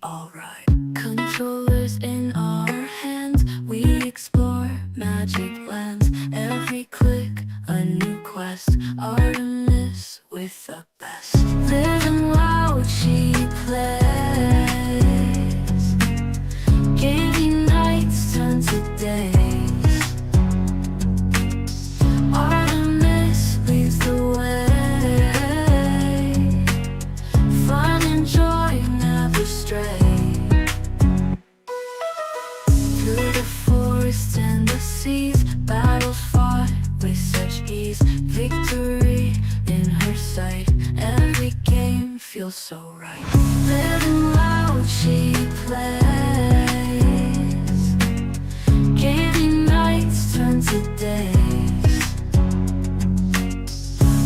alright. Controllers in our hands, we explore magic lands. Every click, a new quest. Artemis with the best. Living loud, she plays. Gaming nights turn to days. Artemis leads the way. Fun and joy never stray. Through the forest and the seas, battles fought with such ease. Victory in her sight, every game feels so right. Living loud, she plays. Gaming nights turn to days.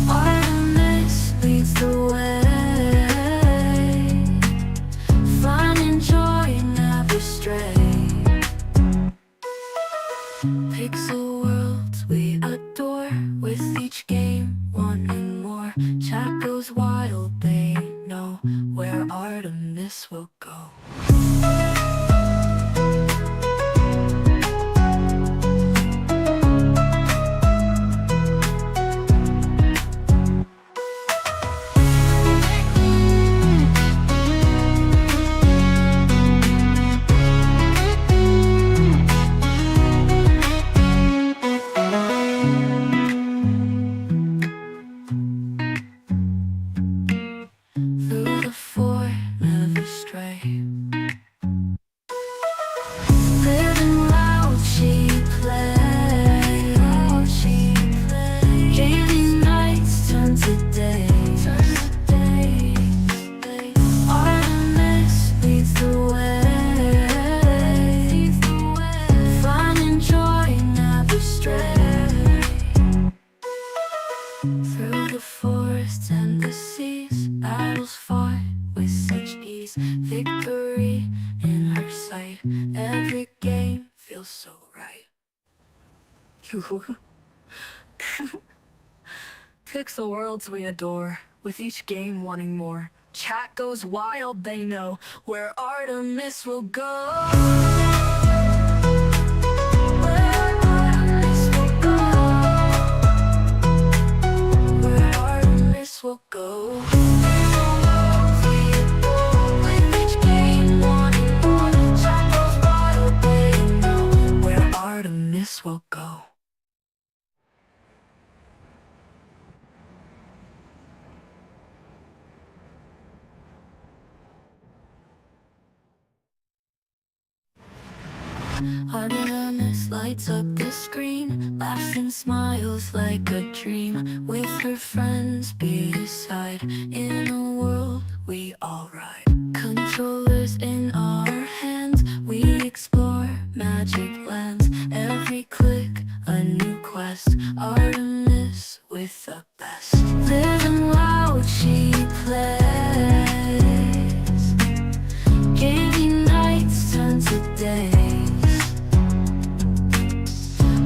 Artemis leads the way. Fun and joy never stray. Pixel worlds we adore, with each game wanting more. Chat goes wild, they know where Artemis will go. Through the fort, never stray. Living loud, she plays. Gaming nights turn to days. Artemis leads the way. Fun and joy never stray. Through the forest and the seas, battles fought with such ease. Victory in her sight, every game feels so right. Pixel worlds we adore, with each game wanting more. Chat goes wild, they know where Artemis will go. Where Artemis will go. Where Artemis will go. With each game wanting more. Chat goes wild, they know where Artemis will go. Artemis lights up the screen, laughs and smiles like a dream, with her friends beside. In a world we all ride. Controllers in our hands, we explore magic lands. Every click, a new quest. Artemis with the best. Living loud, she plays. Gaming nights turn to days.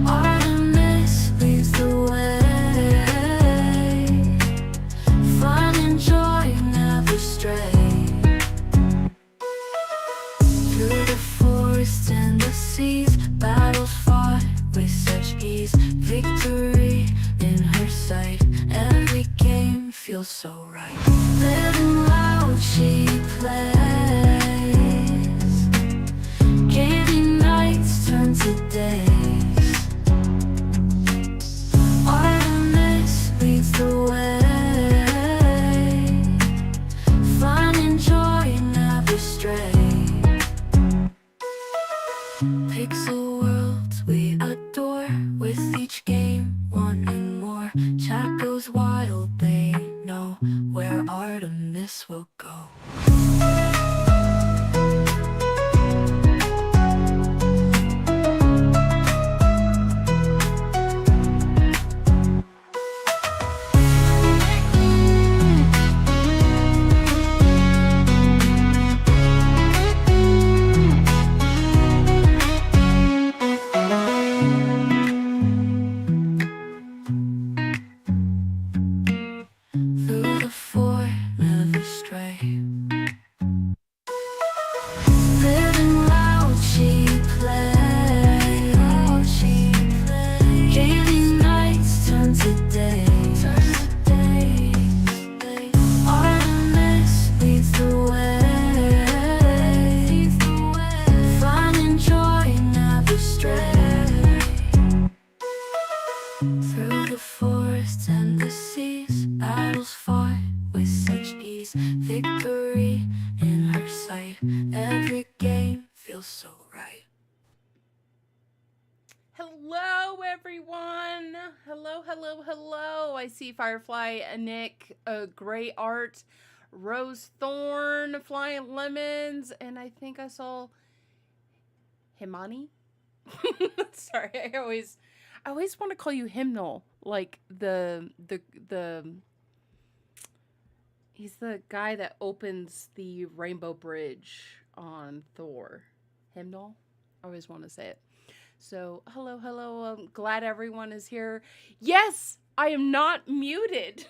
Artemis leads the way. Fun and joy never stray. Through the forest and the seas, battles fought with such ease. Victory in her sight, every game feels so right. Living loud, she plays. Gaming nights turn to days. Artemis leads the way. Fun and joy never stray. Pixel worlds we adore, with each game wanting more. Chat goes wild, they know where Artemis will go. Through the fort, never stray. victory in her sight. Every game feels so right. Hello, everyone. Hello, hello, hello. I see Firefly, Nick, Gray Art, Rose Thorn, Flying Lemons, and I think I saw Himani. Sorry, I always want to call you Hymnal, like the he's the guy that opens the Rainbow Bridge on Thor. Hymnal. I always want to say it. So, hello, hello. I'm glad everyone is here. Yes, I am not muted.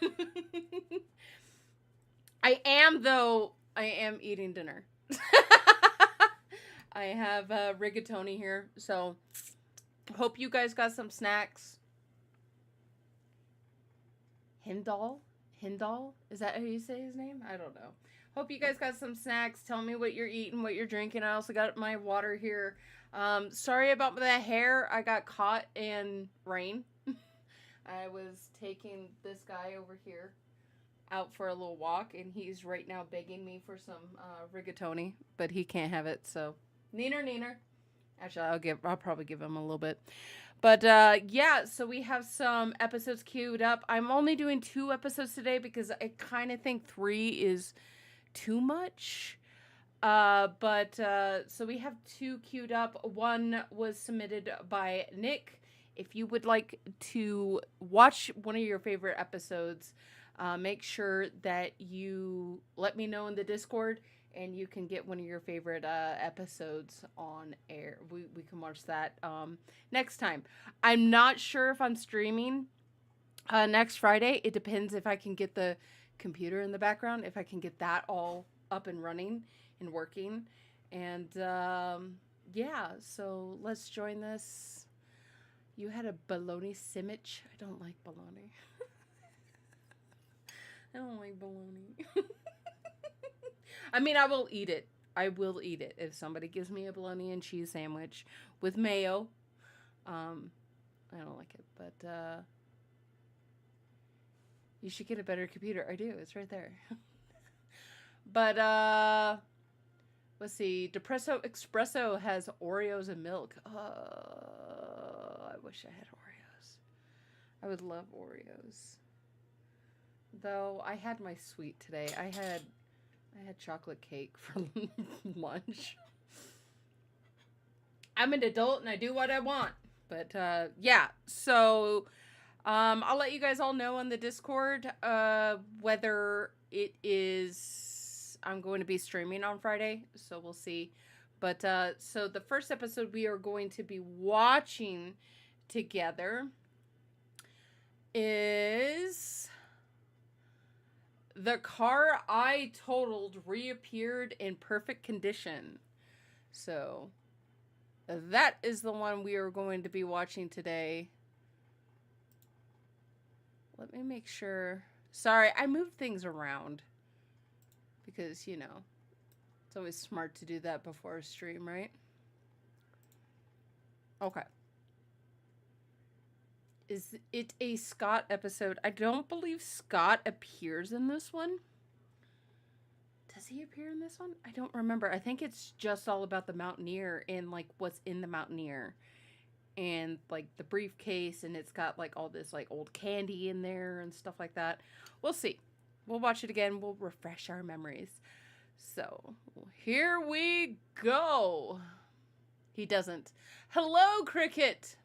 I am, though. I am eating dinner. I have rigatoni here. So, hope you guys got some snacks. Hindal? Is that how you say his name? I don't know. Hope you guys got some snacks. Tell me what you're eating, what you're drinking. I also got my water here. Sorry about the hair. I got caught in rain. I was taking this guy over here out for a little walk, and he's right now begging me for some rigatoni, but he can't have it. So, neener. Actually, I'll probably give him a little bit. But yeah, so we have some episodes queued up. I'm only doing 2 episodes today because I kind of think 3 is too much. So we have 2 queued up. One was submitted by Nick. If you would like to watch one of your favorite episodes, make sure that you let me know in the Discord, and you can get one of your favorite episodes on air. We can watch that next time. I'm not sure if I'm streaming next Friday. It depends if I can get the computer in the background, if I can get that all up and running and working. And yeah, so let's join this. You had a bologna sandwich. I don't like bologna. I don't like bologna. I mean, I will eat it. I will eat it if somebody gives me a bologna and cheese sandwich with mayo. I don't like it, but you should get a better computer. I do. It's right there. But let's see. Depresso Espresso has Oreos and milk. I wish I had Oreos. I would love Oreos. Though I had my sweet today. I had chocolate cake for lunch. I'm an adult and I do what I want. But yeah, so I'll let you guys all know on the Discord whether it is I'm going to be streaming on Friday. So we'll see. But so the first episode we are going to be watching together is The Car I Totaled Reappeared in Perfect Condition. So that is the one we are going to be watching today. Let me make sure. Sorry, I moved things around. Because, you know, it's always smart to do that before a stream, right? Okay. Is it a Scott episode? I don't believe Scott appears in this one. Does he appear in this one? I don't remember. I think it's just all about the Mountaineer and, like, what's in the Mountaineer. And, like, the briefcase, and it's got, like, all this, like, old candy in there and stuff like that. We'll see. We'll watch it again. We'll refresh our memories. So, here we go. He doesn't. Hello, Cricket!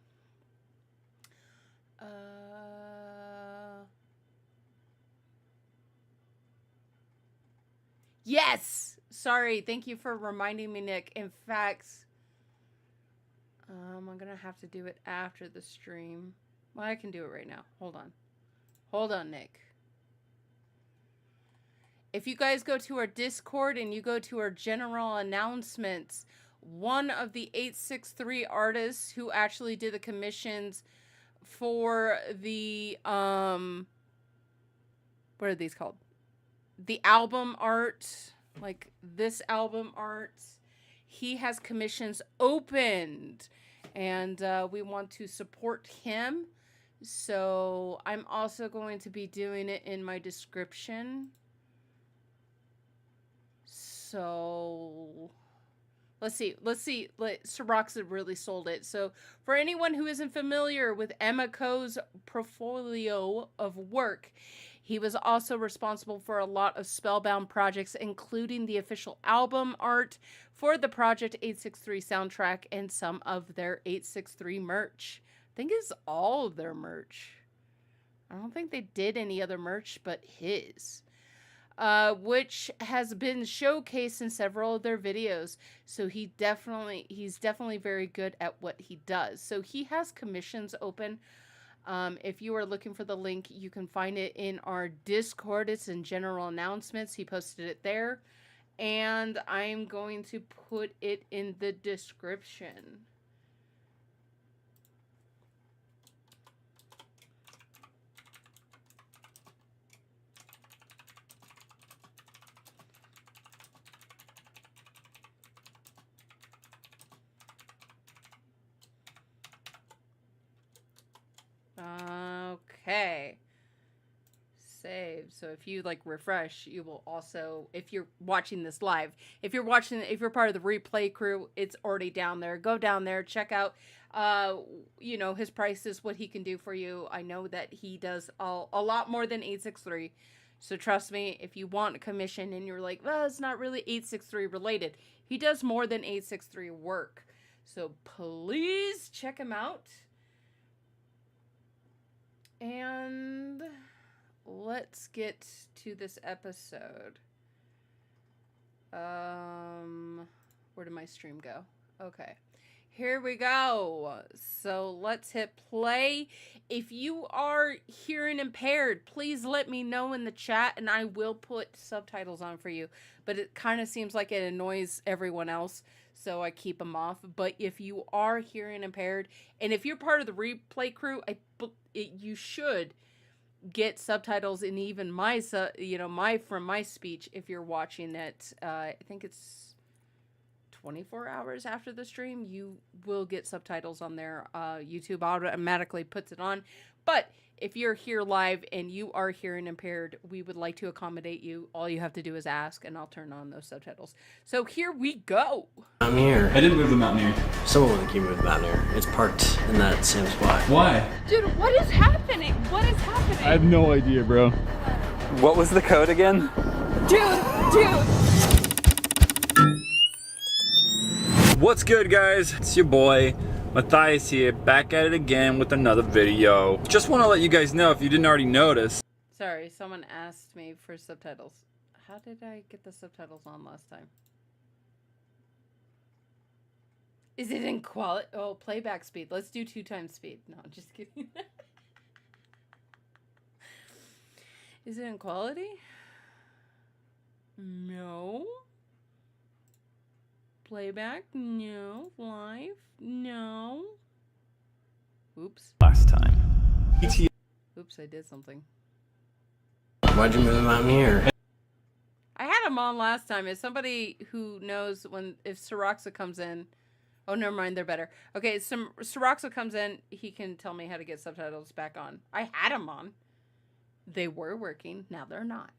Yes! Sorry, thank you for reminding me, Nick. In fact, I'm gonna have to do it after the stream. Well, I can do it right now. Hold on, Nick. If you guys go to our Discord and you go to our general announcements, one of the 863 artists who actually did the commissions for the what are these called? The album art, like this album art, he has commissions opened, and we want to support him. So I'm also going to be doing it in my description. So let's see. Soroxa really sold it. So for anyone who isn't familiar with Emico's portfolio of work, he was also responsible for a lot of Spellbound projects, including the official album art for the Project 863 soundtrack and some of their 863 merch. I think it's all of their merch. I don't think they did any other merch but his. Which has been showcased in several of their videos. So he's definitely very good at what he does. So he has commissions open. If you are looking for the link, you can find it in our Discord. It's in general announcements. He posted it there. And I'm going to put it in the description. Okay. Save. So if you like refresh, you will also, if you're watching this live, if you're part of the replay crew, it's already down there. Go down there, check out, his prices, what he can do for you. I know that he does a lot more than 863. So trust me, if you want a commission and you're like, well, it's not really 863 related, he does more than 863 work. So please check him out. And let's get to this episode. Where did my stream go? Okay. Here we go. So let's hit play. If you are hearing impaired, please let me know in the chat and I will put subtitles on for you. But it kind of seems like it annoys everyone else, so I keep them off. But if you are hearing impaired, and if you're part of the replay crew, you should get subtitles in even my speech if you're watching it. I think it's 24 hours after the stream, you will get subtitles on there. YouTube automatically puts it on. But if you're here live and you are hearing impaired, we would like to accommodate you. All you have to do is ask, and I'll turn on those subtitles. So here we go. I'm here. I didn't move the Mountaineer. Someone will keep moving the Mountaineer. It's parked in that same spot. Why? Dude, what is happening? What is happening? I have no idea, bro. What was the code again? Dude. What's good, guys? It's your boy Matthias here, back at it again with another video. Just want to let you guys know, if you didn't already notice. Sorry, someone asked me for subtitles. How did I get the subtitles on last time? Is it in quality? Oh, playback speed. Let's do 2 times speed. No, just kidding. Is it in quality? No. Playback? No. Live? No. Oops. Last time. Oops, I did something. Why'd you move the Mountaineer? I had him on last time. As somebody who knows if Soroxa comes in. Oh, never mind. They're better. Okay, Soroxa comes in. He can tell me how to get subtitles back on. I had them on. They were working. Now they're not.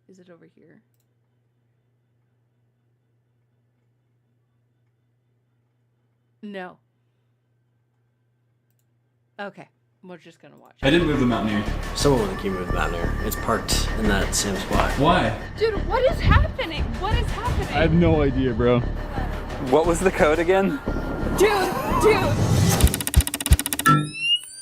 Is it over here? No. Okay. We're just gonna watch. I didn't move the Mountaineer. Someone will keep moving the Mountaineer. It's parked in that same spot. Why? Dude, what is happening? What is happening? I have no idea, bro. What was the code again? Dude.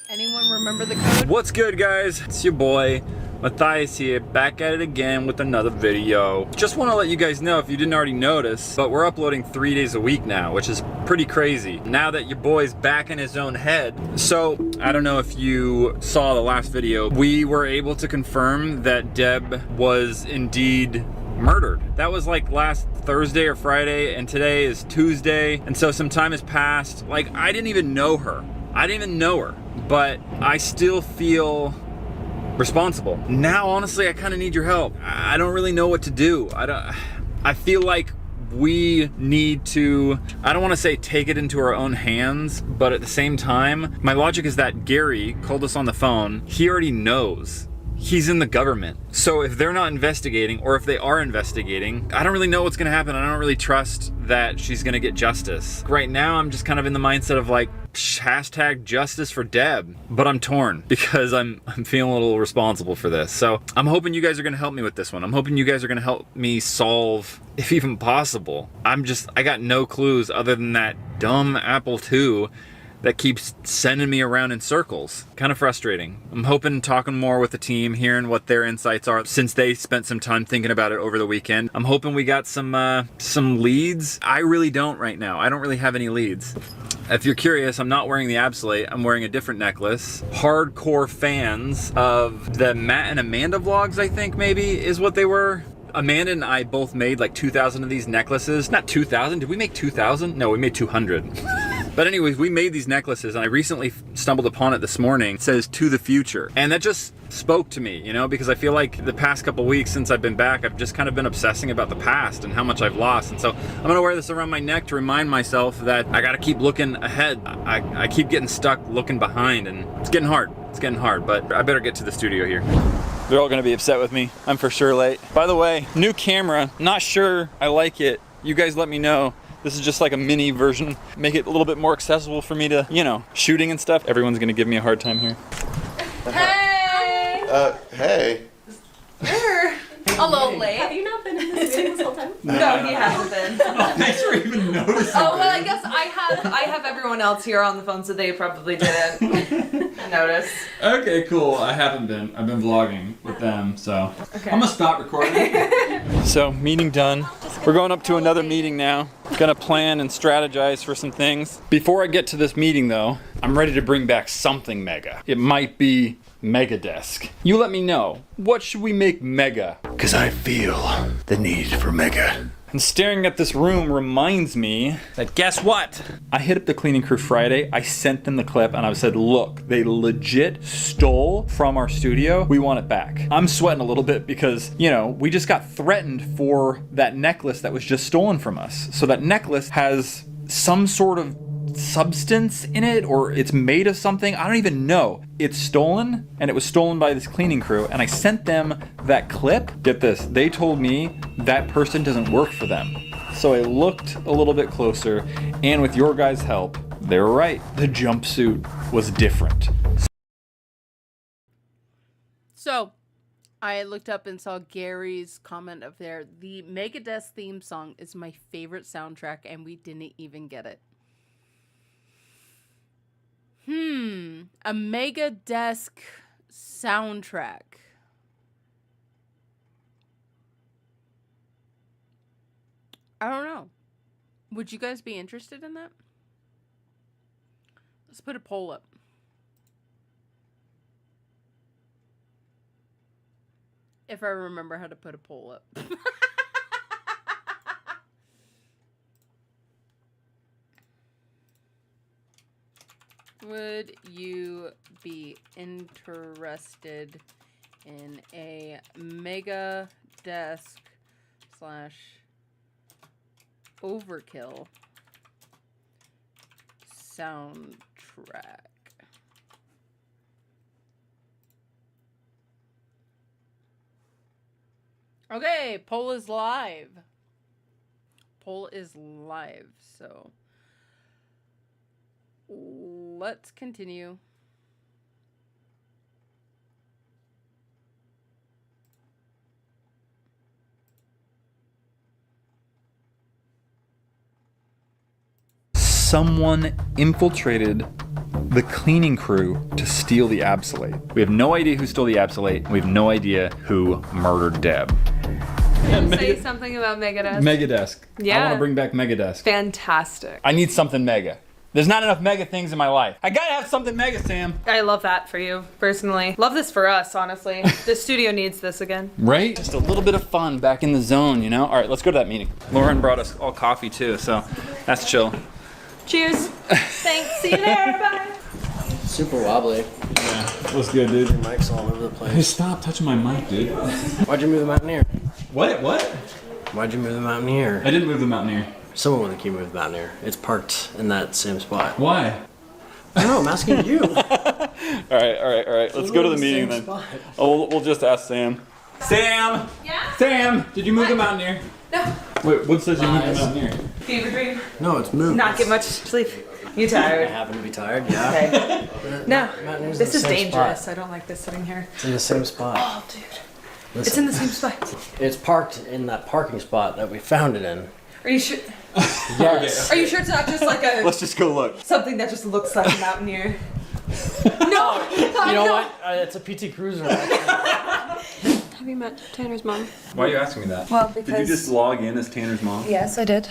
Anyone remember the code? What's good, guys? It's your boy Matthias here, back at it again with another video. Just want to let you guys know, if you didn't already notice, but we're uploading 3 days a week now, which is pretty crazy now that your boy's back in his own head. So I don't know if you saw the last video. We were able to confirm that Deb was indeed murdered. That was like last Thursday or Friday, and today is Tuesday, and so some time has passed. Like, I didn't even know her, but I still feel responsible. Now, honestly, I kind of need your help. I don't really know what to do. I feel like we need to, I don't want to say take it into our own hands, but at the same time, my logic is that Gary called us on the phone. He already knows. he's in the government. So if they're not investigating, or if they are investigating, I don't really know what's gonna happen. I don't really trust that she's gonna get justice. Right now, I'm just kind of in the mindset of like, hashtag justice for Deb. But I'm torn because I'm feeling a little responsible for this. So I'm hoping you guys are gonna help me with this one. I'm hoping you guys are gonna help me solve, if even possible. I got no clues other than that dumb Apple II that keeps sending me around in circles. Kind of frustrating. I'm hoping talking more with the team, hearing what their insights are since they spent some time thinking about it over the weekend. I'm hoping we got some leads. I really don't right now. I don't really have any leads. If you're curious, I'm not wearing the Absolate, I'm wearing a different necklace. Hardcore fans of the Matt and Amanda vlogs, I think maybe, is what they were. Amanda and I both made like 2,000 of these necklaces. Not 2,000, did we make 2,000? No, we made 200. But anyways, we made these necklaces and I recently stumbled upon it this morning. It says, "To the future." And that just spoke to me, you know, because I feel like the past couple weeks since I've been back, I've just kind of been obsessing about the past and how much I've lost. And so I'm gonna wear this around my neck to remind myself that I gotta keep looking ahead. I keep getting stuck looking behind, and it's getting hard. It's getting hard, but I better get to the studio here. They're all gonna be upset with me. I'm for sure late. By the way, new camera, not sure I like it. You guys let me know. This is just like a mini version. Make it a little bit more accessible for me to, you know, shooting and stuff. Everyone's gonna give me a hard time here. Hey! Hey. You're a little late. Have you not been in this meeting this whole time? No, he hasn't been. Thanks for even noticing. Oh, well, I guess I have everyone else here on the phone, so they probably didn't notice. Okay, cool. I haven't been. I've been vlogging with them, so okay. I'm gonna stop recording. So, meeting done. We're going up to another meeting now. Gonna plan and strategize for some things. Before I get to this meeting though, I'm ready to bring back something mega. It might be Mega Desk. You let me know. What should we make mega? Because I feel the need for mega. And staring at this room reminds me that guess what? I hit up the cleaning crew Friday, I sent them the clip and I said, look, they legit stole from our studio. We want it back. I'm sweating a little bit because, you know, we just got threatened for that necklace that was just stolen from us. So that necklace has some sort of substance in it, or it's made of something. I don't even know. It's stolen, and it was stolen by this cleaning crew, and I sent them that clip. Get this, they told me that person doesn't work for them. So I looked a little bit closer, and with your guys' help, they were right. The jumpsuit was different. So, I looked up and saw Gary's comment up there. The Megadeth theme song is my favorite soundtrack, and we didn't even get it. A Mega Desk soundtrack. I don't know. Would you guys be interested in that? Let's put a poll up. If I remember how to put a poll up. Would you be interested in a Mega Desk / Overkill soundtrack? Okay, poll is live. Poll is live, so let's continue. Someone infiltrated the cleaning crew to steal the Absolate. We have no idea who stole the Absolate. We have no idea who murdered Deb. Say something about Megadesk. Megadesk. Yeah. I want to bring back Megadesk. Fantastic. I need something mega. There's not enough mega things in my life. I gotta have something mega, Sam. I love that for you, personally. Love this for us, honestly. The studio needs this again. Right? Just a little bit of fun back in the zone, you know? All right, let's go to that meeting. Lauren brought us all coffee too, so that's chill. Cheers. Thanks. See you there. Bye. Super wobbly. Yeah, what's good, dude? Your mic's all over the Hey, place. stop touching my mic, dude. Why'd you move the Mountaineer? What? Why'd you move the Mountaineer? I didn't move the Mountaineer. Someone with a key moved the Mountaineer. It's parked in that same spot. Why? I don't know, I'm asking you. All right. Let's go to the meeting then. Oh, we'll just ask Sam. Sam! Yeah? Sam! Did you move the Mountaineer? No. Wait, what says you moved the Mountaineer? Fever dream. No, it's moved. Not get much sleep. You I tired? happen to be tired, yeah. Okay. No. Mountaineer's This in is the same dangerous. spot. I don't like this sitting here. It's in the same spot. Oh, dude. Listen, It's in the same spot. it's parked in that parking spot that we found it in. Are you sure? Yes. Are you sure it's not just like a Let's just go look. something that just looks like a Mountaineer? No. You know what? It's a PT Cruiser. Actually. Have you met Tanner's mom? Why are you asking me that? Well, Did you just log in as Tanner's mom? Yes, I did.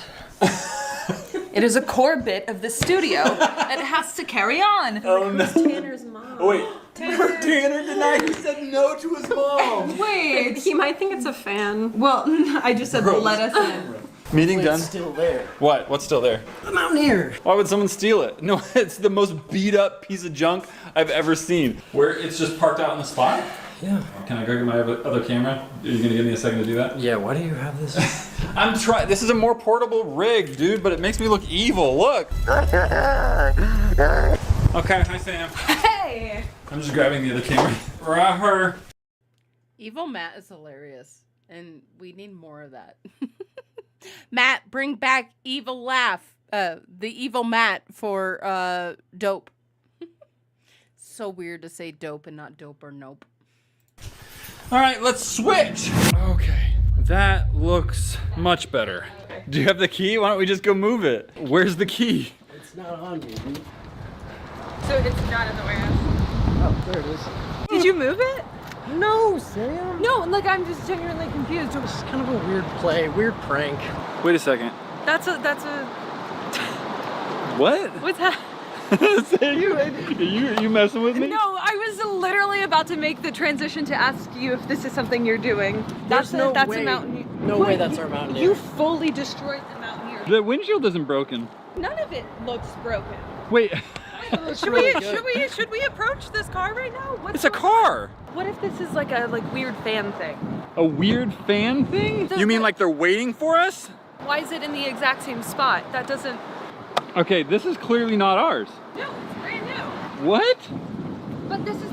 It is a core bit of the studio. It has to carry on. Oh no. Tanner's mom. Oh wait. Tanner denied he said no to his mom. Wait. He might think it's a fan. Well, I just said Gross. let us in. Meeting done? It's still there. What? What's still there? The Mountaineer. Why would someone steal it? No, it's the most beat up piece of junk I've ever seen. Where it's just parked out in the spot? Yeah. Can I go get my other camera? Are you gonna give me a second to do that? Yeah, why do you have this? I'm trying. This is a more portable rig, dude, but it makes me look evil. Look. Okay, hi Sam. Hey. I'm just grabbing the other camera. Her. Evil Matt is hilarious, and we need more of that. Matt, bring back evil laugh. The evil Matt for dope. So weird to say dope and not dope or nope. All right, let's switch. Okay, that looks much better. Do you have the key? Why don't we just go move it? Where's the key? It's not on me. So it's not in the warehouse. Oh, there it is. Did you move it? No, Sam. No, like I'm just genuinely confused. It's kind of a weird play, weird prank. Wait a second. That's a. What? What's that? you messing with me? No, I was literally about to make the transition to ask you if this is something you're doing. There's no that's way. a Mountaineer. No way that's our Mountaineer. You fully destroyed the Mountaineer. The windshield isn't broken. None of it looks broken. Wait, Should we approach this car right now? it's a car. What if this is like a weird fan thing? A weird fan thing? You mean like they're waiting for us? Why is it in the exact same spot? That doesn't. Okay, this is clearly not ours. No, it's brand new. What? But this is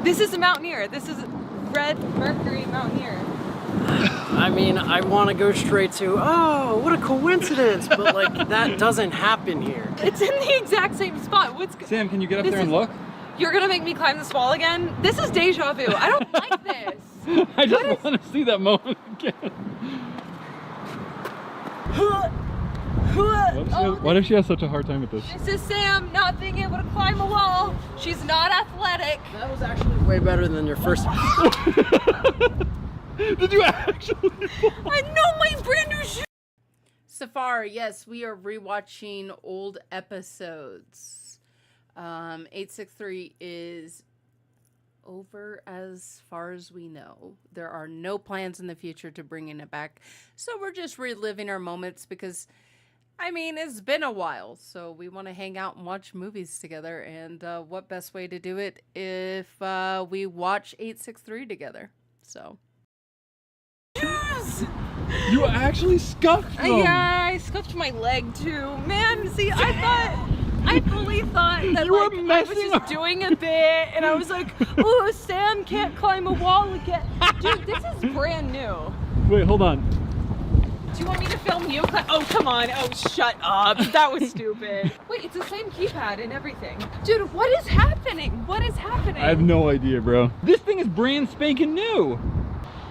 this is a Mountaineer. This is Red Mercury Mountaineer. I mean, I want to go straight to, oh, what a coincidence, but like that doesn't happen here. It's in the exact same spot. Sam, can you get up This there and is- look? You're gonna make me climb this wall again? This is deja vu. I don't like this. I just want to see that moment again. Why does she have such a hard time with this? This is Sam not being able to climb a wall. She's not athletic. That was actually way better than your first. Did you actually? I know my brand new shoe. Safari, yes, we are rewatching old episodes. 863 is over as far as we know. There are no plans in the future to bringing it back. So we're just reliving our moments because, I mean, it's been a while. So we want to hang out and watch movies together. And what best way to do it if we watch 863 together? So. You actually scuffed them. Yeah, I scuffed my leg too. Man, see, I fully thought that You were like I was messing just doing a bit, and I was like, "Oh, Sam can't climb a wall again." Dude, this is brand new. Wait, hold on. Do you want me to film you? Oh, come on. Oh, shut up. That was stupid. Wait, it's the same keypad and everything. Dude, what is happening? What is happening? I have no idea, bro. This thing is brand spanking new.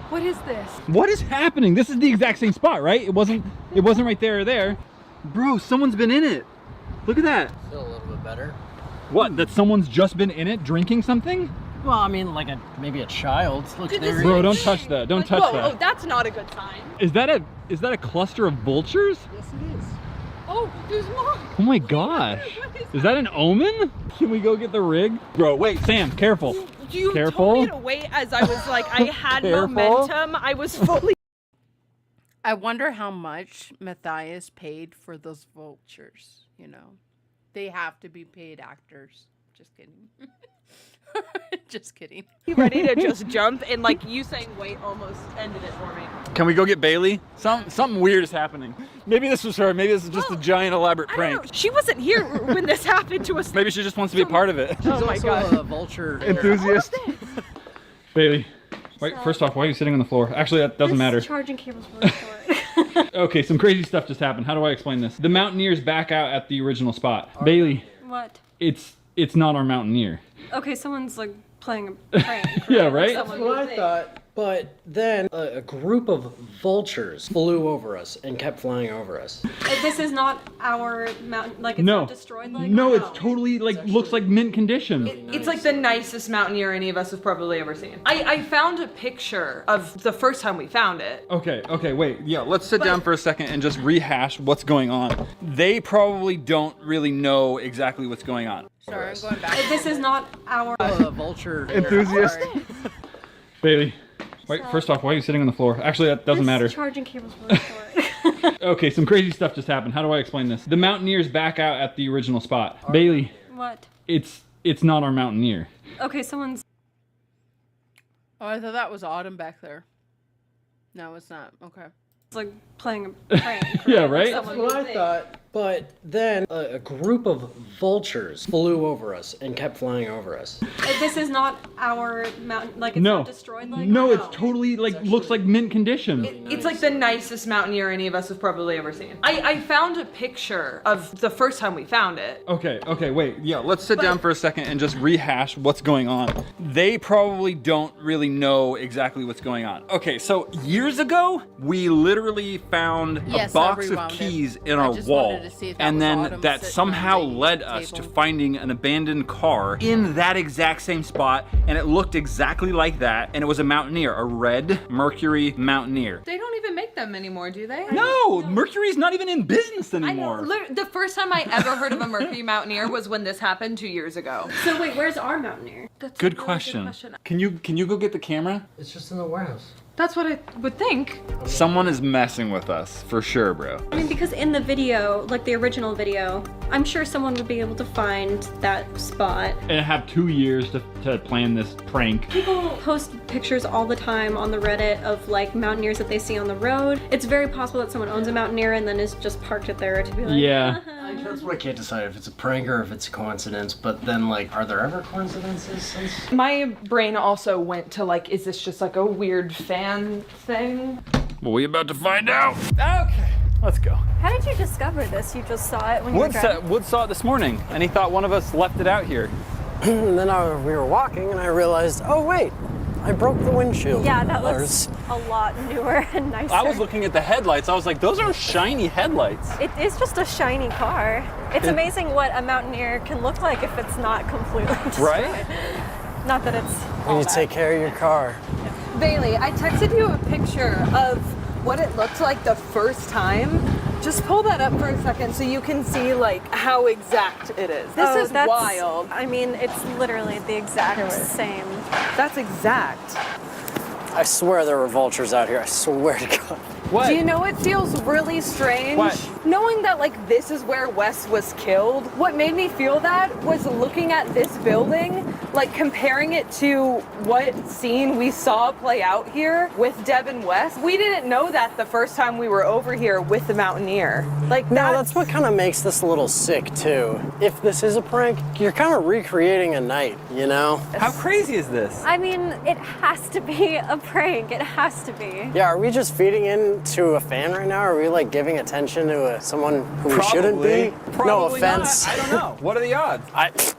What is this? What is happening? This is the exact same spot, right? It wasn't right there or there. Bro, someone's been in it. Look at that. Feel a little bit better. What? That someone's just been in it drinking something? Well, I mean, like maybe a child. Look, Dude, there this it Bro, is. don't touch that. Don't touch Whoa, that. oh, that's not a good sign. Is that a cluster of vultures? Yes, it is. Oh, there's more. Oh my gosh. Is that an omen? Can we go get the rig? Bro, wait, Sam, careful. You Careful. told me to wait as I was like, I had Careful. momentum. I was fully. I wonder how much Matthias paid for those vultures, you know. They have to be paid actors. Just kidding. Just kidding. Ready to just jump, and like you saying wait almost ended it for me. Can we go get Bailey? Something weird is happening. Maybe this was her. Maybe this is just a giant elaborate I don't know. prank. She wasn't here when this happened to us. Maybe she just wants to be a part of it. Oh my Also god. a vulture Enthusiast. Bailey, wait. First off, why are you sitting on the floor? Actually, that doesn't matter. Charging cable's really short. Okay, some crazy stuff just happened. How do I explain this? The Mountaineer's back out at the original spot. Bailey, What? it's not our Mountaineer. Okay, someone's like playing a prank. Yeah, right? That's what I thought. But then a group of vultures flew over us and kept flying over us. This is not our mountain. Like it's No. not destroyed. Like No, it's totally like looks like mint condition. It's like the nicest Mountaineer any of us have probably ever seen. I found a picture of the first time we found it. Okay, wait. Yeah, let's sit down for a second and just rehash what's going on. They probably don't really know exactly what's going on. Sorry, I'm going back. This is not our. A vulture Enthusiast. Bailey, wait. First off, why are you sitting on the floor? Actually, that doesn't matter. Charging cable's really short. Okay, some crazy stuff just happened. How do I explain this? The Mountaineer's back out at the original spot. Bailey, What? it's not our Mountaineer. Okay, someone's. Oh, I thought that was Autumn back there. No, it's not. Okay. like playing a prank. Yeah, right? That's what I thought. But then a group of vultures flew over us and kept flying over us. This is not our mountain. Like it's No. not destroyed. Like No, it's totally like looks like mint condition. It's like the nicest Mountaineer any of us have probably ever seen. I found a picture of the first time we found it. Okay, wait. Yeah, let's sit down for a second and just rehash what's going on. They probably don't really know exactly what's going on. Okay, so years ago, we literally found Yes, a box I of rewound it. keys in I our just wall. wanted to see if that And was then Autumn that sitting somehow on the led us to table. finding an abandoned car in that exact same spot, and it looked exactly like that, and it was a Mountaineer, a red Mercury Mountaineer. They don't even make them anymore, do they? No, Mercury's not even in business I know. anymore. The first time I ever heard of a Mercury Mountaineer was when this happened 2 years ago. So wait, where's our Mountaineer? That's Good a really question. Can you go get the camera? It's just in the warehouse. That's what I would think. Someone is messing with us, for sure, bro. I mean, because in the video, like the original video, I'm sure someone would be able to find that spot. And have 2 years to plan this prank. People post pictures all the time on the Reddit of like Mountaineers that they see on the road. It's very possible that someone owns a Mountaineer and then is just parked it there to be like, Yeah. That's what I can't decide if it's a prank or if it's a coincidence. But then, like, are there ever coincidences since? My brain also went to like, is this just like a weird fan thing? Well, we about to find out. Okay, let's go. How did you discover this? You just saw it when you were driving? Wood saw it this morning, and he thought one of us left it out here. And then we were walking, and I realized, oh wait, I broke the windshield. Yeah, that Or looks a lot newer and nicer. I was looking at the headlights. I was like, those are shiny headlights. It is just a shiny car. It's amazing what a Mountaineer can look like if it's not completely destroyed. Right? Not that it's when all you bad. take care of your car. Bailey, I texted you a picture of what it looked like the first time. Just pull that up for a second so you can see like how exact it is. This is that's wild. I mean, it's literally the exact same. That's exact. I swear there were vultures out here. I swear to God. What? Do you know it feels really strange? What? Knowing that like this is where Wes was killed. What made me feel that was looking at this building, like comparing it to what scene we saw play out here with Deb and Wes. We didn't know that the first time we were over here with the Mountaineer. Like No, that's what kind of makes this a little sick too. If this is a prank, you're kind of recreating a night, you know? How crazy is this? I mean, it has to be a prank. It has to be. Yeah, are we just feeding into a fan right now? Are we like giving attention to someone who we shouldn't be? No Probably offense. not. I don't know. What are the odds?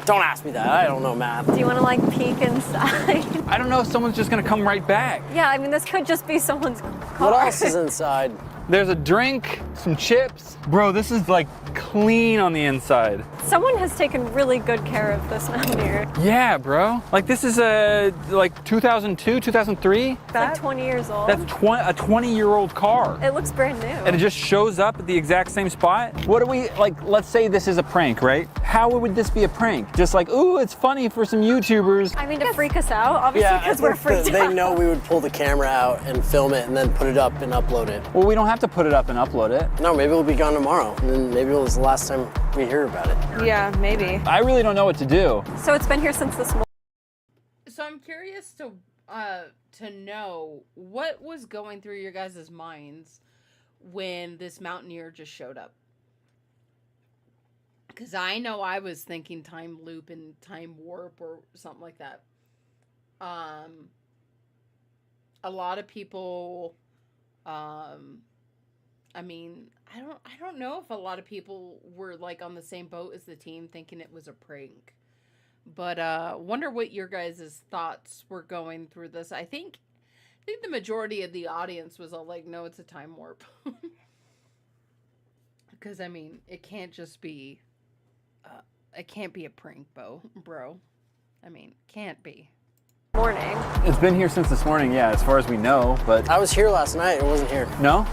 Don't ask me that. I don't know math. Do you want to like peek inside? I don't know if someone's just gonna come right back. Yeah, I mean, this could just be someone's car. What else is inside? There's a drink, some chips. Bro, this is like clean on the inside. Someone has taken really good care of this Mountaineer. Yeah, bro. Like this is like 2002, 2003. It's like 20 years old. That's a 20-year-old car. It looks brand new. And it just shows up at the exact same spot. What do we, like, let's say this is a prank, right? how would this be a prank? Just like, ooh, it's funny for some YouTubers. I mean, to freak us out, obviously, because we're freaked out. They know we would pull the camera out and film it and then put it up and upload it. Well, we don't have to put it up and upload it. No, maybe it'll be gone tomorrow, and then maybe it was the last time we hear about it. Yeah, maybe. I really don't know what to do. So it's been here since this morning. So I'm curious to know what was going through your guys' minds when this Mountaineer just showed up. Because I know I was thinking time loop and time warp or something like that. A lot of people, I mean, I don't know if a lot of people were like on the same boat as the team thinking it was a prank. But wonder what your guys' thoughts were going through this. I think the majority of the audience was all like, no, it's a time warp. Because, I mean, it can't just be... it can't be a prank, bro. I mean, can't be. Morning. It's been here since this morning, yeah, as far as we know, but... I was here last night, it wasn't here. No?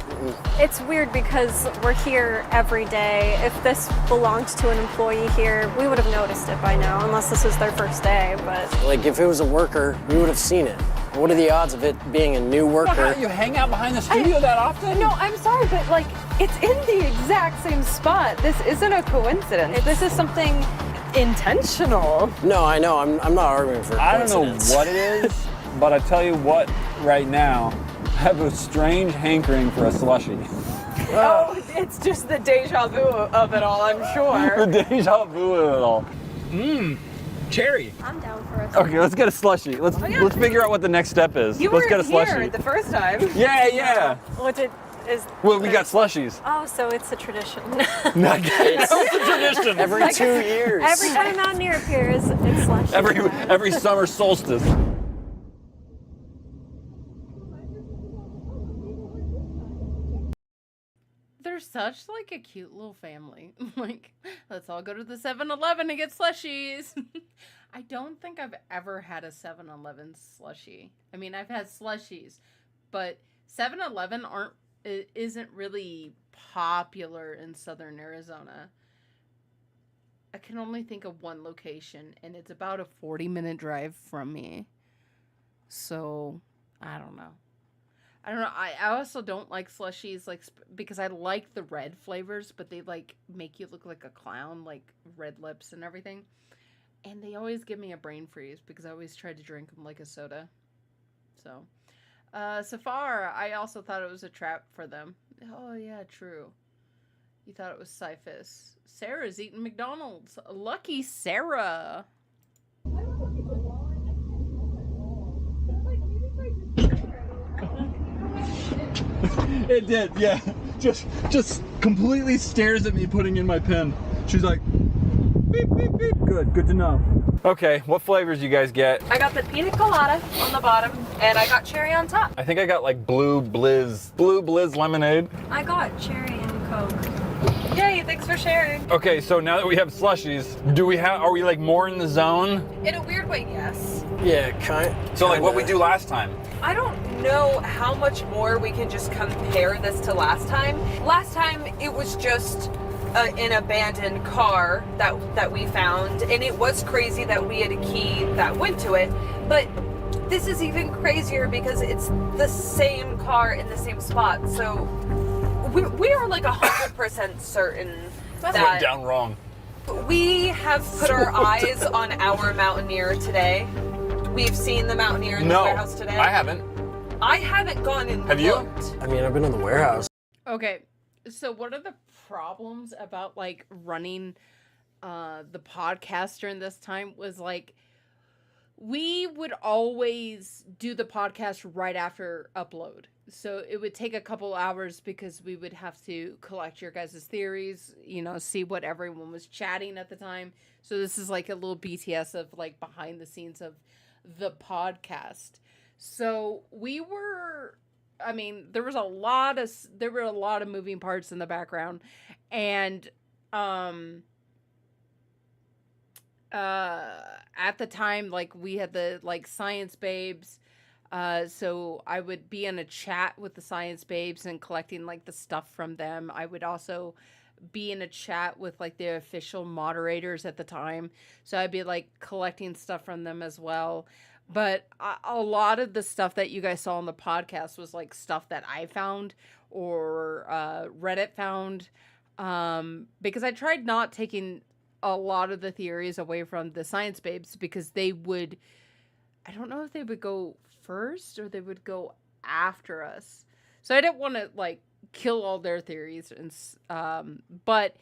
It's weird because we're here every day. If this belonged to an employee here, we would have noticed it by now, unless this is their first day, but... Like, if it was a worker, we would have seen it. What are the odds of it being a new worker? You hang out behind the studio that often? No, I'm sorry, but like, it's in the exact same spot. This isn't a coincidence. This is something intentional. No, I know, I'm not arguing for I don't know coincidence. what it is, but I tell you what, right now, I have a strange hankering for a slushie. Oh, it's just the deja vu of it all, I'm sure. The deja vu of it all. Cherry. I'm down for it. Okay, let's get a slushie. Let's figure out what the next step is. You Let's were get a here slushie. the first time. Yeah. Which it is... Well, we got slushies. Oh, so it's a tradition. Not good. It's a tradition. Every 2 years. Every time a Mountaineer appears, it's slush. Every summer solstice. They're such like a cute little family. Like, let's all go to the 7-Eleven and get slushies. I don't think I've ever had a 7-Eleven slushie. I mean, I've had slushies, but 7-Eleven isn't really popular in southern Arizona. I can only think of one location, and it's about a 40-minute drive from me. So, I don't know. I also don't like slushies, like, because I like the red flavors, but they, like, make you look like a clown, like red lips and everything. And they always give me a brain freeze because I always try to drink them like a soda. So, Safar, I also thought it was a trap for them. Oh, yeah, true. You thought it was Cyphus. Sarah's eating McDonald's. Lucky Sarah. It did, yeah. Just completely stares at me putting in my pen. She's like, beep, beep, beep. Good to know. Okay, what flavors you guys get? I got the pina colada on the bottom, and I got cherry on top. I think I got like blue blizz lemonade. I got cherry and Coke. Yay, thanks for sharing. Okay, so now that we have slushies, are we like more in the zone? In a weird way, yes. Yeah, So like what we do last time? I don't know how much more we can just compare this to last time. Last time it was just an abandoned car that we found, and it was crazy that we had a key that went to it, but this is even crazier because it's the same car in the same spot. So we are like 100% certain That that went down wrong. we have put our eyes on our Mountaineer today. We've seen the Mountaineer in the warehouse today. I haven't. I haven't gone and Have you? looked. I mean, I've been in the warehouse. Okay, so what are the problems about like running the podcast during this time was like we would always do the podcast right after upload. So it would take a couple hours because we would have to collect your guys' theories, see what everyone was chatting at the time. So this is like a little BTS of like behind the scenes of the podcast. So there were a lot of moving parts in the background, and at the time, like, we had the like science babes, so I would be in a chat with the science babes and collecting like the stuff from them. I would also be in a chat with like the official moderators at the time. So I'd be like collecting stuff from them as well. But a lot of the stuff that you guys saw on the podcast was like stuff that I found or Reddit found. Because I tried not taking a lot of the theories away from the science babes because they would, I don't know if they would go first or they would go after us. So I didn't want to like kill all their theories, and but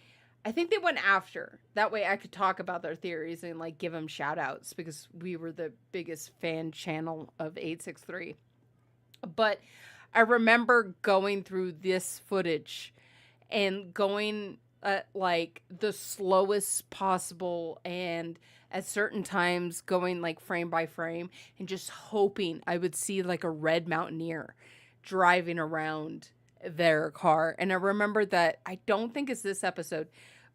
I think they went after. That way I could talk about their theories and like give them shout outs because we were the biggest fan channel of 863. But I remember going through this footage and going at like the slowest possible and at certain times going like frame by frame and just hoping I would see like a red mountaineer driving around their car. And I remember that, I don't think it's this episode,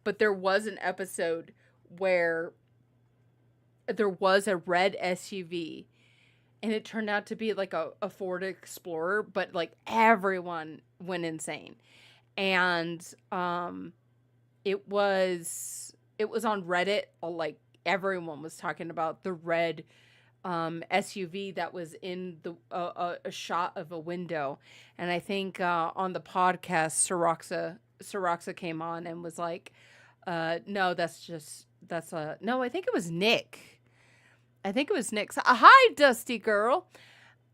but there was an episode where there was a red SUV and it turned out to be like a Ford Explorer, but like everyone went insane. And it was on Reddit, like everyone was talking about the red SUV that was in the a shot of a window. And I think on the podcast Soroxa came on and was like, no, no, I think it was Nick. So, hi, Dusty girl.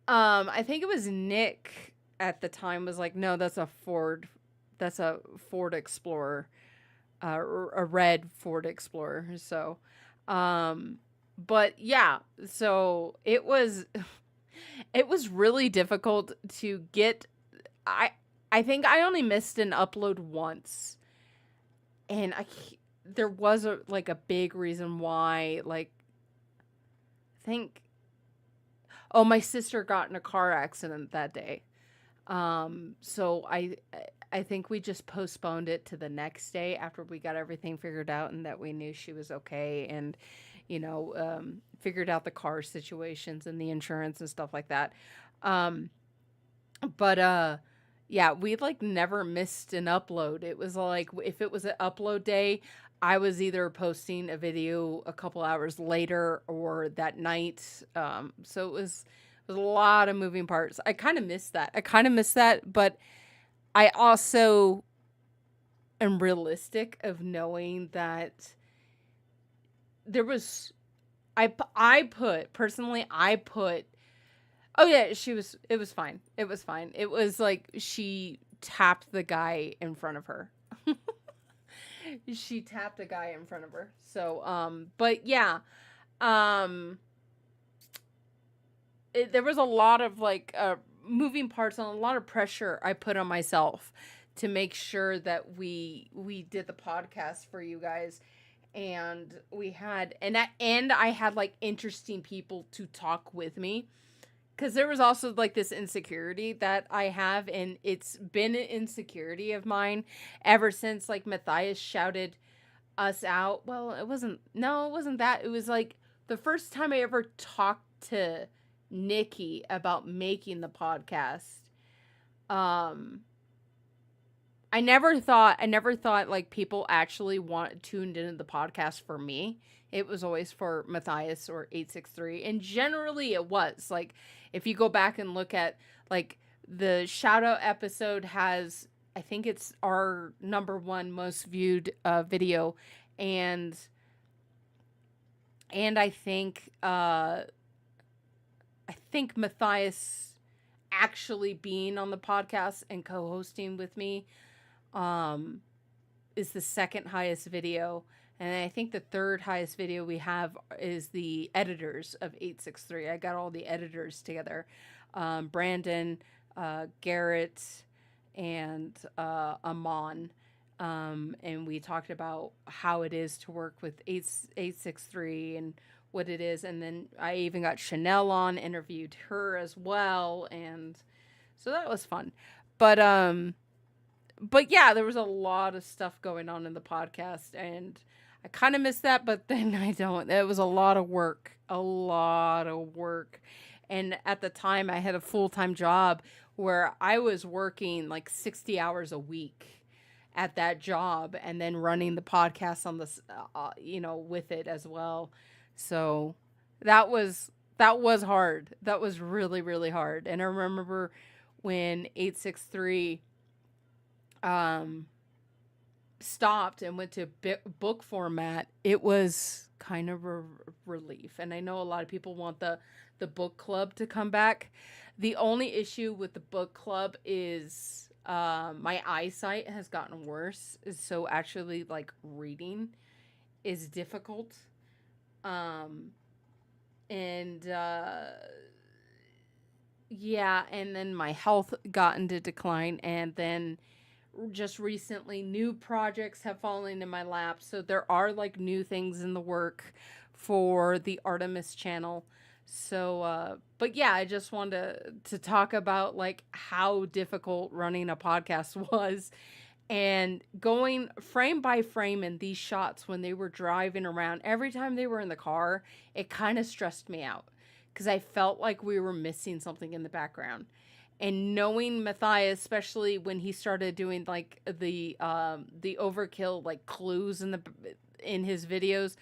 I think it was Nick at the time was like, no, that's a Ford Explorer, a red Ford Explorer. So, but yeah, so it was really difficult to get. I think I only missed an upload once, and there was a big reason why. Like, I think, oh, my sister got in a car accident that day, so I think we just postponed it to the next day after we got everything figured out and that we knew she was okay and, figured out the car situations and the insurance and stuff like that. But yeah, we like never missed an upload. It was like, if it was an upload day, I was either posting a video a couple hours later or that night. So it was a lot of moving parts. I kind of missed that. But I also am realistic of knowing that there was, I put, oh yeah, it was fine. It was like, she tapped the guy in front of her. So, but yeah, there was a lot of like, moving parts and a lot of pressure I put on myself to make sure that we did the podcast for you guys, and we had, and at end I had like interesting people to talk with me, because there was also like this insecurity that I have, and it's been an insecurity of mine ever since like Matthias shouted us out. Well, it wasn't that. It was like the first time I ever talked to Nikki about making the podcast. I never thought like people actually tuned into the podcast for me. It was always for Matthias or 863, and generally it was like, if you go back and look at like the shout out episode has, I think it's our #1 most viewed video, and I think Matthias actually being on the podcast and co-hosting with me is the second highest video, and I think the third highest video we have is the editors of 863. I got all the editors together, Brandon, Garrett, and Amon, and we talked about how it is to work with 863 and what it is. And then I even got Chanel on, interviewed her as well, and so that was fun. But yeah, there was a lot of stuff going on in the podcast, and I kind of missed that, but then I don't. It was a lot of work. And at the time I had a full-time job where I was working like 60 hours a week. at that job and then running the podcast on this, with it as well. So that was hard. That was really, really hard. And I remember when 863 stopped and went to book format, it was kind of a relief. And I know a lot of people want the book club to come back. The only issue with the book club is my eyesight has gotten worse. So actually reading is difficult. And then my health got into decline, and then just recently new projects have fallen into my lap. So there are new things in the work for the Artemis channel. So, but yeah, I just wanted to talk about how difficult running a podcast was, and going frame by frame in these shots when they were driving around. Every time they were in the car, it kind of stressed me out because I felt like we were missing something in the background. And knowing Matthias, especially when he started doing the overkill clues in his videos,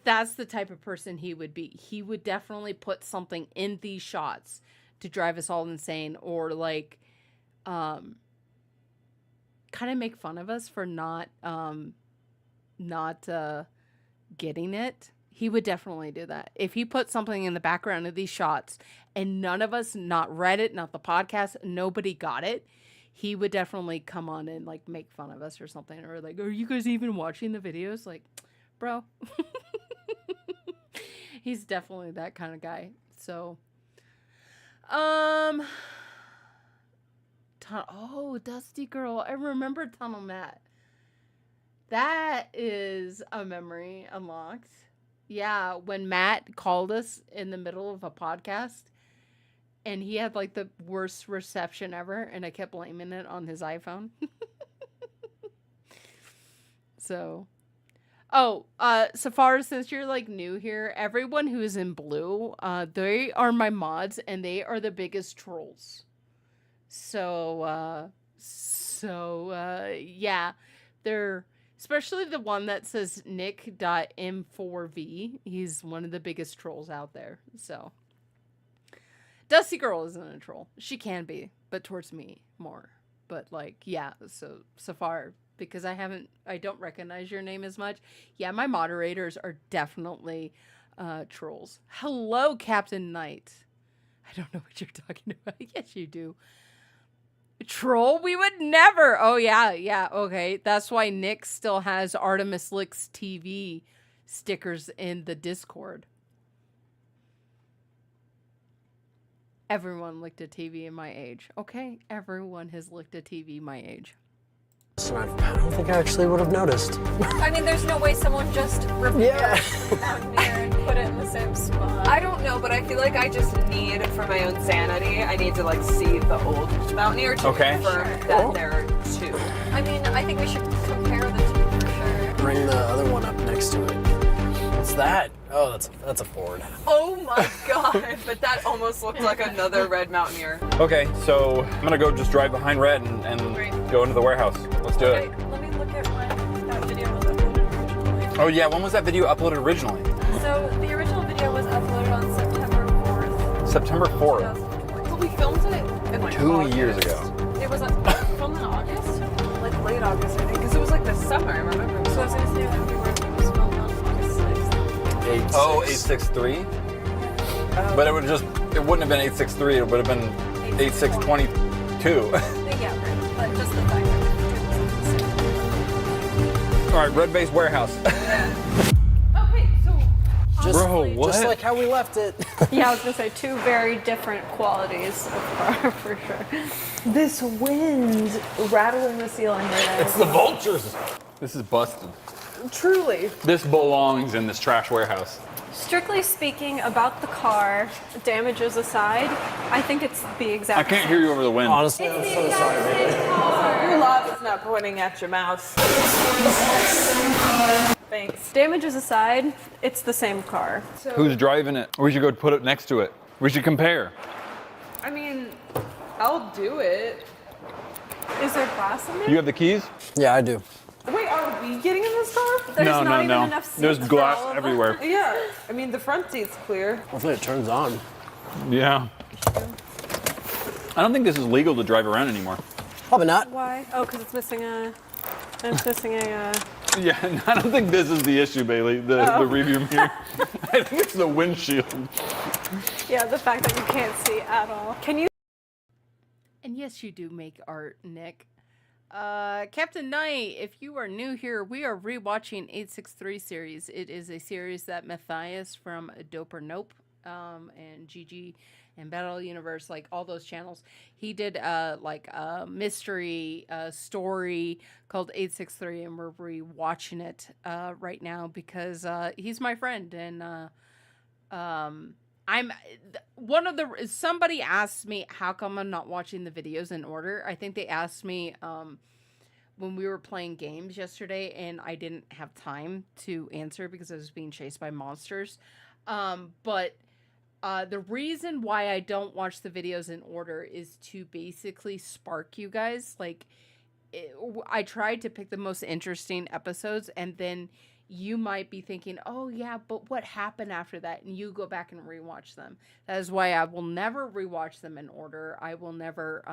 that's the type of person he would be. He would definitely put something in these shots to drive us all insane, or kind of make fun of us for not getting it. He would definitely do that. If he put something in the background of these shots and none of us, not read it, not the podcast, nobody got it, he would definitely come on and make fun of us or something. Or are you guys even watching the videos? Bro. He's definitely that kind of guy. So, Dusty Girl. I remember Tunnel Matt. That is a memory unlocked. Yeah, when Matt called us in the middle of a podcast and he had the worst reception ever, and I kept blaming it on his iPhone. So, Safari, since you're new here, everyone who is in blue, they are my mods and they are the biggest trolls. So, yeah, they're, especially the one that says Nick.m4v. He's one of the biggest trolls out there. So, Dusty Girl isn't a troll. She can be, but towards me more. But yeah, so Safar, because I don't recognize your name as much. Yeah, my moderators are definitely trolls. Hello, Captain Knight. I don't know what you're talking about. Yes, you do. Troll? We would never. Oh, yeah, okay. That's why Nick still has Artemis Licks TV stickers in the Discord. Everyone licked a TV in my age. Okay, everyone has licked a TV my age. So I don't think I actually would have noticed. I mean, there's no way someone just repaired the Mountaineer and put it in the same spot. I don't know, but I feel like I just need, for my own sanity, I need to see the old Mountaineer to confirm that there are two. I mean, I think we should compare the two for sure. Bring the other one up next to it. What's that? Oh, that's a Ford. Oh my god, but that almost looked like another red Mountaineer. Okay, so I'm gonna go just drive behind Red and go into the warehouse. Let's do it. Let me look at when that video was uploaded originally. Oh yeah, when was that video uploaded originally? So the original video was uploaded on September 4th. September 4th. 2020. But we filmed it in 2 years ago. It was filmed in August? Late August, I think, because it was the summer, I remember. So I was going to say that we were filmed on August 6th. 863? But it wouldn't have been 863, it would have been 8622. Yeah, right. But just the fact that All right, Red Base Warehouse. Oh, wait, so... Bro, what? Just like how we left it. Yeah, I was gonna say two very different qualities of car for sure. This wind rattling the ceiling right now. It's the vultures. This is busted. Truly. This belongs in this trash warehouse. Strictly speaking, about the car, damages aside, I think it's the exact I can't hear you over the wind. Honestly, I'm so sorry. Your love is not pointing at your mouth. Thanks. Damages aside, it's the same car. Who's driving it? We should go put it next to it. We should compare. I mean, I'll do it. Is there glass in there? You have the keys? Yeah, I do. Wait, are we getting in this car? There's No, not no, even no. enough seats There's for glass all of everywhere. Yeah. I mean, the front seat's clear. Hopefully it turns on. Yeah. I don't think this is legal to drive around anymore. Probably not. Why? Oh, because it's missing a. It's missing a. Yeah, I don't think this is the issue, Bailey. The review mirror. I think it's the windshield. Yeah, the fact that you can't see at all. Can you? And yes, you do make art, Nick. Captain Knight, if you are new here, we are rewatching 863 series. It is a series that Matthias from Dope or Nope and GG and Battle Universe, like all those channels, he did like a mystery story called 863, and we're rewatching it right now because he's my friend, and I'm one of the somebody asked me how come I'm not watching the videos in order. I think they asked me when we were playing games yesterday, and I didn't have time to answer because I was being chased by monsters. But the reason why I don't watch the videos in order is to basically spark you guys. Like, I tried to pick the most interesting episodes, and then you might be thinking, oh yeah, but what happened after that? And you go back and rewatch them. That is why I will never rewatch them in order. I will never,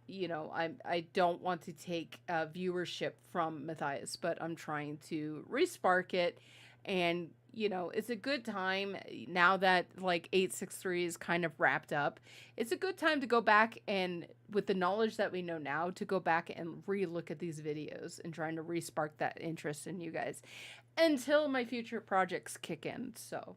you know, I don't want to take viewership from Matthias, but I'm trying to respark it. And, you know, it's a good time now that like 863 is kind of wrapped up. It's a good time to go back and, with the knowledge that we know now, to go back and re-look at these videos and trying to respark that interest in you guys until my future projects kick in. So,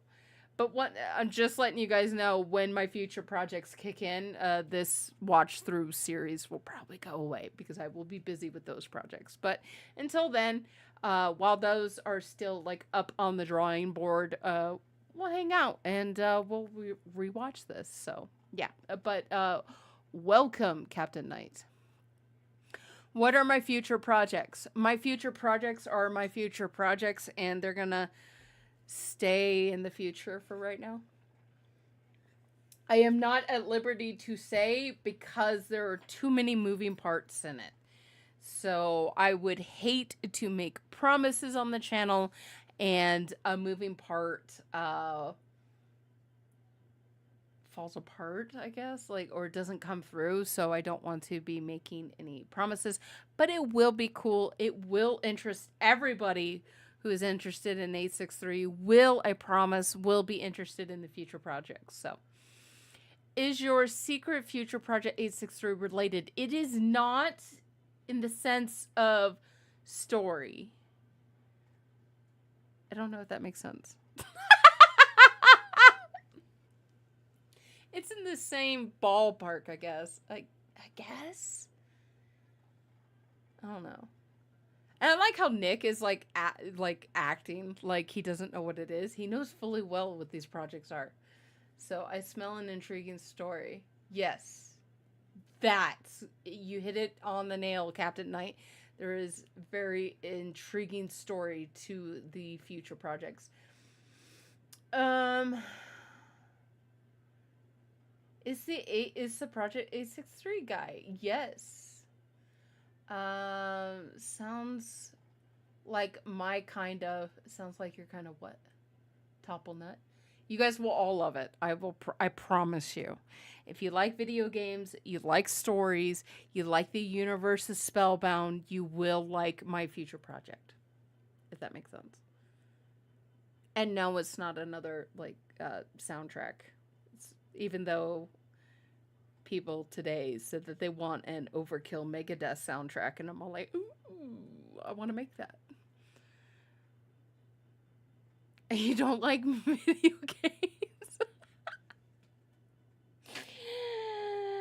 but what I'm just letting you guys know, when my future projects kick in, this watch through series will probably go away because I will be busy with those projects. But until then, while those are still like up on the drawing board, we'll hang out and we'll rewatch this. So yeah, but welcome, Captain Knight. What are my future projects? My future projects are my future projects, and they're gonna stay in the future for right now. I am not at liberty to say because there are too many moving parts in it. So I would hate to make promises on the channel and a moving part falls apart, I guess, like, or doesn't come through. So I don't want to be making any promises, but it will be cool. It will interest everybody who is interested in 863. I promise, will be interested in the future projects. So is your secret future project 863 related? It is not in the sense of story. I don't know if that makes sense. It's in the same ballpark, I guess. I guess? I don't know. And I like how Nick is like acting like he doesn't know what it is. He knows fully well what these projects are. So I smell an intriguing story. Yes. You hit it on the nail, Captain Knight. There is very intriguing story to the future projects. Is the project 863 guy? Yes. Sounds like my kind of. Sounds like your kind of what? Topple nut. You guys will all love it. I promise you. If you like video games, you like stories, you like the universe is spellbound, you will like my future project. If that makes sense. And no, it's not another like soundtrack. Even though people today said that they want an Overkill Megadeth soundtrack, and I'm all like, ooh, I want to make that. And you don't like video games?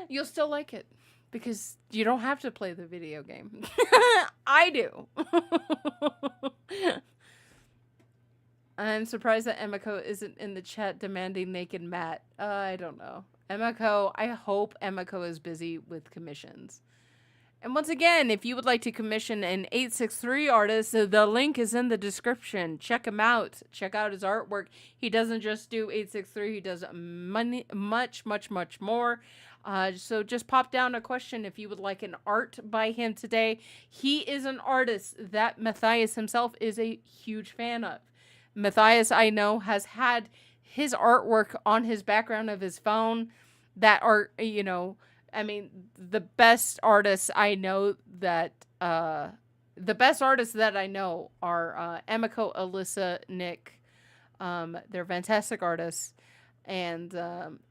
You'll still like it because you don't have to play the video game. I do. I'm surprised that Emico isn't in the chat demanding naked Matt. I don't know. Emico, I hope Emico is busy with commissions. And once again, if you would like to commission an 863 artist, the link is in the description. Check him out. Check out his artwork. He doesn't just do 863. He does much more. So just pop down a question if you would like an art by him today. He is an artist that Matthias himself is a huge fan of. Matthias, I know, has had his artwork on his background of his phone that are, you know, I mean, the best artists I know that, the best artists that I know are Emico, Alyssa, Nick. They're fantastic artists. And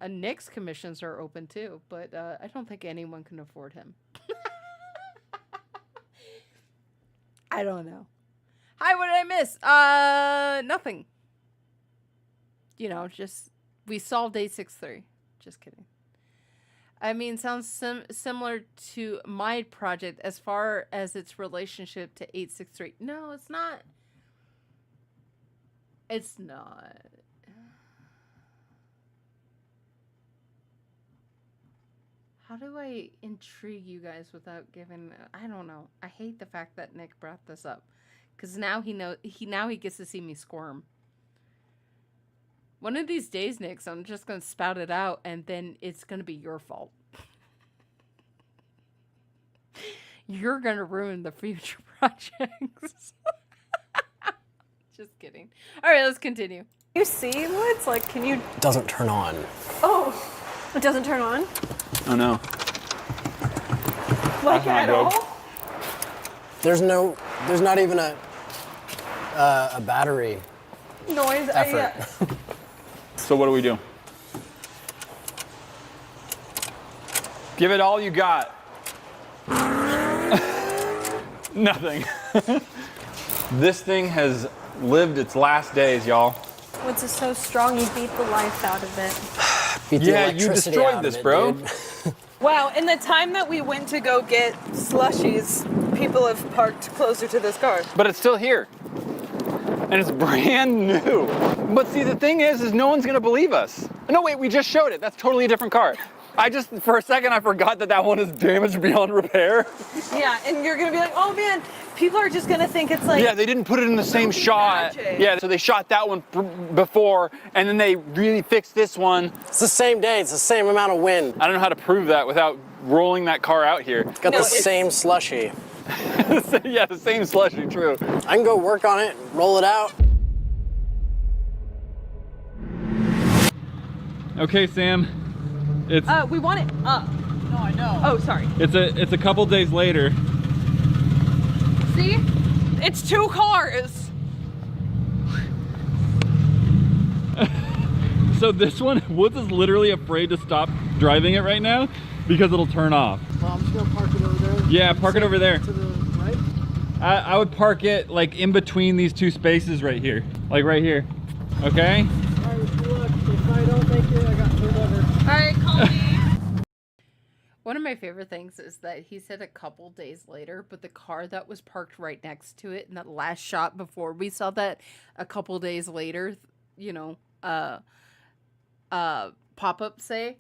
Nick's commissions are open too, but I don't think anyone can afford him. I don't know. Hi, what did I miss? Nothing. You know, just we solved 863. Just kidding. I mean, sounds similar to my project as far as its relationship to 863. No, it's not. It's not. How do I intrigue you guys without giving? I don't know. I hate the fact that Nick brought this up, because now he gets to see me squirm. One of these days, Nick, I'm just gonna spout it out, and then it's gonna be your fault. You're gonna ruin the future projects. Just kidding. All right, let's continue. You see what's like? Can you? Doesn't turn on. Oh, it doesn't turn on. Oh no. Like at all? There's not even a battery Noise. effort. So what do we do? Give it all you got. Nothing. This thing has lived its last days, y'all. What's so strong? You beat the life out of it. Beat the Yeah, you electricity destroyed out this, of it, bro. dude. Wow, in the time that we went to go get slushies, people have parked closer to this car. But it's still here. And it's brand new. But see, the thing is no one's gonna believe us. No, wait, we just showed it. That's totally a different car. For a second, I forgot that one is damaged beyond repair. Yeah, and you're gonna be like, oh man, people are just gonna think it's like. Yeah, they didn't put it in the same shot. magic. Yeah, so they shot that one before, and then they really fixed this one. It's the same day. It's the same amount of wind. I don't know how to prove that without rolling that car out here. Got No, the it's- same slushy. Yeah, the same slushy, true. I can go work on it, roll it out. Okay, Sam. It's We want it up. No, I know. Oh, sorry. it's a couple days later. See? It's two cars. So this one, Woods is literally afraid to stop driving it right now because it'll turn off. Well, I'm just gonna park it over there. Yeah, park it over there. To the right. I would park it like in between these two spaces right here. Like right here. Okay? All right, good luck. If I don't make it, I got pulled over. All right, call me. One of my favorite things is that he said a couple days later, but the car that was parked right next to it in that last shot before we saw that a couple days later, you know, pop-up say,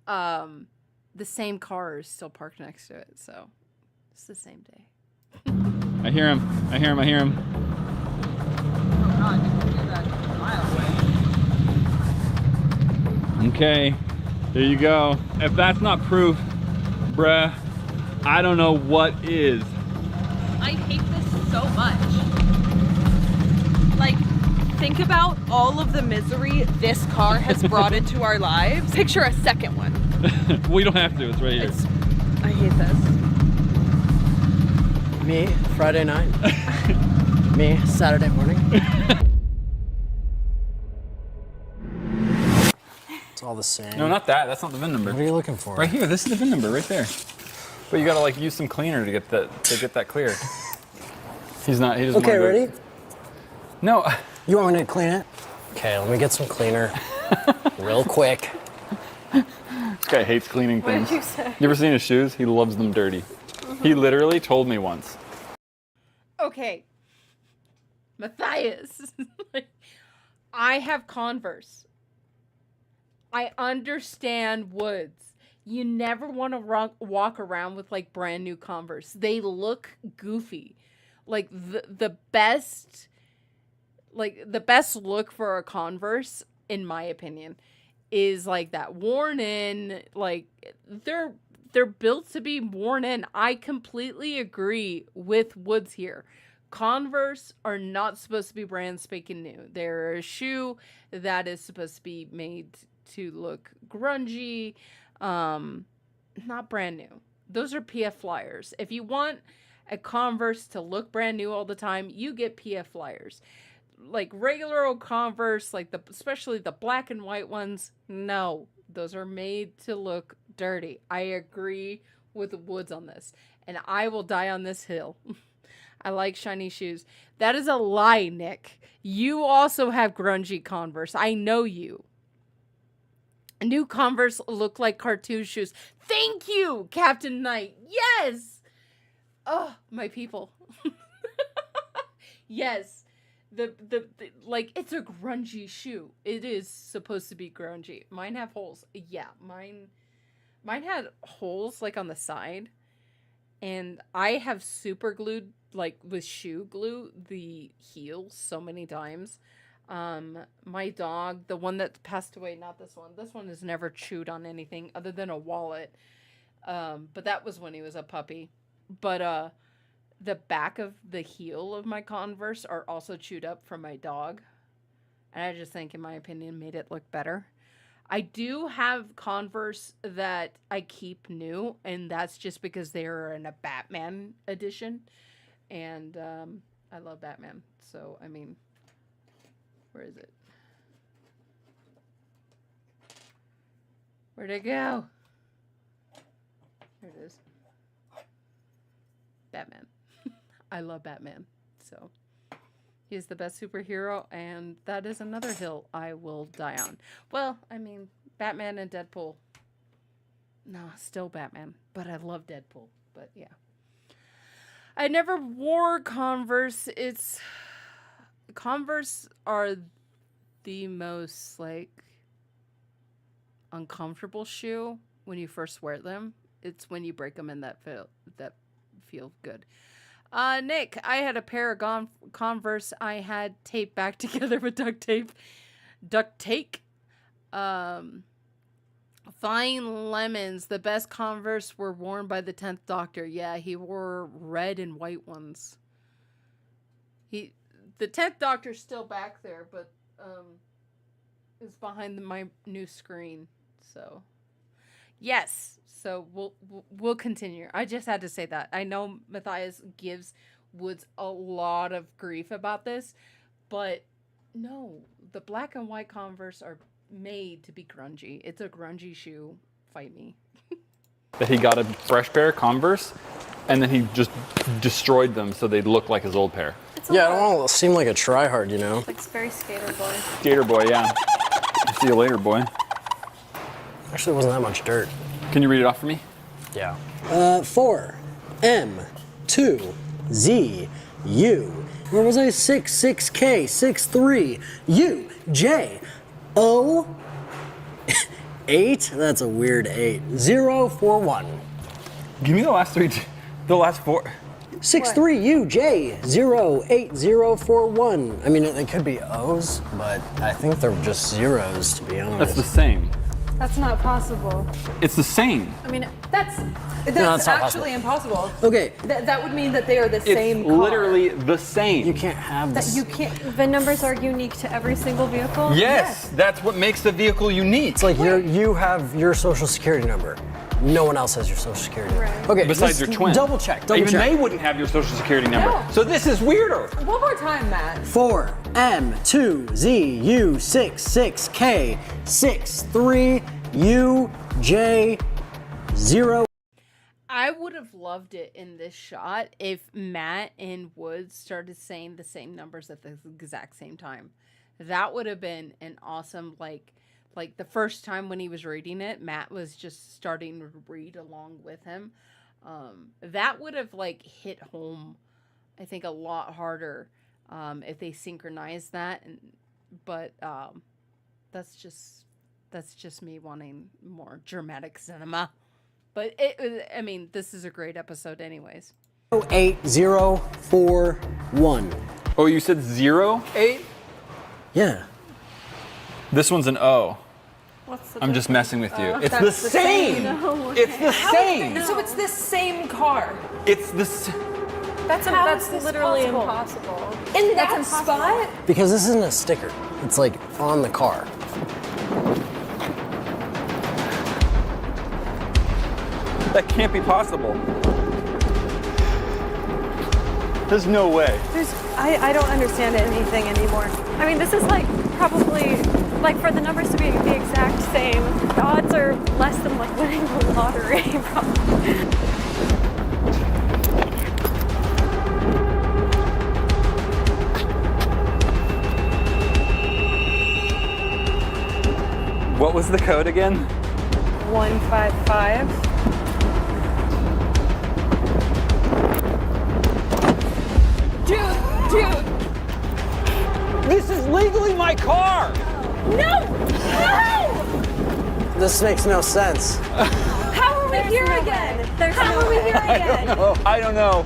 the same car is still parked next to it. So it's the same day. I hear him. I hear him. I hear him. Oh God, you can hear that a mile away. Okay. There you go. If that's not proof, bruh, I don't know what is. I hate this so much. Like, think about all of the misery this car has brought into our lives. Picture a second one. We don't have to. It's right here. I hate this. Me, Friday night. Me, Saturday morning. It's all the same. No, not that. That's not the VIN number. What are you looking for? Right here. This is the VIN number right there. But you gotta like use some cleaner to get that clear. He doesn't Okay, wanna do it. ready? No. You want me to clean it? Okay, let me get some cleaner. Real quick. This guy hates cleaning What things. did you say? You ever seen his shoes? He loves them dirty. He literally told me once. Okay. Matthias. I have Converse. I understand Woods. You never want to walk around with like brand new Converse. They look goofy. Like the best look for a Converse, in my opinion, is like that worn in, like they're built to be worn in. I completely agree with Woods here. Converse are not supposed to be brand spanking new. They're a shoe that is supposed to be made to look grungy, not brand new. Those are PF Flyers. If you want a Converse to look brand new all the time, you get PF Flyers. Like regular old Converse, like especially the black and white ones, no, those are made to look dirty. I agree with Woods on this, and I will die on this hill. I like shiny shoes. That is a lie, Nick. You also have grungy Converse. I know you. New Converse look like cartoon shoes. Thank you, Captain Knight. Yes. Oh, my people. Yes. The like, it's a grungy shoe. It is supposed to be grungy. Mine have holes. Yeah, mine had holes like on the side. And I have super glued, like with shoe glue, the heels so many times. My dog, the one that passed away, not this one has never chewed on anything other than a wallet. But that was when he was a puppy. But the back of the heel of my Converse are also chewed up from my dog. And I just think, in my opinion, made it look better. I do have Converse that I keep new, and that's just because they're in a Batman edition. And I love Batman. So, I mean, where is it? Where'd it go? Here it is. Batman. I love Batman. So, he is the best superhero, and that is another hill I will die on. Well, I mean, Batman and Deadpool. No, still Batman. But I love Deadpool. But, yeah. I never wore Converse. Converse are the most, like, uncomfortable shoe when you first wear them. It's when you break them in that feel good. Nick, I had a pair of Converse I had taped back together with duct tape. Fine Lemons. The best Converse were worn by the 10th Doctor. Yeah, he wore red and white ones. The 10th Doctor's still back there, but is behind my new screen. So, yes. So we'll continue. I just had to say that. I know Matthias gives Woods a lot of grief about this, but no, the black and white Converse are made to be grungy. It's a grungy shoe. Fight me. That he got a fresh pair of Converse, and then he just destroyed them so they'd look like his old pair. Yeah, I don't want to seem like a tryhard, you know? Like, it's very skater boy. Skater boy, yeah. See you later, boy. Actually, it wasn't that much dirt. Can you read it off for me? Yeah. 4 M 2 Z U. Where was I? 6 K 6 3 U J O 8. That's a weird 8. 0 4 1. Give me the last three. The last four. 6 3 U J 0 8 0 4 1. I mean, it could be O's, but I think they're just zeros, to be honest. That's the same. That's not possible. It's the same. I mean, that's not actually impossible. Okay. That would mean that they are the same It's car. literally the same. You can't have That this. you can't. VIN numbers are unique to every single vehicle? Yes, that's what makes the vehicle unique. It's like you have your social security number. No one else has your social security number. Right. Okay. Besides just your twin. Double check. Even they wouldn't have your social security number. No. So this is weirder. One more time, Matt. 4 M 2 Z U 6 K 6 3 U J 0. I would have loved it in this shot if Matt and Woods started saying the same numbers at the exact same time. That would have been an awesome, like the first time when he was reading it, Matt was just starting to read along with him. That would have like hit home, I think, a lot harder if they synchronized that. But that's just me wanting more dramatic cinema. But I mean, this is a great episode anyways. 8 0 4 1. Oh, you said 0 8? Yeah. This one's an O. I'm just messing with you. It's the That's the same. No, It's the same. So it's this same car. It's the same. That's literally impossible. In that spot? Because this isn't a sticker. It's like on the car. That can't be possible. There's no way. I don't understand anything anymore. I mean, this is like probably, like for the numbers to be the exact same, the odds are less than like winning the lottery, probably. What was the code again? 155. Dude! This is legally my car! No! This makes no sense. How are we here again? How are we here again? I don't know.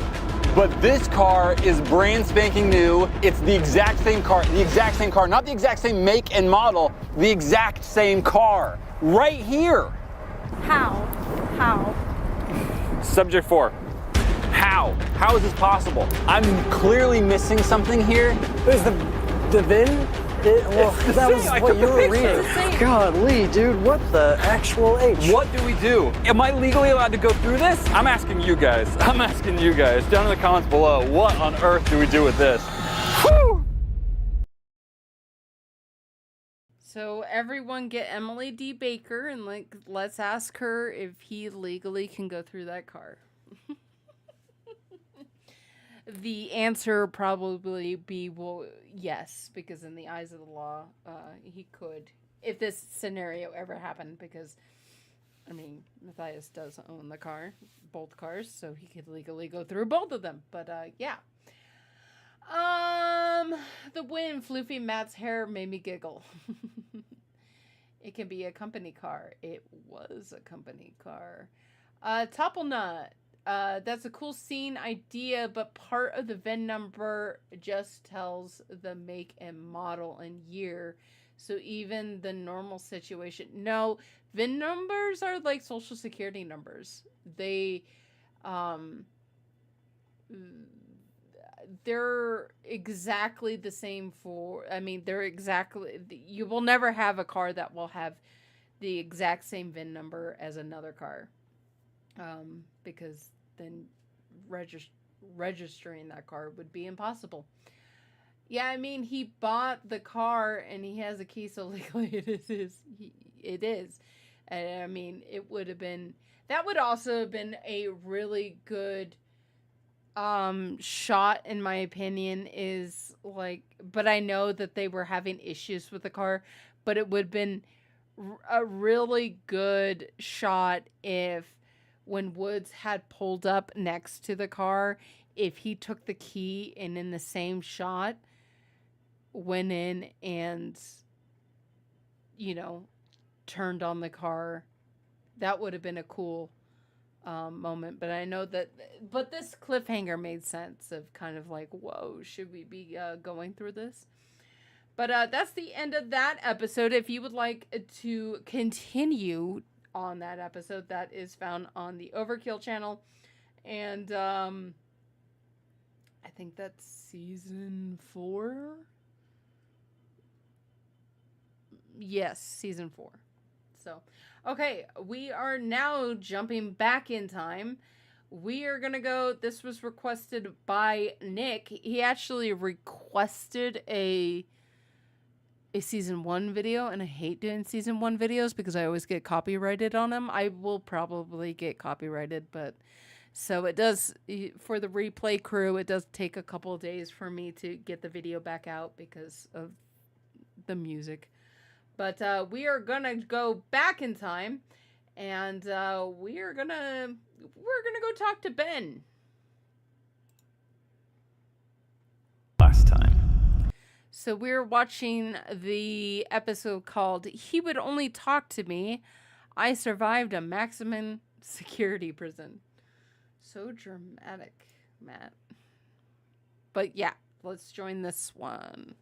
But this car is brand spanking new. It's the exact same car. The exact same car. Not the exact same make and model. The exact same car. Right here. How? Subject 4. How? How is this possible? I'm clearly missing something here. Is the VIN? Well, It's the that was same. I what took you the were picture. reading. God, Lee, dude, what the actual H? What do we do? Am I legally allowed to go through this? I'm asking you guys. Down in the comments below. What on earth do we do with this? Whew! So everyone get Emily D. Baker and let's ask her if he legally can go through that car. The answer probably be, well, yes, because in the eyes of the law, he could, if this scenario ever happened, because, I mean, Matthias does own the car, both cars, so he could legally go through both of them, but, yeah. The wind, floofy Matt's hair made me giggle. It can be a company car. It was a company car. Topple Nut. That's a cool scene idea, but part of the VIN number just tells the make and model and year. So even the normal situation. No, VIN numbers are like social security numbers. They're exactly the same you will never have a car that will have the exact same VIN number as another car. Because then registering that car would be impossible. Yeah, I mean, he bought the car and he has a key, so legally it is. And I mean, that would also have been a really good shot, in my opinion, is like, but I know that they were having issues with the car, but it would have been a really good shot if, when Woods had pulled up next to the car, if he took the key and in the same shot went in and, turned on the car, that would have been a cool moment. But I know but this cliffhanger made sense of kind of like, whoa, should we be going through this? But that's the end of that episode. If you would like to continue on that episode, that is found on the Overkill channel, and I think that's season 4. Yes, season 4. So, okay, we are now jumping back in time. We are gonna go. This was requested by Nick. He actually requested a season 1 video, and I hate doing season 1 videos because I always get copyrighted on them. I will probably get copyrighted, but so it does, for the replay crew, it does take a couple of days for me to get the video back out because of the music. But we are gonna go back in time, and we're gonna go talk to Ben. Last time. So we're watching the episode called "He Would Only Talk to Me. I Survived a Maximum Security Prison." So dramatic, Matt. But yeah, let's join this one.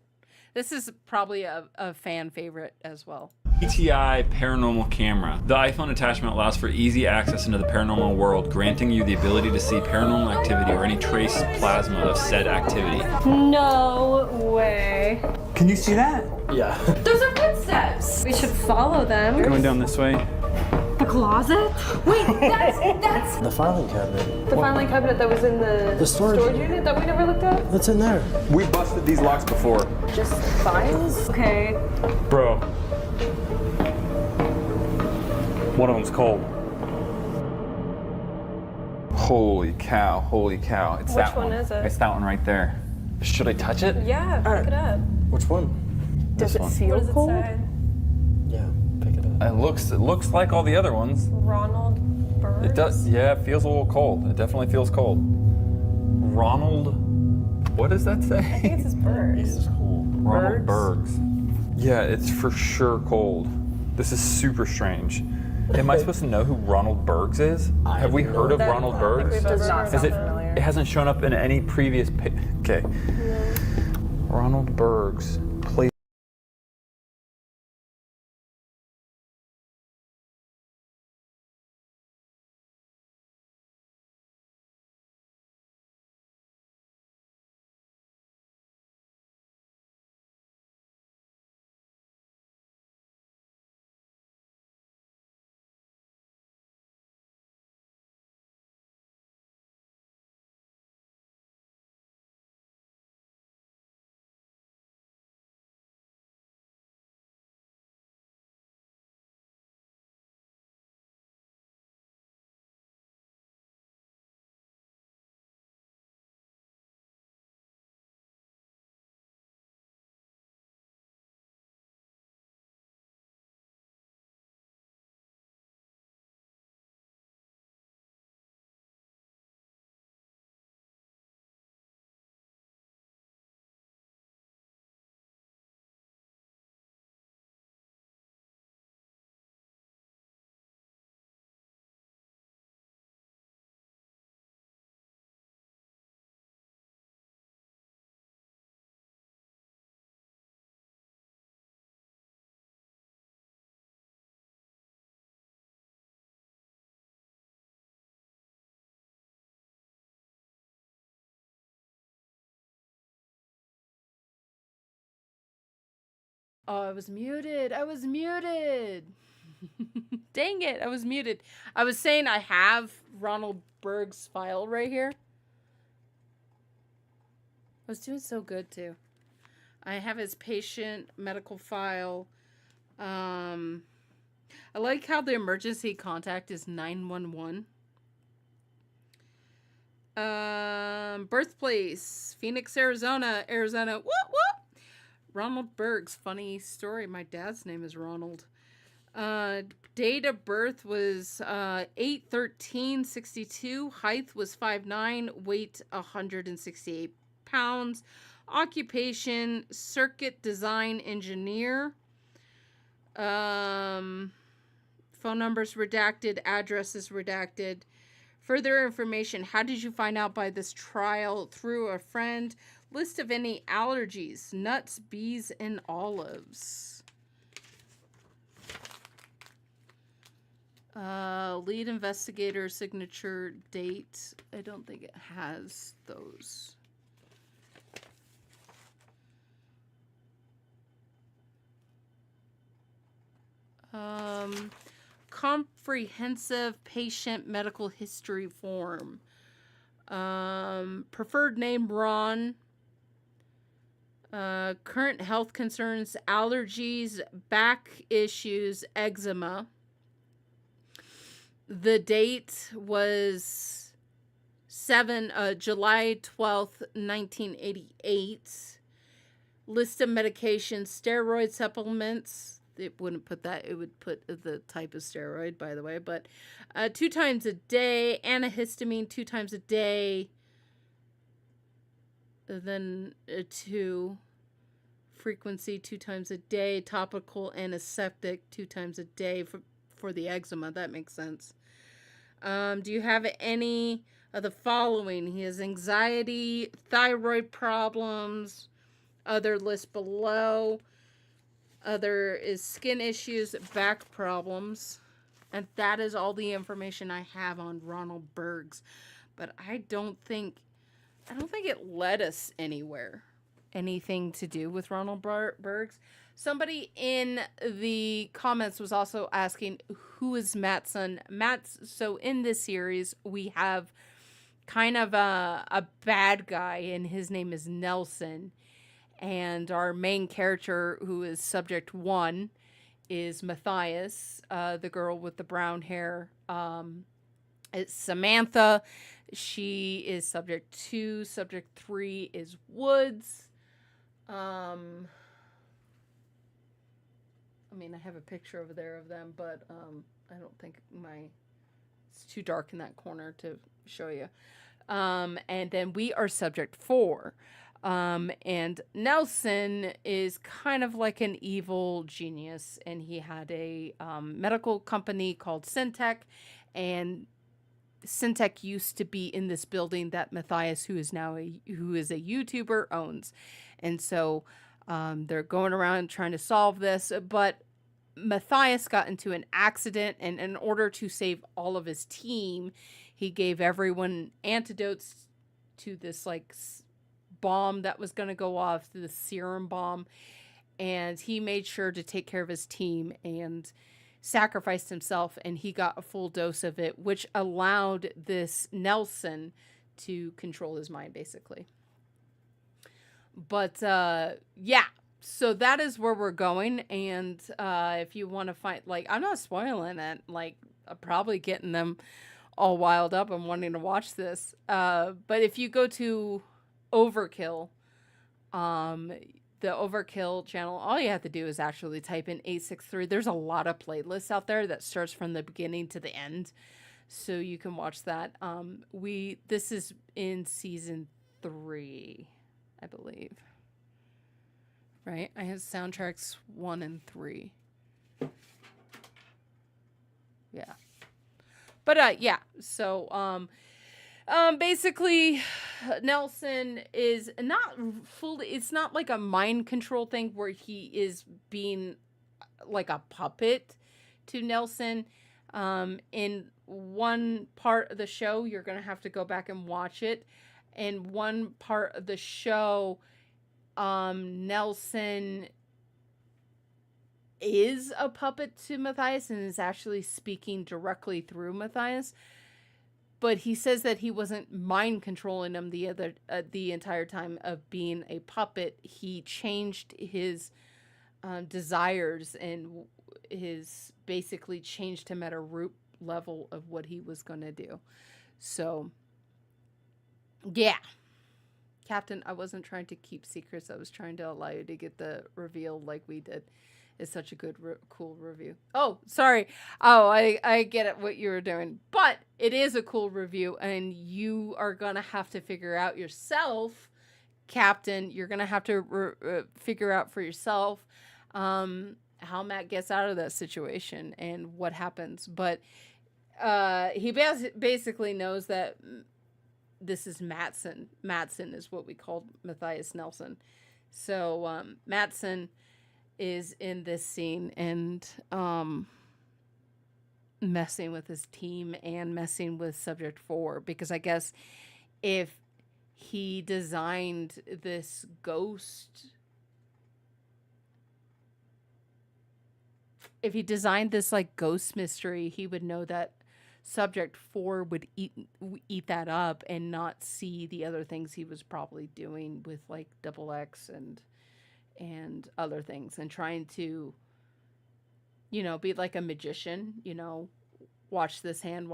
This is probably a fan favorite as well. ETI paranormal camera. The iPhone attachment allows for easy access into the paranormal world, granting you the ability to see paranormal activity or any trace plasma of said activity. No way. Can you see that? Yeah. Those are footsteps. We should follow them. Going down this way. The closet? Wait, that's The filing cabinet. the filing cabinet that was in the storage unit that we never looked at? What's in there? We busted these locks before. Just files? Okay. Bro. One of them's cold. Holy cow, holy cow. It's Which that one is it? It's that one right there. Should I touch it? Yeah, pick it up. Which one? Does it one. feel What does it cold? say? Yeah, pick it up. It looks like all the other ones. Ronald Burns? It does, yeah, it feels a little cold. It definitely feels cold. Ronald, what does that say? I think it's his birds. Ronald Bergs. Yeah, it's for sure cold. This is super strange. Am I supposed to know who Ronald Bergs is? Have we heard of Ronald Bergs? Does not sound familiar. It hasn't shown up in any previous. Okay. Ronald Bergs. Play. Oh, I was muted. I was muted. Dang it, I was muted. I was saying I have Ronald Berg's file right here. I was doing so good too. I have his patient medical file. I like how the emergency contact is 911. Birthplace, Phoenix, Arizona. Whoop whoop. Ronald Berg's funny story. My dad's name is Ronald. Date of birth was 8/13/62. Height was 5'9". Weight 168 pounds. Occupation circuit design engineer. Phone numbers redacted. Addresses redacted. Further information. How did you find out by this trial? Through a friend. List of any allergies. Nuts, bees, and olives. Lead investigator signature date. I don't think it has those. Comprehensive patient medical history form. Preferred name Ron. Current health concerns, allergies, back issues, eczema. The date was July 12th, 1988. List of medications, steroid supplements. It wouldn't put that. It would put the type of steroid, by the way. But 2 times a day. Antihistamine 2 times a day. Then 2. Frequency 2 times a day. Topical antiseptic 2 times a day for the eczema. That makes sense. Do you have any of the following? He has anxiety, thyroid problems, other list below. There is skin issues, back problems, and that is all the information I have on Ronald Bergs. But I don't think it led us anywhere. Anything to do with Ronald Bergs. Somebody in the comments was also asking, who is Mattson? So in this series, we have kind of a bad guy, and his name is Nelson. And our main character, who is subject 1, is Matthias, the girl with the brown hair. It's Samantha. She is subject 2. Subject 3 is Woods. I mean, I have a picture over there of them, but I don't think it's too dark in that corner to show you. And then we are subject 4. And Nelson is kind of like an evil genius, and he had a medical company called Syntec, and Syntec used to be in this building that Matthias, who is a YouTuber, owns. And so they're going around trying to solve this, but Matthias got into an accident, and in order to save all of his team, he gave everyone antidotes to this like bomb that was going to go off, the serum bomb, and he made sure to take care of his team and sacrificed himself, and he got a full dose of it, which allowed this Nelson to control his mind, basically. But yeah, so that is where we're going. And if you want to find, like, I'm not spoiling it, like, I'm probably getting them all wild up and wanting to watch this. But if you go to Overkill, the Overkill channel, all you have to do is actually type in 863. There's a lot of playlists out there that starts from the beginning to the end, so you can watch that. This is in season 3, I believe. Right? I have soundtracks 1 and 3. Yeah. But yeah. So basically, Nelson is not fully, it's not like a mind control thing where he is being like a puppet to Nelson. In one part of the show, you're going to have to go back and watch it. In one part of the show, Nelson is a puppet to Matthias and is actually speaking directly through Matthias. But he says that he wasn't mind controlling him the entire time of being a puppet. He changed his desires, and basically changed him at a root level of what he was going to do. So, yeah. Captain, I wasn't trying to keep secrets. I was trying to allow you to get the reveal like we did. It's such a good, cool review. Oh, sorry. Oh, I get it, what you were doing. But it is a cool review, and you are going to have to figure out yourself, Captain. You're going to have to figure out for yourself how Matt gets out of that situation and what happens. But he basically knows that this is Mattson. Mattson is what we called Matthias Nelson. So Mattson is in this scene and messing with his team and messing with subject 4, because I guess if he designed this ghost, if he designed this like ghost mystery, he would know that subject 4 would eat that up and not see the other things he was probably doing with like XX and other things, and trying to, be like a magician, watch this hand,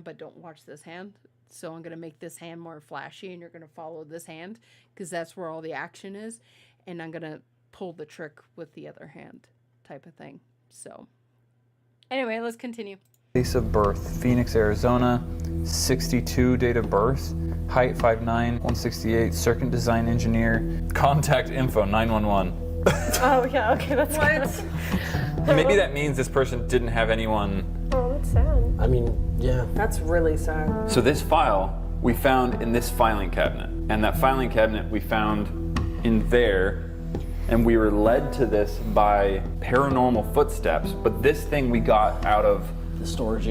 but don't watch this hand. So I'm going to make this hand more flashy, and you're going to follow this hand because that's where all the action is. And I'm going to pull the trick with the other hand type of thing. So anyway, let's continue. Place of birth, Phoenix, Arizona, 62 date of birth, height 5'9", 168, circuit design engineer, contact info 911. Oh yeah, okay, that's What? Maybe that means this person didn't have anyone. Oh, that's sad. I mean, yeah. That's really sad. So this file we found in this filing cabinet, and that filing cabinet we found in there, and we were led to this by paranormal footsteps, but this thing we got out of The storage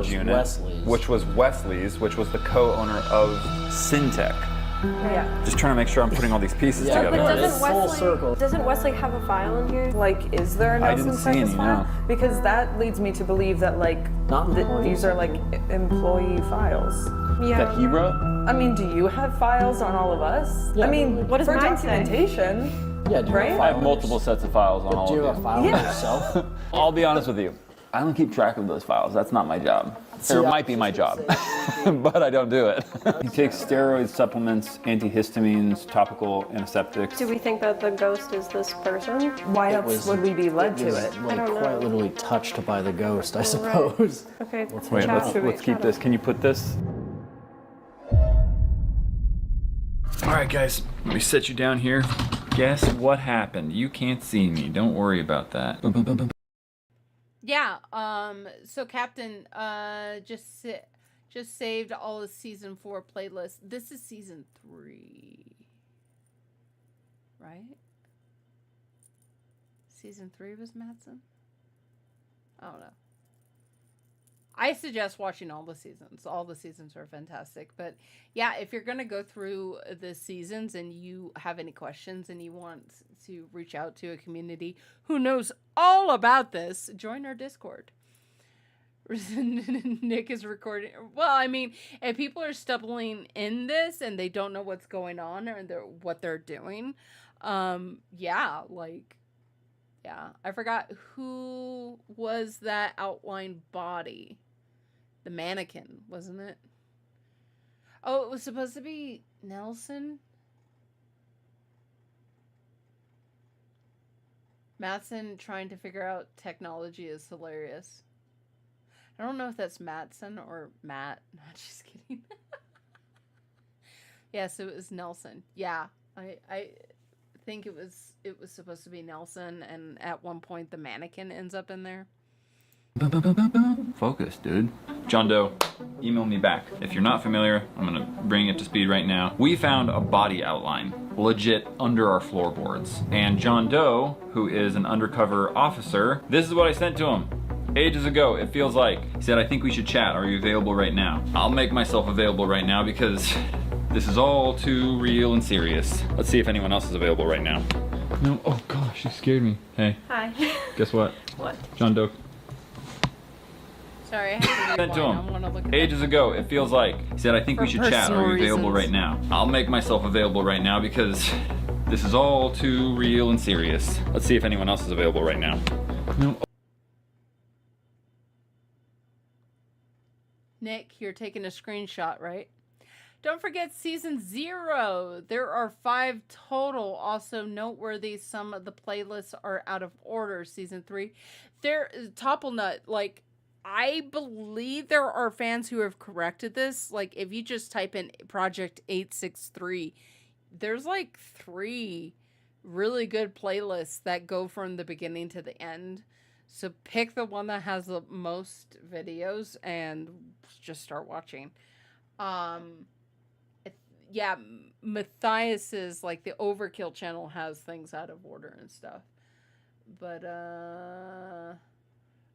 unit. which was Wesley's, which was the co-owner of Syntech. Yeah. Just trying to make sure I'm putting all these pieces Yeah, together. But It's full circle. doesn't Wesley have a file in here? Like, is there a I Nelson didn't see Circus any, file? no. Because that leads me to believe that, like, Not employees. these are, like, employee files. Yeah. That he wrote? I mean, do you have files on all of us? Yeah, I mean, what does for mine say? documentation. Yeah, do you Right? have a I file have multiple sets of files on all Do you have of a you. file on Yeah. yourself? I'll be honest with you. I don't keep track of those files. That's not my job. It I might be my job, but I don't do it. He takes steroids, supplements, antihistamines, topical antiseptics. Do we think that the ghost is this person? Why It else was- would we be led to was, it? like, don't know. quite literally touched by the ghost, I suppose. Okay, Wait, chat. let's keep this. Can you put this? All right, guys, let me set you down here. Guess what happened? You can't see me. Don't worry about that. Boom, boom, boom, boom. Yeah, so Captain, just saved all of season 4 playlist. This is season 3. Right? Season 3 was Madsen? I don't know. I suggest watching all the seasons. All the seasons are fantastic. But yeah, if you're going to go through the seasons and you have any questions and you want to reach out to a community who knows all about this, join our Discord. Nick is recording. Well, I mean, if people are stumbling in this and they don't know what's going on or what they're doing, yeah, I forgot who was that outline body. The mannequin, wasn't it? Oh, it was supposed to be Nelson? Madsen trying to figure out technology is hilarious. I don't know if that's Madsen or Matt. No, just kidding. Yes, it was Nelson. Yeah, I think it was supposed to be Nelson, and at one point the mannequin ends up in there. Focus, dude. John Doe, email me back. If you're not familiar, I'm gonna bring it to speed right now. We found a body outline, legit under our floorboards. And John Doe, who is an undercover officer, this is what I sent to him. Ages ago, it feels like. He said, I think we should chat. Are you available right now? I'll make myself available right now because this is all too real and serious. Let's see if anyone else is available right now. No, oh gosh, you scared me. Hey, Hi. guess what? What? John Doe. Sorry, I have to Sent to rewind. I wanna look him. at Ages ago, it feels like. He said, I think we For should chat. Are you personal available right reasons. now? I'll make myself available right now because this is all too real and serious. Let's see if anyone else is available right now. No. Nick, you're taking a screenshot, right? Don't forget season 0. There are 5 total. Also noteworthy, some of the playlists are out of order. Season 3. There, Topplenut, like, I believe there are fans who have corrected this. Like, if you just type in Project 863, there's like 3 really good playlists that go from the beginning to the end. So pick the one that has the most videos and just start watching. Yeah, Matthias's, like, the Overkill channel has things out of order and stuff. But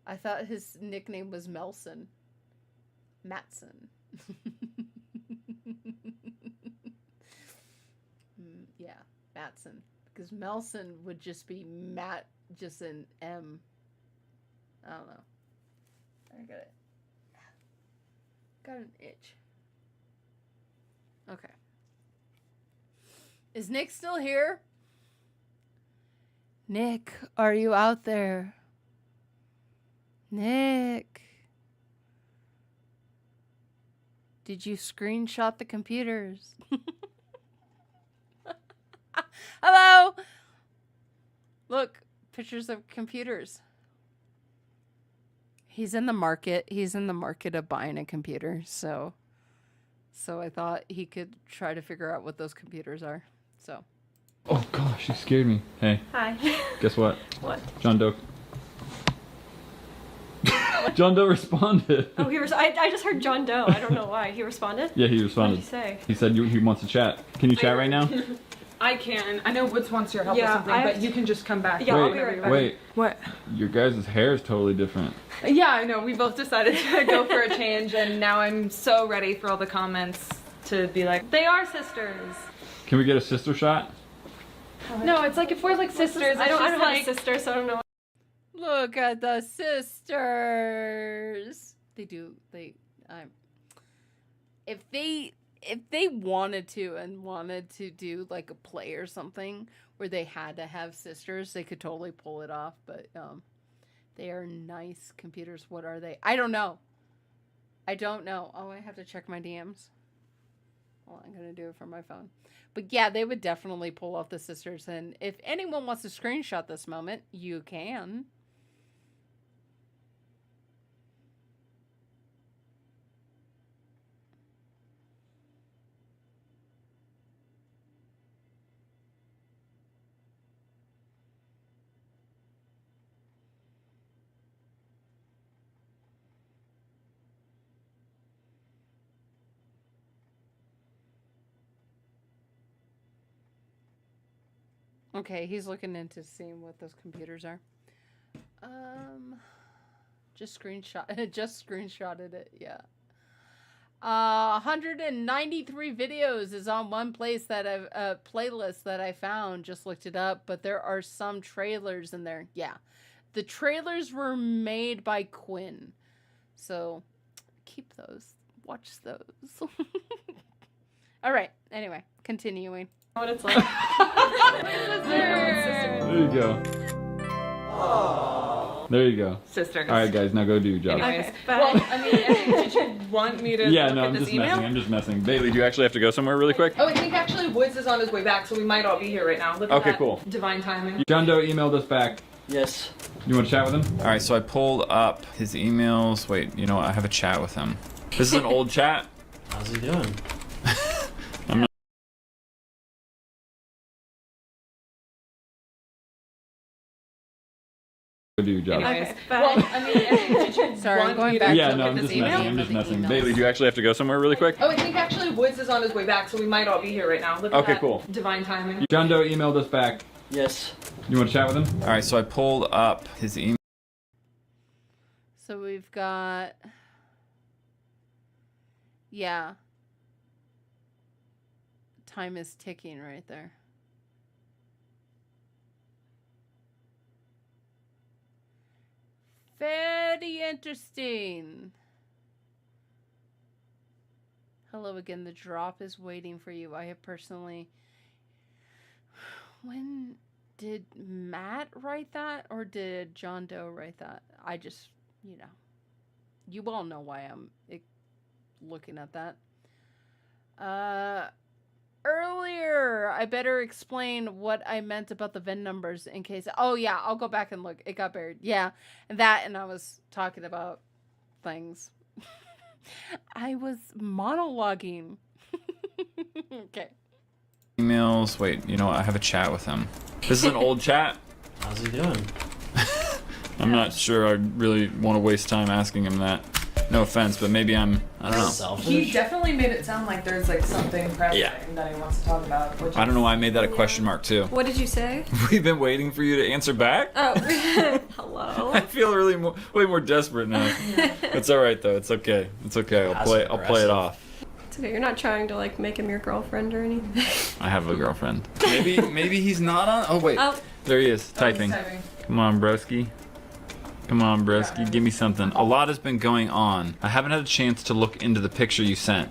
I thought his nickname was Melson. Matson. Yeah, Matson. Because Melson would just be Matt, just an M. I don't know. I got it. Got an itch. Okay. Is Nick still here? Nick, are you out there? Nick. Did you screenshot the computers? Hello? Look, pictures of computers. He's in the market. He's in the market of buying a computer, so I thought he could try to figure out what those computers are. So. Oh gosh, you scared me. Hey, Hi. guess what? What? John Doe. John Doe responded. Oh, I just heard John Doe. I don't know why. He responded? Yeah, he What responded. did he say? He said he wants to chat. Can you chat right now? I can. I know Woods wants your help with something, but you can just come back. Yeah, I'll be right back. Wait. What? Your guys' hair is totally different. Yeah, I know. We both decided to go for a change, and now I'm so ready for all the comments to be like, they are sisters. Can we get a sister shot? No, it's like if we're like sisters, I don't have like, a sister, so I don't know. Look at the sisters. If they wanted to do like a play or something where they had to have sisters, they could totally pull it off, but they are nice computers. What are they? I don't know. Oh, I have to check my DMs. Well, I'm gonna do it from my phone. But yeah, they would definitely pull off the sisters, and if anyone wants to screenshot this moment, you can. Okay, he's looking into seeing what those computers are. Just screenshotted it, yeah. 193 videos is on one place that I've playlist that I found. Just looked it up, but there are some trailers in there. Yeah, the trailers were made by Quinn, so keep those. Watch those. All right. Anyway, continuing. what it's like. There you go. There you go. Sisters. All right, guys, now go do your job. Anyways, Okay, bye. well, I mean, did you want me to Yeah, look no, at I'm this just email? messing. I'm just messing. Bailey, do you actually have to go somewhere really quick? Oh, I think actually Woods is on his way back, so we might all be here right now. Look at Okay, that cool. divine timing. John Doe emailed us back. Yes. You want to chat with him? All right, so I pulled up his emails. Wait, you know what? I have a chat with him. This is an old chat. How's he doing? Go do your job. Anyways, Okay, bye. well, I mean, did you Sorry, I'm want going me back to Yeah, look no, at I'm this just email? messing. I'm just The messing. emails. Bailey, do you actually have to go somewhere really quick? Oh, I think actually Woods is on his way back, so we might all be here right now. Look at Okay, that cool. divine timing. John Doe emailed us back. Yes. You want to chat with him? All right, so I pulled up his email. So we've got, yeah. Time is ticking right there. Very interesting. Hello again. The drop is waiting for you. I have personally. When did Matt write that, or did John Doe write that? I just, you know, you all know why I'm looking at that. Earlier, I better explain what I meant about the VIN numbers in case. Oh yeah, I'll go back and look. It got buried. Yeah, and I was talking about things. I was monologuing. Okay. Emails. Wait, you know what? I have a chat with him. This is an old chat. How's he doing? I'm not sure I really want to waste time asking him that. No offense, but maybe I don't know. Selfish. He definitely made it sound like there's like something pressing Yeah. that he wants to talk about. Which I don't know why I made that a question mark too. What did you say? We've been waiting for you to answer back. Oh, hello. I feel really way more desperate now. It's all right though. It's okay. It's okay. I'll play it Passive-aggressive. off. It's okay. You're not trying to like make him your girlfriend or anything. I have a girlfriend. Maybe he's not on. Oh wait, Oh, there he is typing. Come on, broski. Come on, broski. Give me something. A lot has been going on. I haven't had a chance to look into the picture you sent.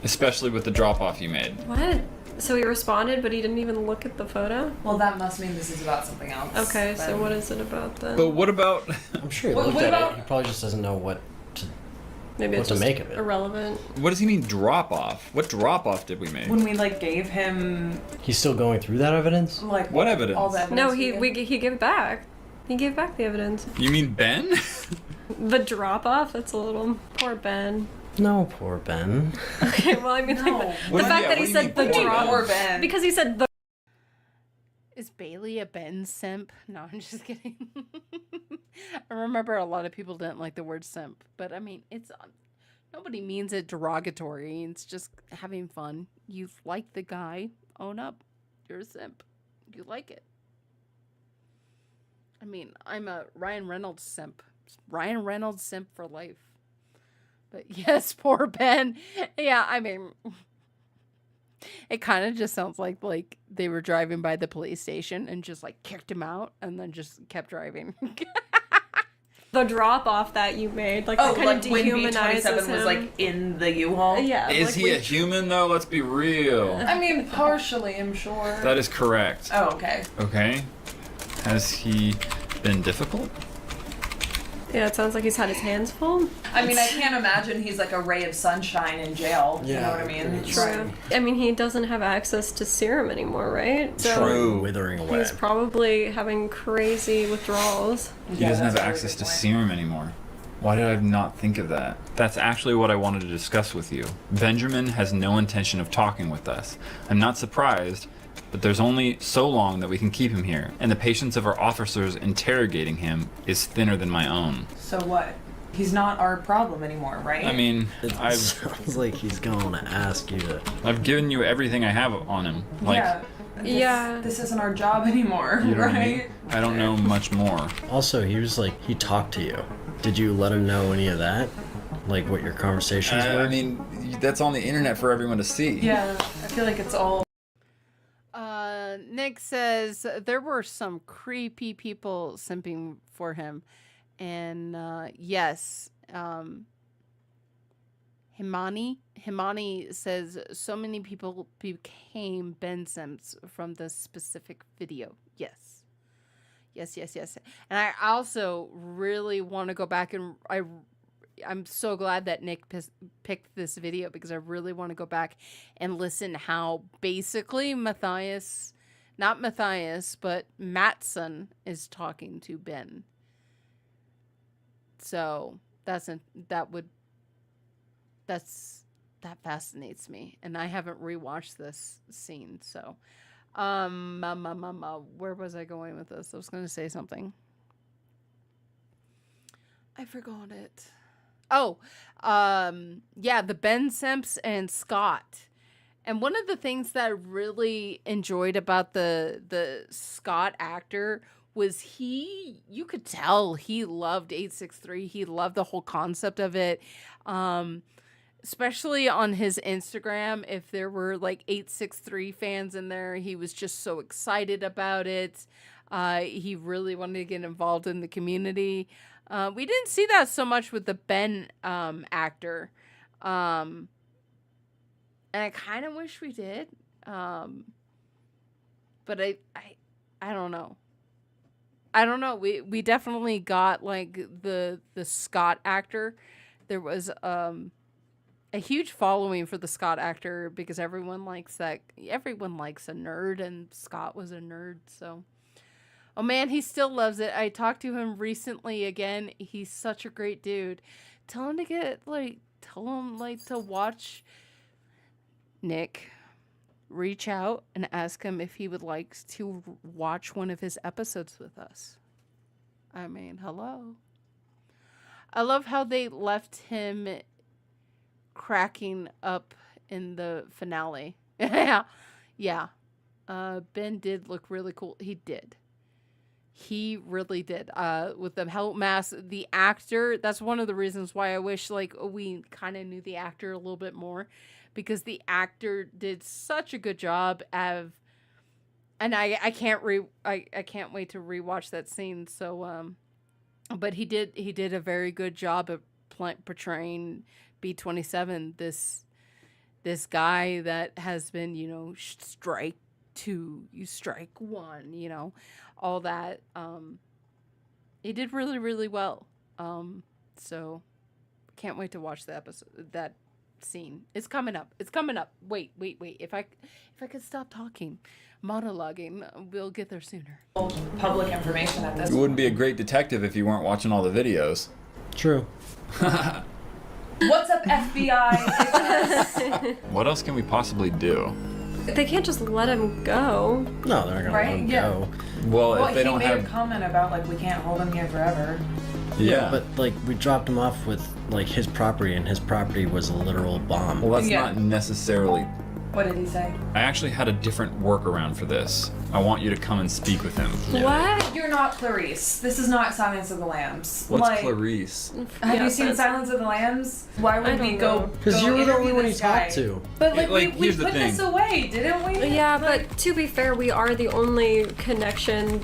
Especially with the drop-off you made. what? So he responded, but he didn't even look at the photo? Well, that must mean this is about something else. Okay, so what is it about then? But what about... I'm sure he What- looked what at about- it. He probably just doesn't know what to. Maybe what it's to just make of it. irrelevant. What does he mean drop-off? What drop-off did we make? When we like gave him He's still going through that evidence. like What evidence? all the evidence No, we gave. he gave it back. He gave back the evidence. You mean Ben? The drop off? That's a little poor Ben. No, poor Ben. Okay, well I mean No. like, What the do fact you- that what he do you said mean the poor drop Ben? Poor Ben. because he said the Is Bailey a Ben simp? No, I'm just kidding. I remember a lot of people didn't like the word simp, but I mean, it's Nobody means it derogatory. It's just having fun. You like the guy. Own up. You're a simp. You like it. I mean, I'm a Ryan Reynolds simp. Ryan Reynolds simp for life. But yes, poor Ben. Yeah, I mean, it kind of just sounds like they were driving by the police station and just like kicked him out and then just kept driving. The drop off that you made, like, Oh, that kind like of when dehumanizes B27 him. was like in the U-Haul? Yeah. Is like, he a human though? Let's be real. I mean, partially, I'm sure. That is correct. Oh, okay. Okay. Has he been difficult? Yeah, it sounds like he's had his hands full. I mean, I can't imagine he's like a ray of sunshine in jail. You know what I mean? True. I mean, he doesn't have access to serum anymore, right? So True. Withering away. he's probably having crazy withdrawals. He doesn't have access to serum anymore. Why did I not think of that? That's actually what I wanted to discuss with you. Benjamin has no intention of talking with us. I'm not surprised, but there's only so long that we can keep him here, and the patience of our officers interrogating him is thinner than my own. So what? He's not our problem anymore, right? I mean, It sounds like he's going to ask you to. I've given you everything I have on him. Like, yeah. Yeah. This isn't our job anymore, you know what I right? mean? I don't know much more. Also, he was like, he talked to you. Did you let him know any of that? Like what your conversations were? I mean, that's on the internet for everyone to see. Yeah, I feel like it's all. Nick says there were some creepy people simping for him. And yes, Himani says so many people became Ben Sims from this specific video. Yes. And I also really want to go back and I'm so glad that Nick picked this video because I really want to go back and listen how basically not Matthias, but Mattson is talking to Ben. So that fascinates me, and I haven't rewatched this scene. So, where was I going with this? I was going to say something. I forgot it. Oh, yeah, the Ben Simps and Scott. And one of the things that I really enjoyed about the Scott actor was you could tell he loved 863. He loved the whole concept of it. Especially on his Instagram, if there were like 863 fans in there, he was just so excited about it. He really wanted to get involved in the community. We didn't see that so much with the Ben actor. And I kind of wish we did. But I don't know. I don't know. We definitely got like the Scott actor. There was a huge following for the Scott actor because everyone likes that. Everyone likes a nerd, and Scott was a nerd. So, oh man, he still loves it. I talked to him recently again. He's such a great dude. Tell him to watch. Nick, reach out and ask him if he would like to watch one of his episodes with us. I mean, hello. I love how they left him cracking up in the finale. Yeah. Ben did look really cool. He did. He really did. With the helmet mask, the actor, that's one of the reasons why I wish like we kind of knew the actor a little bit more, because the actor did such a good job and I can't wait to rewatch that scene. So but he did a very good job of portraying B27, this guy that has been, strike 2, you strike 1, all that. He did really, really well. So can't wait to watch the episode, that scene. It's coming up. Wait. If I could stop talking, monologuing, we'll get there sooner. Public information at this You wouldn't be a great detective if you weren't watching all the videos. True. What's up, FBI? What else can we possibly do? They can't just let him go. No, they're not going to let him go. Well, Well, if they he don't made have... a comment about like we can't hold him here forever. Yeah. But like we dropped him off with like his property, and his property was a literal bomb. Well, that's Yeah. not necessarily. What did he say? I actually had a different workaround for this. I want you to come and speak with him. What? You're not Clarice. This is not Silence of the Lambs. What's Clarice? Have Yeah, you seen but- Silence of the Lambs? Why I would don't we go? know. Because go you were the interview only one he this guy? talked to. But like, Like, we here's the put thing. this away, didn't we? Yeah, but to be fair, we are the only connection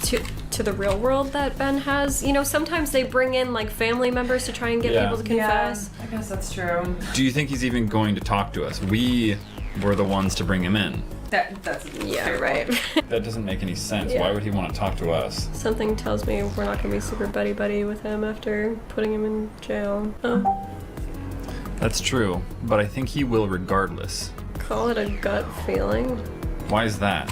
to the real world that Ben has. You know, sometimes they bring in like family members to try and get Yeah. people to confess. I guess that's true. Do you think he's even going to talk to us? We were the ones to bring him in. That's Yeah, fair right. point. That doesn't make any sense. Yeah. Why would he want to talk to us? Something tells me we're not gonna be super buddy with him after putting him in jail. Oh, That's true, but I think he will regardless. call it a gut feeling. Why is that?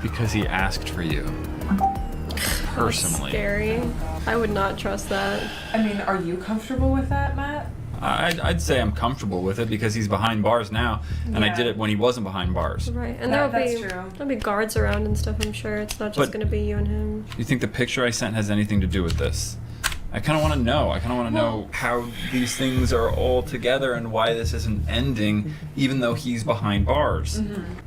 Because he asked for you. Personally. Scary. I would not trust that. I mean, are you comfortable with that, Matt? I'd say I'm comfortable with it because he's behind bars now, and I Yeah. did it when he wasn't behind bars. Right, and That's there'll be guards around and stuff. I'm sure it's not just But- gonna be you and him. You think the picture I sent has anything to do with this? I kind of want to know. I kind of want to know how these things are all together and why this isn't ending, even though he's behind bars.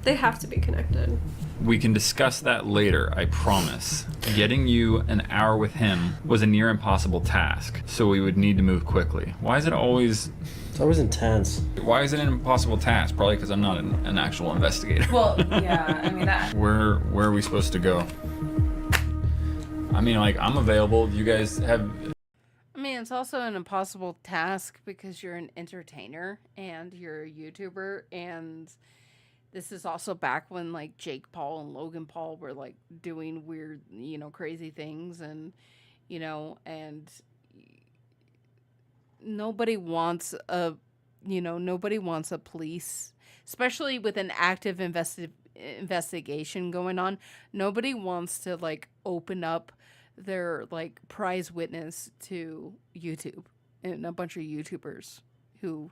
They have to be connected. We can discuss that later, I promise. Getting you an hour with him was a near impossible task, so we would need to move quickly. Why is it always... It's always intense. Why is it an impossible task? Probably because I'm not an actual investigator. Well, yeah. I mean that. Where are we supposed to go? I mean, like, I'm available. You guys have... I mean, it's also an impossible task because you're an entertainer and you're a YouTuber, and this is also back when like Jake Paul and Logan Paul were like doing weird, crazy things, and and nobody wants a police, especially with an active investigation going on. Nobody wants to like open up their like prize witness to YouTube and a bunch of YouTubers who,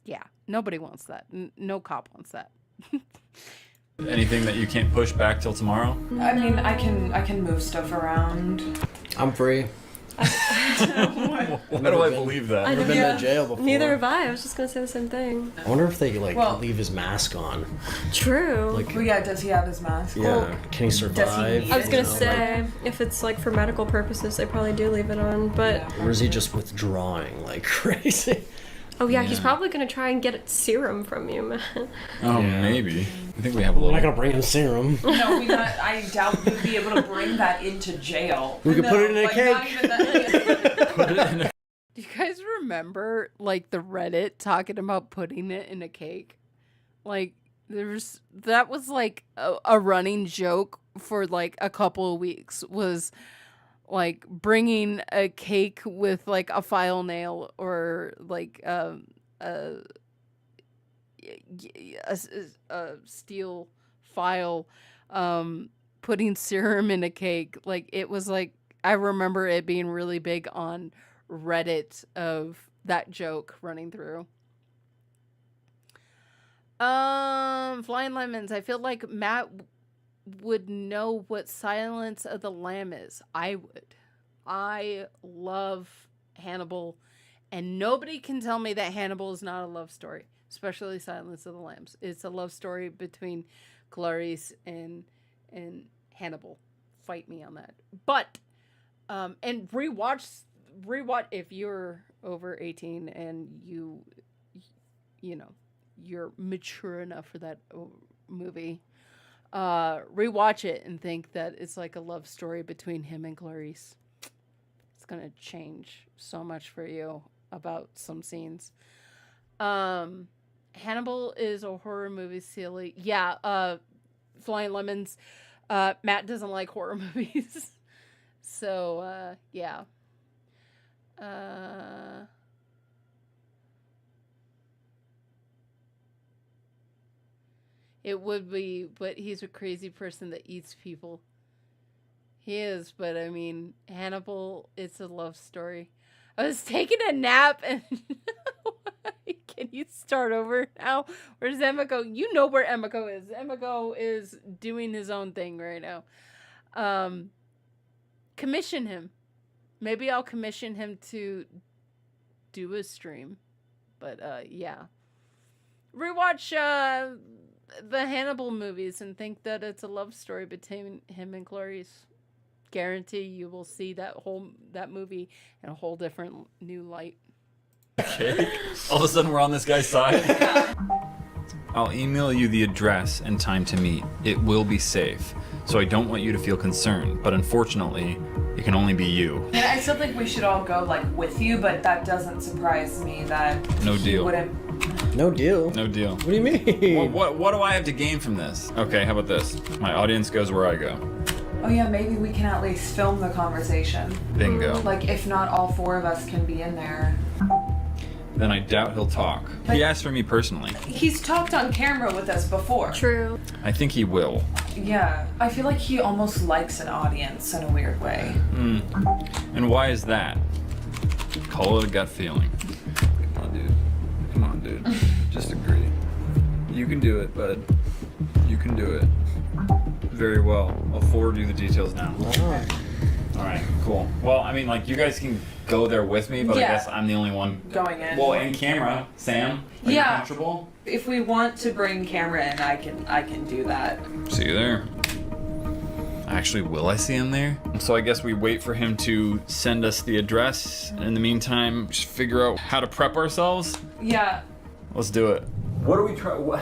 yeah, nobody wants that. No cop wants that. Anything that you can't push back till tomorrow? I mean, I can move stuff around. I'm free. How do I believe that? I've never been to jail before. Neither have I. I was just gonna say the same thing. I wonder if they like Well- leave his mask on. True. Like, Well, yeah. Does he have his mask? yeah, can he survive? need I was gonna You know, say, if it's like for medical purposes, they probably do leave it on. But like, or is he just withdrawing like crazy? oh yeah, he's Yeah. probably gonna try and get serum from you, man. Oh, Yeah. maybe. I think we have a We're little... not gonna bring him serum. No, I doubt we'd be able to bring that into jail. We could put it in a like, not cake. even that- Put it in a... Do you guys remember like the Reddit talking about putting it in a cake? Like that was like a running joke for like a couple of weeks, was like bringing a cake with like a file nail or like a steel file, putting serum in a cake. Like it was like, I remember it being really big on Reddit of that joke running through. Flying Lemons. I feel like Matt would know what Silence of the Lamb is. I would. I love Hannibal, and nobody can tell me that Hannibal is not a love story, especially Silence of the Lambs. It's a love story between Clarice and Hannibal. Fight me on that. But and rewatch if you're over 18 and you're mature enough for that movie. Rewatch it and think that it's like a love story between him and Clarice. It's gonna change so much for you about some scenes. Hannibal is a horror movie, silly. Yeah, Flying Lemons. Matt doesn't like horror movies. So, yeah. It would be, but he's a crazy person that eats people. He is, but I mean, Hannibal, it's a love story. I was taking a nap and can you start over now. Where's Emico? You know where Emico is. Emico is doing his own thing right now. Commission him. Maybe I'll commission him to do a stream. But yeah. Rewatch the Hannibal movies and think that it's a love story between him and Clarice. Guarantee you will see that movie in a whole different new light. Okay. All of a sudden we're on this guy's side. I'll email you the address and time to meet. It will be safe, so I don't want you to feel concerned, but unfortunately, it can only be you. And I still think we should all go like with you, but that doesn't surprise me that No he deal. wouldn't. No deal. No deal. What do you mean? What do I have to gain from this? Okay, how about this? My audience goes where I go. Oh yeah, maybe we can at least film the conversation. Bingo. Like if not all four of us can be in there. Then I doubt he'll talk. He asked for me personally. He's talked on camera with us before. True. I think he will. Yeah, I feel like he almost likes an audience in a weird way. And why is that? Call it a gut feeling. Come on, dude. Just agree. You can do it, bud. You can do it. Very well. I'll forward you the details now. Alright, cool. Well, I mean, like, you guys can go there with me, but Yeah. I guess I'm the only one Going in. Well, and camera. Sam, are you Yeah. comfortable? If we want to bring camera in, I can do that. See you there. Actually, will I see him there? So I guess we wait for him to send us the address. In the meantime, just figure out how to prep ourselves. Yeah. Let's do it. What are we trying?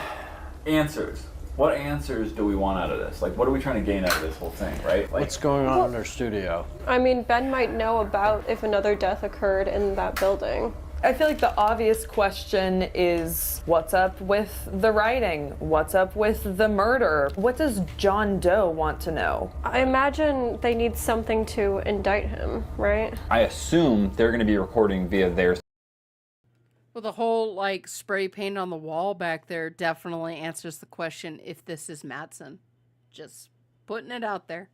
Answers. What answers do we want out of this? Like, what are we trying to gain out of this whole thing, right? Like, What's going on in our studio? I mean, Ben might know about if another death occurred in that building. I feel like the obvious question is what's up with the writing? What's up with the murder? What does John Doe want to know? I imagine they need something to indict him, right? I assume they're going to be recording via their Well, the whole like spray paint on the wall back there definitely answers the question if this is Madsen. Just putting it out there.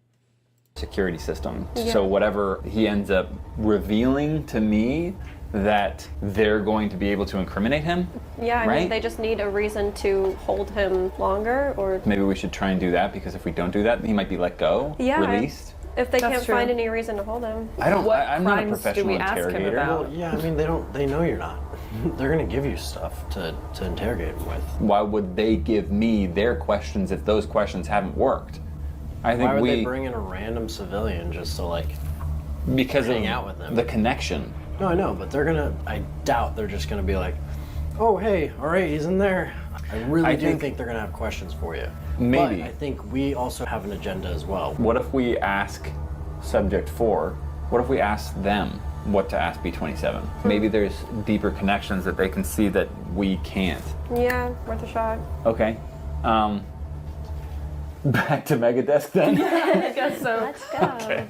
security system. Yeah. So whatever he ends up revealing to me, that they're going to be able to incriminate him. Yeah, I Right? mean, they just need a reason to hold him longer, or Maybe we should try and do that, because if we don't do that, he might be let go, Yeah, released. if they That's can't true. find any reason to hold him. I don't. What I'm not a crimes do professional we ask him interrogator. about? Well, yeah, I mean, they know you're not. They're gonna give you stuff to interrogate him with. Why would they give me their questions if those questions haven't worked? I think Why would we they bring in a random civilian just to like? because hang of out with them? the connection. No, I know, but they're gonna. I doubt they're just gonna be like, "Oh, hey, all right, he's in there." I really do think they're gonna have questions for you. Maybe. But I think we also have an agenda as well. What if we ask subject 4? What if we ask them what to ask B27? Maybe there's deeper connections that they can see that we can't. Yeah, worth a shot. Okay. Back to Megadesk then. I guess so. Let's go. Okay.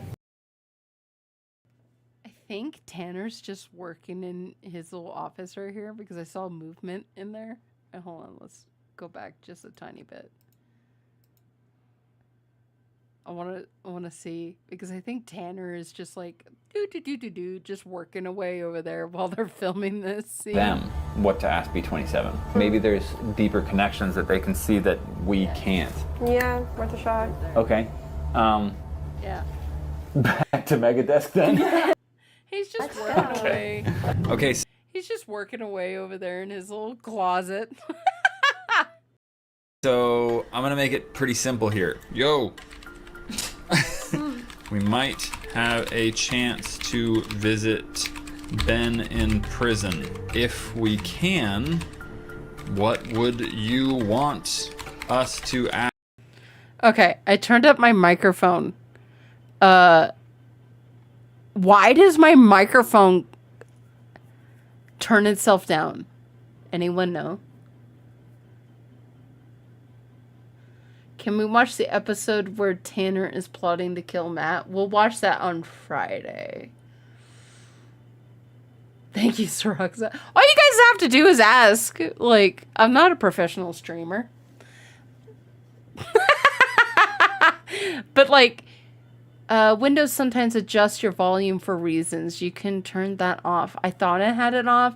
I think Tanner's just working in his little office right here because I saw movement in there. And hold on, let's go back just a tiny bit. I want to see because I think Tanner is just like just working away over there while they're filming this scene. Them what to ask B27. Maybe there's deeper connections that they can see that we can't. Yeah, worth a shot. Okay. Yeah. Back to Megadesk then. He's just Let's working go. away. Okay, He's just working away over there in his little closet. so I'm gonna make it pretty simple here. Yo! We might have a chance to visit Ben in prison. If we can, what would you want us to ask? Okay, I turned up my microphone. Why does my microphone turn itself down? Anyone know? Can we watch the episode where Tanner is plotting to kill Matt? We'll watch that on Friday. Thank you, Soroxa. All you guys have to do is ask. Like, I'm not a professional streamer. But, like, Windows sometimes adjusts your volume for reasons. You can turn that off. I thought I had it off.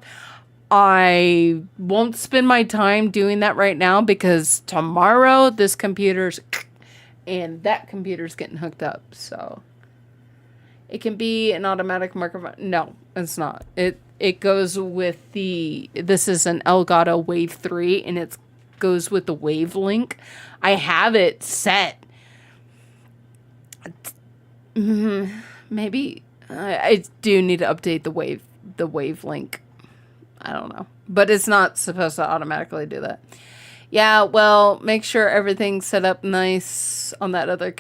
I won't spend my time doing that right now because tomorrow this computer's and that computer's getting hooked up. So it can be an automatic microphone. No, it's not. It goes with this is an Elgato Wave 3 and it goes with the Wavelink. I have it set. Maybe I do need to update the Wavelink. I don't know. But it's not supposed to automatically do that. Yeah, well, make sure everything's set up nice on that other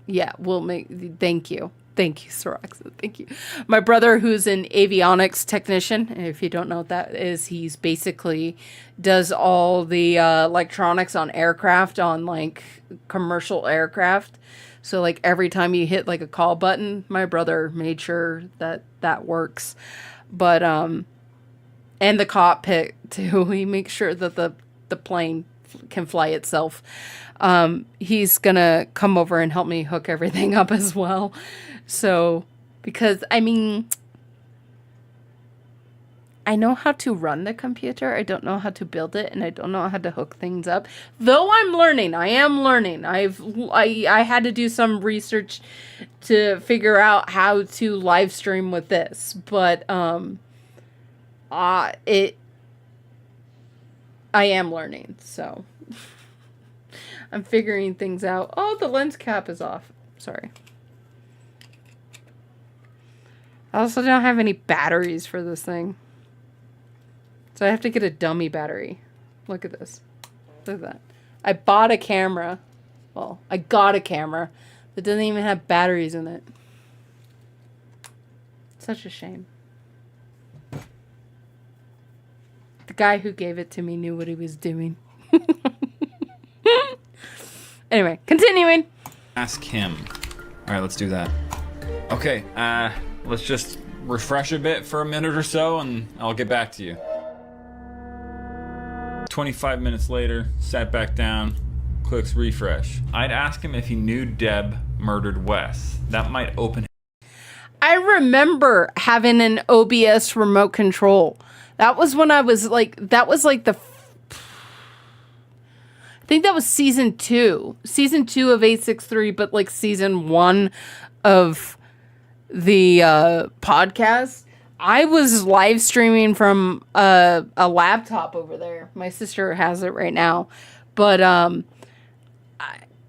yeah, we'll make... Thank you. Thank you, Soroxa. Thank you. My brother, who's an avionics technician, and if you don't know what that is, he's basically does all the electronics on aircraft, on, like, commercial aircraft. So, like, every time you hit, like, a call button, my brother made sure that that works. But, and the cockpit, too. He makes sure that the plane can fly itself. He's gonna come over and help me hook everything up as well. So, because, I mean, I know how to run the computer. I don't know how to build it, and I don't know how to hook things up. Though I'm learning. I am learning. I had to do some research to figure out how to live stream with this. But, I am learning, so I'm figuring things out. Oh, the lens cap is off. Sorry. I also don't have any batteries for this thing. So I have to get a dummy battery. Look at this. Look at that. I bought a camera. Well, I got a camera that doesn't even have batteries in it. Such a shame. The guy who gave it to me knew what he was doing. Anyway, continuing. Ask him. All right, let's do that. Okay, let's just refresh a bit for a minute or so, and I'll get back to you. 25 minutes later, sat back down, clicks refresh. I'd ask him if he knew Deb murdered Wes. That might open. I remember having an OBS remote control. That was when I was like, that was like the, I think that was season 2 of 863, but like season 1 of the podcast. I was live streaming from a laptop over there. My sister has it right now, but I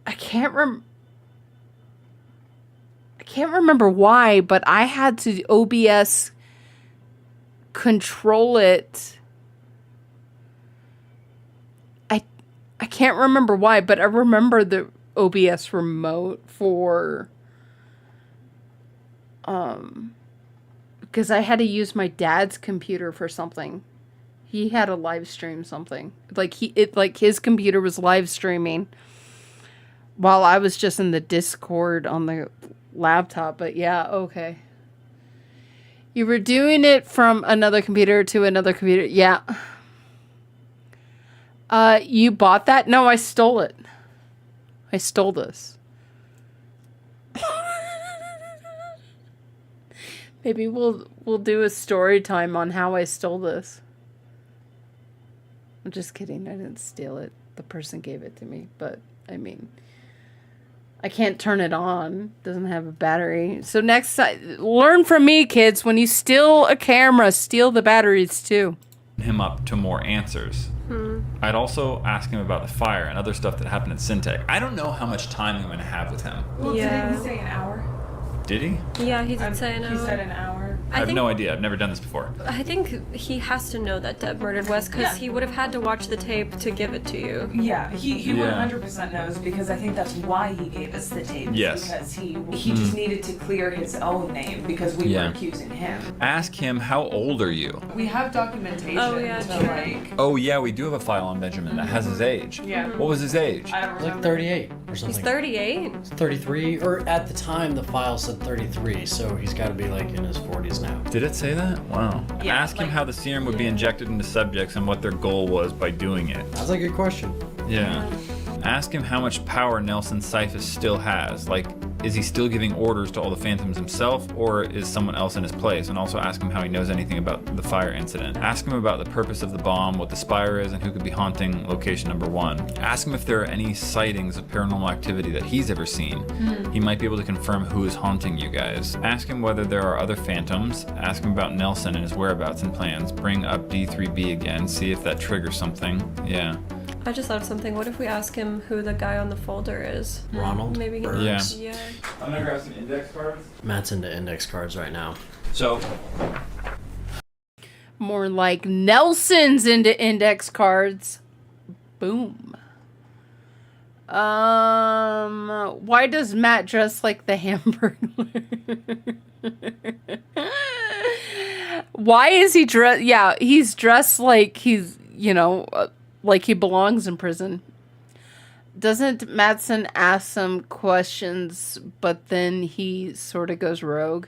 can't remember why, but I had to OBS control it. I can't remember why, but I remember the OBS remote for because I had to use my dad's computer for something. He had a live stream something. Like his computer was live streaming while I was just in the Discord on the laptop. But yeah, okay. You were doing it from another computer to another computer. Yeah. You bought that? No, I stole it. I stole this. Maybe we'll do a story time on how I stole this. I'm just kidding. I didn't steal it. The person gave it to me. But, I mean, I can't turn it on. It doesn't have a battery. So next time, learn from me, kids. When you steal a camera, steal the batteries too. Him up to more answers. I'd also ask him about the fire and other stuff that happened at Syntec. I don't know how much time I'm going to have with him. Well, Yeah. did he say an hour? Did he? Yeah, he did say an hour. He said an hour. I have no idea. I've never done this before. I think he has to know that Deb murdered Wes because he would have had to watch the tape to give it to you. Yeah, he Yeah. 100% knows because I think that's why he gave us the tape. Yes. Because he just needed to clear his own name because we Yeah. were accusing him. Ask him, how old are you? We have documentation. Oh, yeah, to true. like. Oh, yeah, we do have a file on Benjamin that has his age. Yeah. What was his age? I don't Like remember. 38 or He's something. 38. 33, or at the time the file said 33, so he's got to be like in his 40s now. Did it say that? Wow. Yeah, Ask him like- how the serum would be injected into subjects and what their goal was by doing it. That's a good question. Yeah. Ask him how much power Nelson Cyphus still has. Like, Is he still giving orders to all the phantoms himself, or is someone else in his place? And also ask him how he knows anything about the fire incident. Ask him about the purpose of the bomb, what the spire is, and who could be haunting location number 1. Ask him if there are any sightings of paranormal activity that he's ever seen. He might be able to confirm who is haunting you guys. Ask him whether there are other phantoms. Ask him about Nelson and his whereabouts and plans. Bring up D3B again, see if that triggers something. Yeah. I just thought of something. What if we ask him who the guy on the folder is? Ronald? Maybe he Burns. Yeah. I'm gonna grab some index cards. Matt's into index cards right now. So, More like Nelson's into index cards. Boom. Why does Matt dress like the Hamburglar? Why is he dressed? Yeah, he's dressed like he's, like he belongs in prison. Doesn't Mattson ask some questions, but then he sort of goes rogue?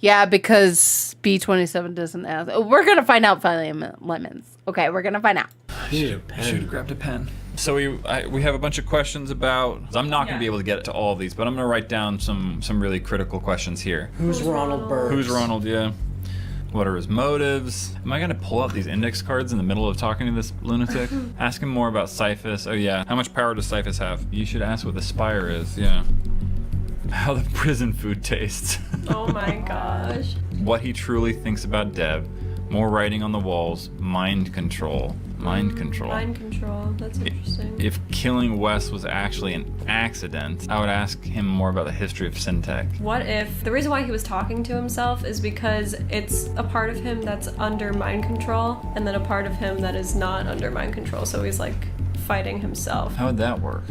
Yeah, because B27 doesn't ask. Oh, we're going to find out finally, Lemons. Okay, we're going to find out. should have grabbed a pen. So we have a bunch of questions about. I'm not gonna be able to get to all of these, but I'm gonna write down some really critical questions here. Who's Ronald Burns? Who's Ronald? Yeah. What are his motives? Am I gonna pull out these index cards in the middle of talking to this lunatic? Ask him more about Cyphus. Oh yeah. How much power does Cyphus have? You should ask what the spire is. Yeah. How the prison food tastes. Oh my gosh. What he truly thinks about Deb. More writing on the walls. Mind control. Mind control. Mind control. That's interesting. If killing Wes was actually an accident, I would ask him more about the history of Syntech. What if the reason why he was talking to himself is because it's a part of him that's under mind control, and then a part of him that is not under mind control, so he's like fighting himself. How would that work?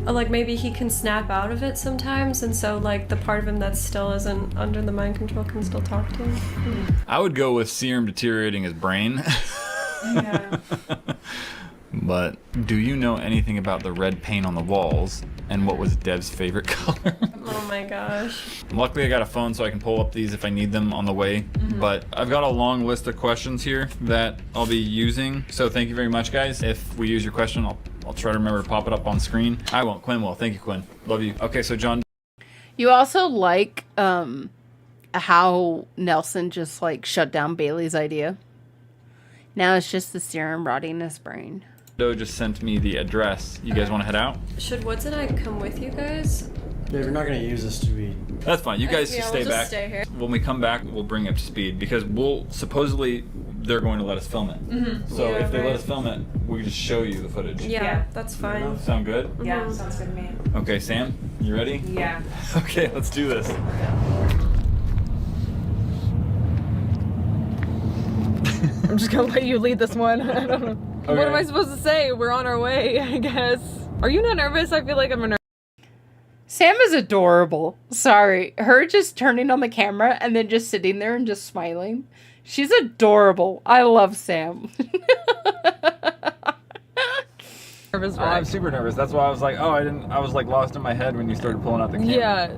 Like maybe he can snap out of it sometimes, and so like the part of him that still isn't under the mind control can still talk to him. I would go with serum deteriorating his brain. Yeah. But do you know anything about the red paint on the walls, and what was Deb's favorite color? Oh my gosh. Luckily I got a phone so I can pull up these if I need them on the way. But I've got a long list of questions here that I'll be using. So thank you very much, guys. If we use your question, I'll try to remember to pop it up on screen. I won't. Quinn will. Thank you, Quinn. Love you. Okay, so John. You also like how Nelson just like shut down Bailey's idea. Now it's just the serum rotting in his brain. Doe just sent me the address. You guys want to head out? Should Woods and I come with you guys? Dave, you're not going to use this to be... That's fine. You guys Yeah, just we'll stay just back. stay here. When we come back, we'll bring you up to speed because supposedly they're going to let us film it. So Yeah, if they let right. us film it, we can just show you the footage. Yeah, that's fine. Sound good? Yeah, sounds good to me. Okay, Sam, you ready? Yeah. Okay, let's do this. I'm just gonna let you lead this one. I don't know. Okay. What am I supposed to say? We're on our way, I guess. Are you not nervous? I feel like I'm nervous. Sam is adorable. Sorry. Her just turning on the camera and then just sitting there and just smiling. She's adorable. I love Sam. Nervous Oh, I'm super nervous. That's why I was like, I was like lost in my head when you started pulling out the camera. Yeah.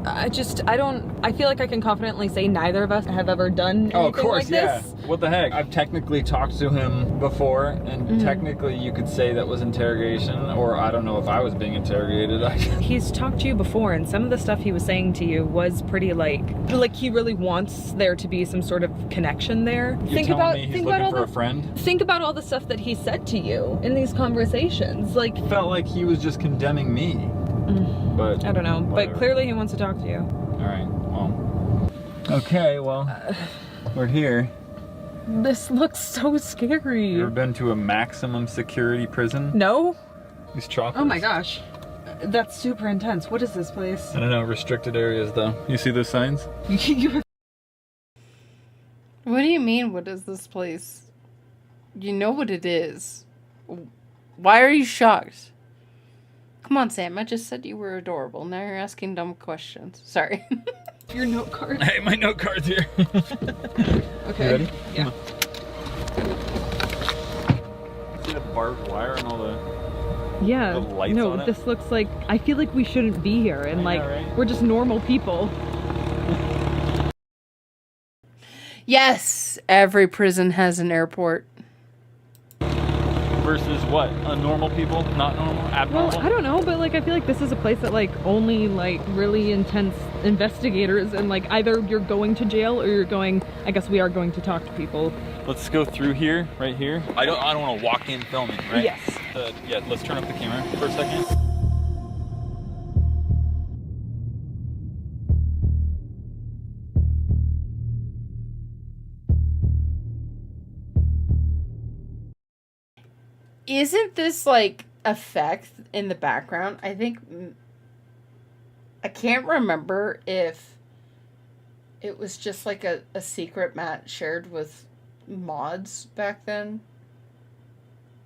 I feel like I can confidently say neither of us have ever done anything Oh, of course, like yeah. this. What the heck? I've technically talked to him before, and technically you could say that was interrogation, or I don't know if I was being interrogated. He's talked to you before, and some of the stuff he was saying to you was pretty like he really wants there to be some sort of connection there. You're telling me he's looking for a friend? Think about all the stuff that he said to you in these conversations. Like, Felt like he was just condemning me. But I don't know, whatever. but clearly he wants to talk to you. All right. Well. Okay. Well, we're here. this looks so scary. You ever been to a maximum security prison? No? These chocolates. Oh my gosh. That's super intense. What is this place? I don't know. Restricted areas, though. You see those signs? What do you mean, what is this place? You know what it is. Why are you shocked? Come on, Sam. I just said you were adorable. Now you're asking dumb questions. Sorry. Your note card. Hey, my note card's here. Okay. You ready? Yeah. See the barbed wire and all the... Yeah. The lights no, on it? this looks like I feel like we shouldn't be here, and I know, right? we're just normal people. Yes, every prison has an airport. versus what? Normal people? Not normal? Abnormal? Well, I don't know, but like I feel like this is a place that like only like really intense investigators, and like either you're going to jail or you're going, I guess we are going to talk to people. Let's go through here, right here. I don't want to walk in filming, right? Yes. Yeah, let's turn up the camera for a second. Isn't this like effect in the background? I think I can't remember if it was just like a secret Matt shared with mods back then,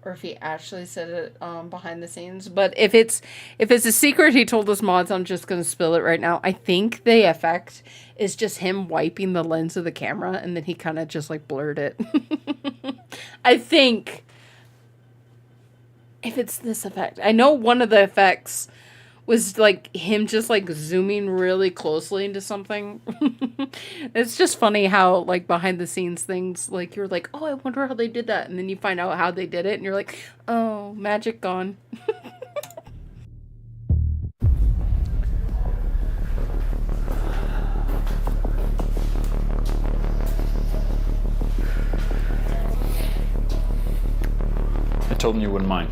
or if he actually said it behind the scenes. But if it's a secret he told us mods, I'm just gonna spill it right now. I think the effect is just him wiping the lens of the camera, and then he kind of just like blurred it. I think. If it's this effect. I know one of the effects was like him just like zooming really closely into something. It's just funny how like behind the scenes things, like you're like, oh, I wonder how they did that. And then you find out how they did it and you're like, oh, magic gone. I told him you wouldn't mind.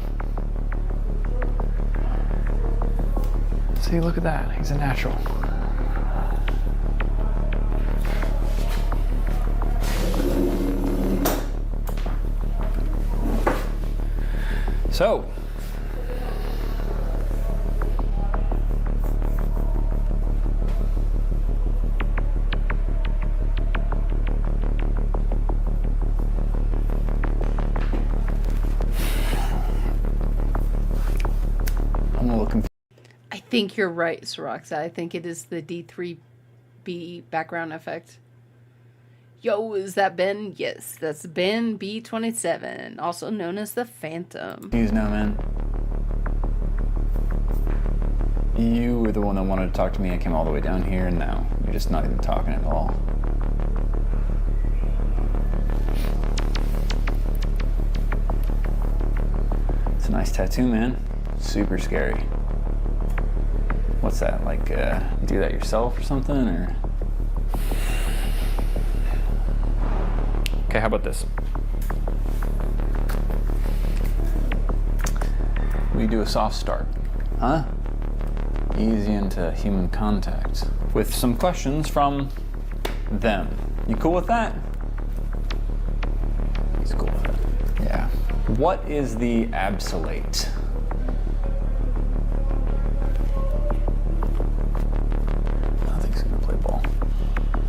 See, look at that. He's a natural. So, I'm a little confused. I think you're right, Soroxa. I think it is the D3B background effect. Yo, is that Ben? Yes, that's Ben B27, also known as the Phantom. Now, man. You were the one that wanted to talk to me. I came all the way down here, and now you're just not even talking at all. It's a nice tattoo, man. Super scary. What's that, like, you do that yourself or something, or? Okay, how about this? We do a soft start, huh? Easy into human contact. With some questions from them. You cool with that? He's cool with it. Yeah. What is the absolate?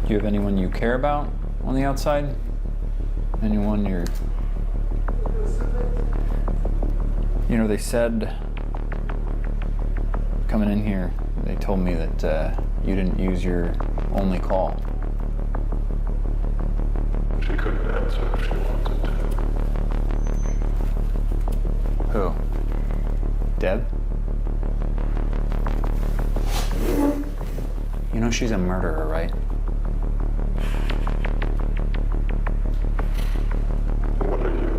Do you have anyone you care about on the outside? Anyone you're... You know, they said, coming in here, they told me that you didn't use your only call. She couldn't answer if she wanted to. Who? Deb? You know she's a murderer, right? What are you?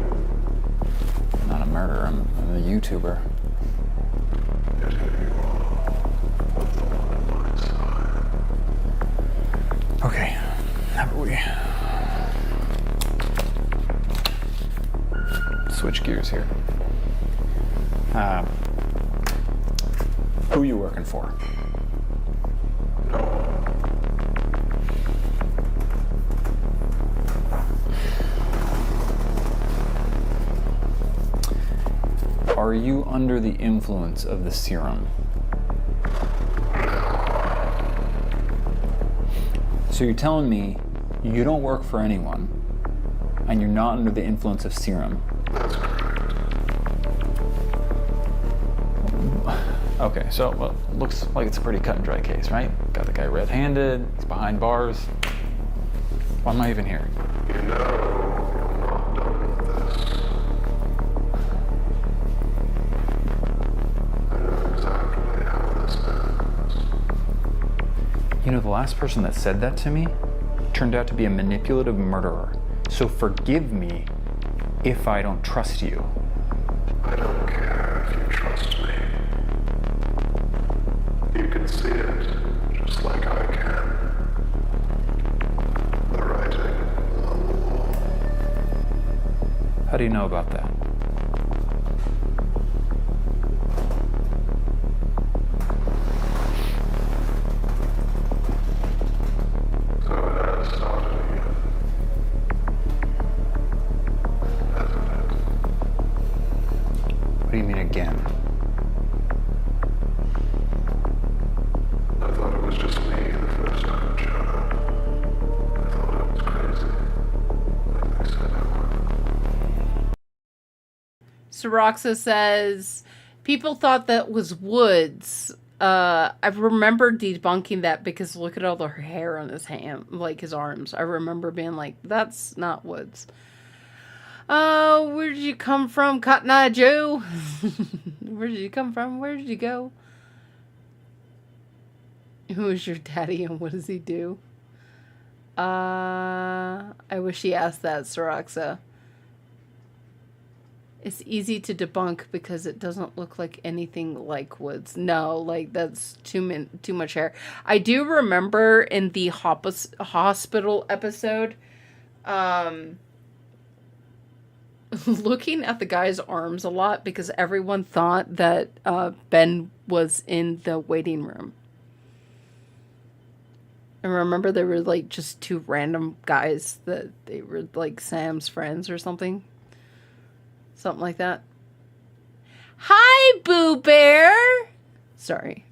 I'm not a murderer, I'm a YouTuber. Yet here you are, with on my side. Okay, how about we switch gears here? Who you working for? Are you under the influence of the serum? So you're telling me you don't work for anyone and you're not under the influence of serum? That's correct. Okay, so well, looks like it's a pretty cut and dry case, right? Got the guy red-handed, he's behind bars. Why am I even here? You know, I'm not done with this. I know exactly how this ends. You know, the last person that said that to me turned out to be a manipulative murderer. So forgive me if I don't trust you. I don't care if you trust me. You can see it, just like I can. The writing on the wall. How do you know about that? So it has started again. Hasn't it? What do you mean again? I thought it was just me the first time it showed up. I thought I was crazy. Like they said I would. Soroxa says, people thought that was woods. I remember debunking that because look at all the hair on his hand, like his arms. I remember being like, that's not woods. Where did you come from, Cotton Eye Joe? Where did you come from? Where did you go? Who is your daddy and what does he do? I wish he asked that, Soroxa. It's easy to debunk because it doesn't look like anything like woods. No, like that's too much hair. I do remember in the hospital episode, looking at the guy's arms a lot because everyone thought that Ben was in the waiting room. And remember there were like just two random guys that they were like Sam's friends or something. Something like that. Hi, Boo Bear! Sorry.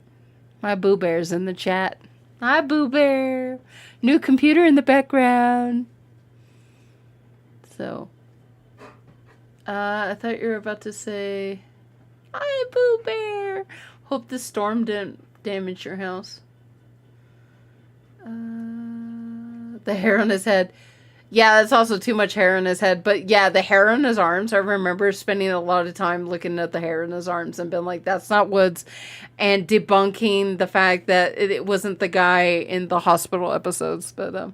My Boo Bear's in the chat. Hi, Boo Bear. New computer in the background. So. I thought you were about to say, hi, Boo Bear. Hope the storm didn't damage your house. The hair on his head. Yeah, that's also too much hair on his head. But yeah, the hair on his arms. I remember spending a lot of time looking at the hair on his arms and being like, that's not woods. And debunking the fact that it wasn't the guy in the hospital episodes. But,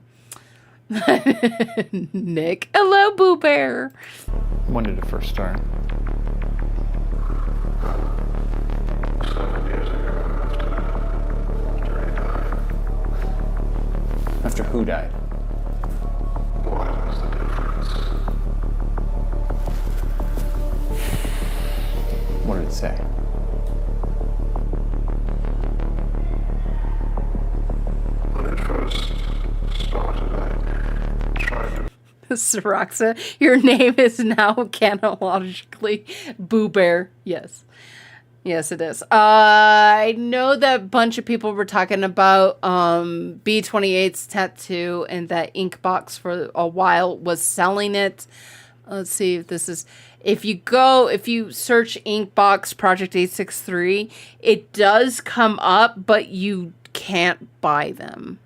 Nick. Hello, Boo Bear. When did it first start? 7 years ago, after he died. After who died? What was the difference? What did it say? When it first started, I tried to Soroxa, your name is now canonically Boo Bear. Yes. Yes, it is. I know that a bunch of people were talking about B28's tattoo and that Inkbox for a while was selling it. Let's see if this is... If you search Inkbox Project 863, it does come up, but you can't buy them.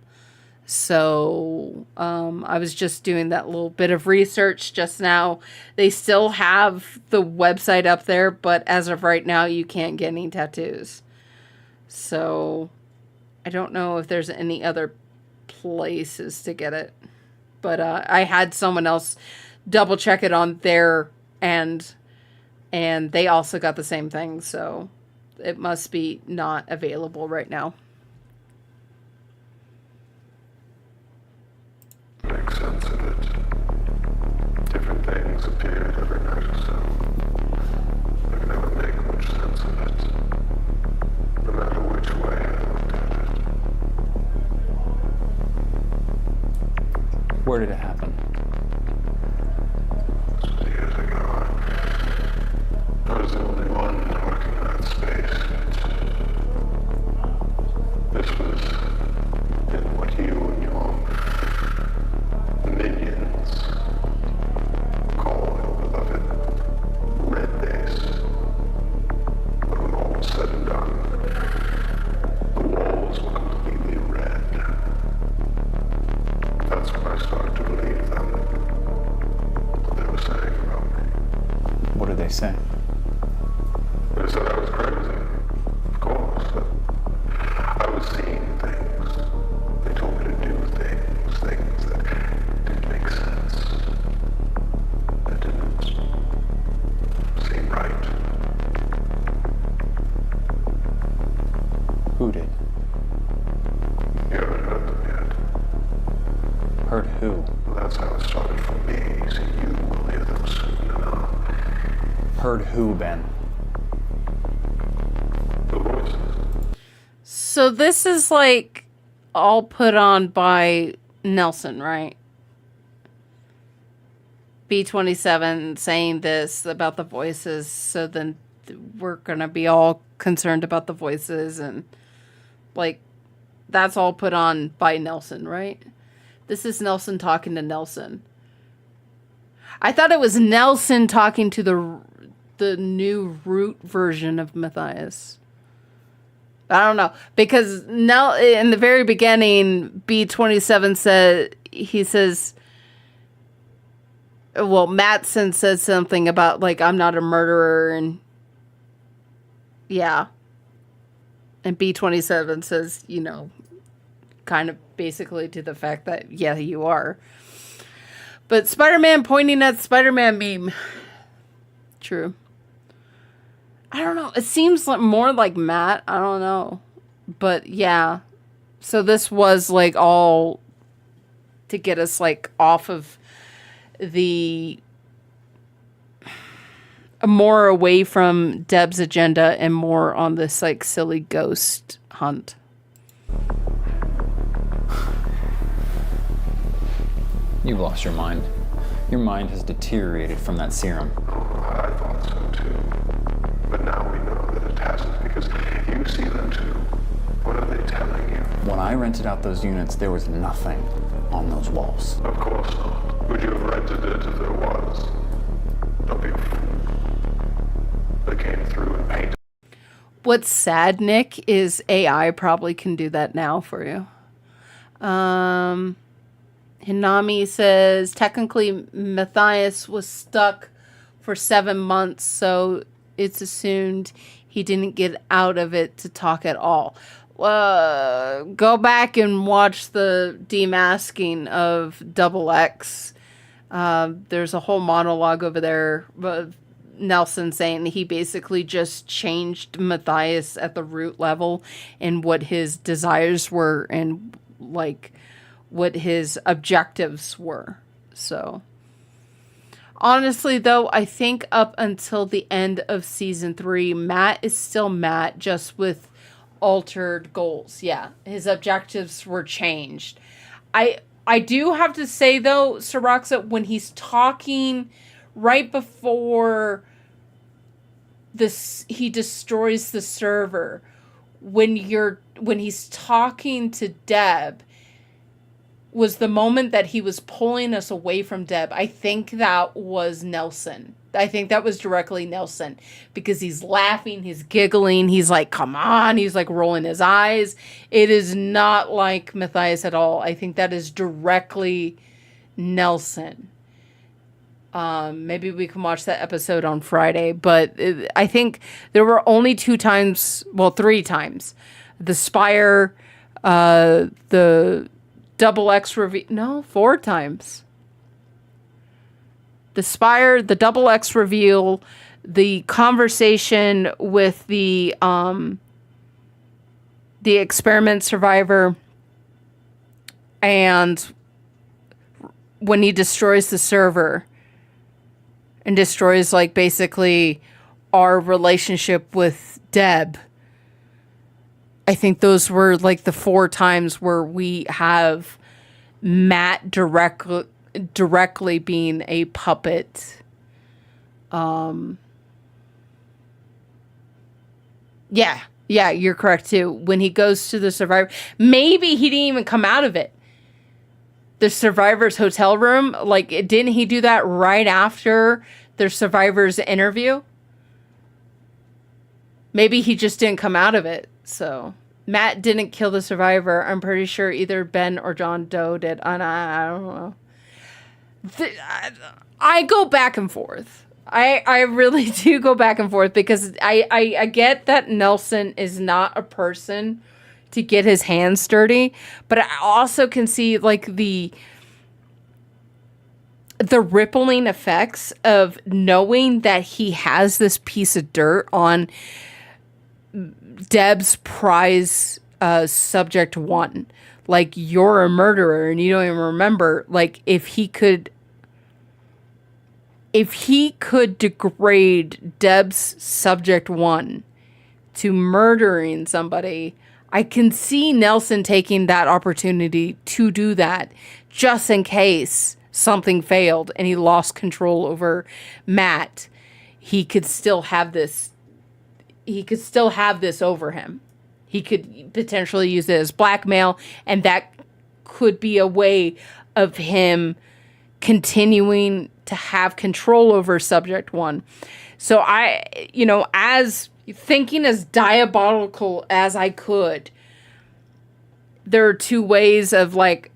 So I was just doing that little bit of research just now. They still have the website up there, but as of right now, you can't get any tattoos. So I don't know if there's any other places to get it. But I had someone else double check it on their end, and they also got the same thing. So it must be not available right now. make sense of it. Different things appeared every night or so. I could never make much sense of it, no matter which way I looked at it. Where did it happen? This was years ago. I was the only one working in that space. This was in what you and your minions call your beloved Red Base. But when all was said and done, the walls were completely red. That's when I started to believe them. What they were saying about me. What did they say? They said I was crazy. Of course. That I was seeing things. They told me to do things that didn't make sense. That didn't seem right. who? That's how it started for me, so you will hear them soon enough. Heard who, Ben? The voices. So this is like all put on by Nelson, right? B27 saying this about the voices, so then we're gonna be all concerned about the voices, and like that's all put on by Nelson, right? This is Nelson talking to Nelson. I thought it was Nelson talking to the new root version of Matthias. I don't know, because now in the very beginning, B27 said, he says, well, Mattson says something about like, I'm not a murderer, and yeah. And B27 says, you know, kind of basically to the fact that, yeah, you are. But Spider-Man pointing at Spider-Man meme. True. I don't know. It seems like more like Matt. I don't know. But yeah. So this was like all to get us like off of the more away from Deb's agenda and more on this like silly ghost hunt. You've lost your mind. Your mind has deteriorated from that serum. I thought so too. But now we know that it hasn't because you see them too. What are they telling you? When I rented out those units, there was nothing on those walls. Of course not. Would you have rented it if there was? Don't be a fool. They came through and painted. What's sad, Nick, is AI probably can do that now for you. Hinami says, technically, Matthias was stuck for 7 months, so it's assumed he didn't get out of it to talk at all. Go back and watch the demasking of Double X. There's a whole monologue over there of Nelson saying he basically just changed Matthias at the root level and what his desires were and like what his objectives were. So honestly though, I think up until the end of season 3, Matt is still Matt, just with altered goals. Yeah, his objectives were changed. I do have to say though, Siraxa, when he's talking right before this, he destroys the server. When he's talking to Deb, was the moment that he was pulling us away from Deb. I think that was Nelson. I think that was directly Nelson, because he's laughing, he's giggling, he's like, come on, he's like rolling his eyes. It is not like Matthias at all. I think that is directly Nelson. Maybe we can watch that episode on Friday, but I think there were only 3 times. The Spire, the Double X reveal. No, 4 times. The Spire, the Double X reveal, the conversation with the experiment survivor, and when he destroys the server and destroys like basically our relationship with Deb. I think those were like the 4 times where we have Matt directly being a puppet. Yeah, you're correct too. When he goes to the survivor, maybe he didn't even come out of it. The survivor's hotel room, like, didn't he do that right after the survivor's interview? Maybe he just didn't come out of it. So Matt didn't kill the survivor. I'm pretty sure either Ben or John Doe did. And I don't know. I go back and forth. I really do go back and forth, because I get that Nelson is not a person to get his hands dirty, but I also can see like the rippling effects of knowing that he has this piece of dirt on Deb's prize subject 1. like you're a murderer and you don't even remember. Like if he could degrade Deb's subject 1 to murdering somebody, I can see Nelson taking that opportunity to do that just in case something failed and he lost control over Matt. He could still have this over him. He could potentially use it as blackmail, and that could be a way of him continuing to have control over subject 1. So as thinking as diabolical as I could, there are 2 ways of like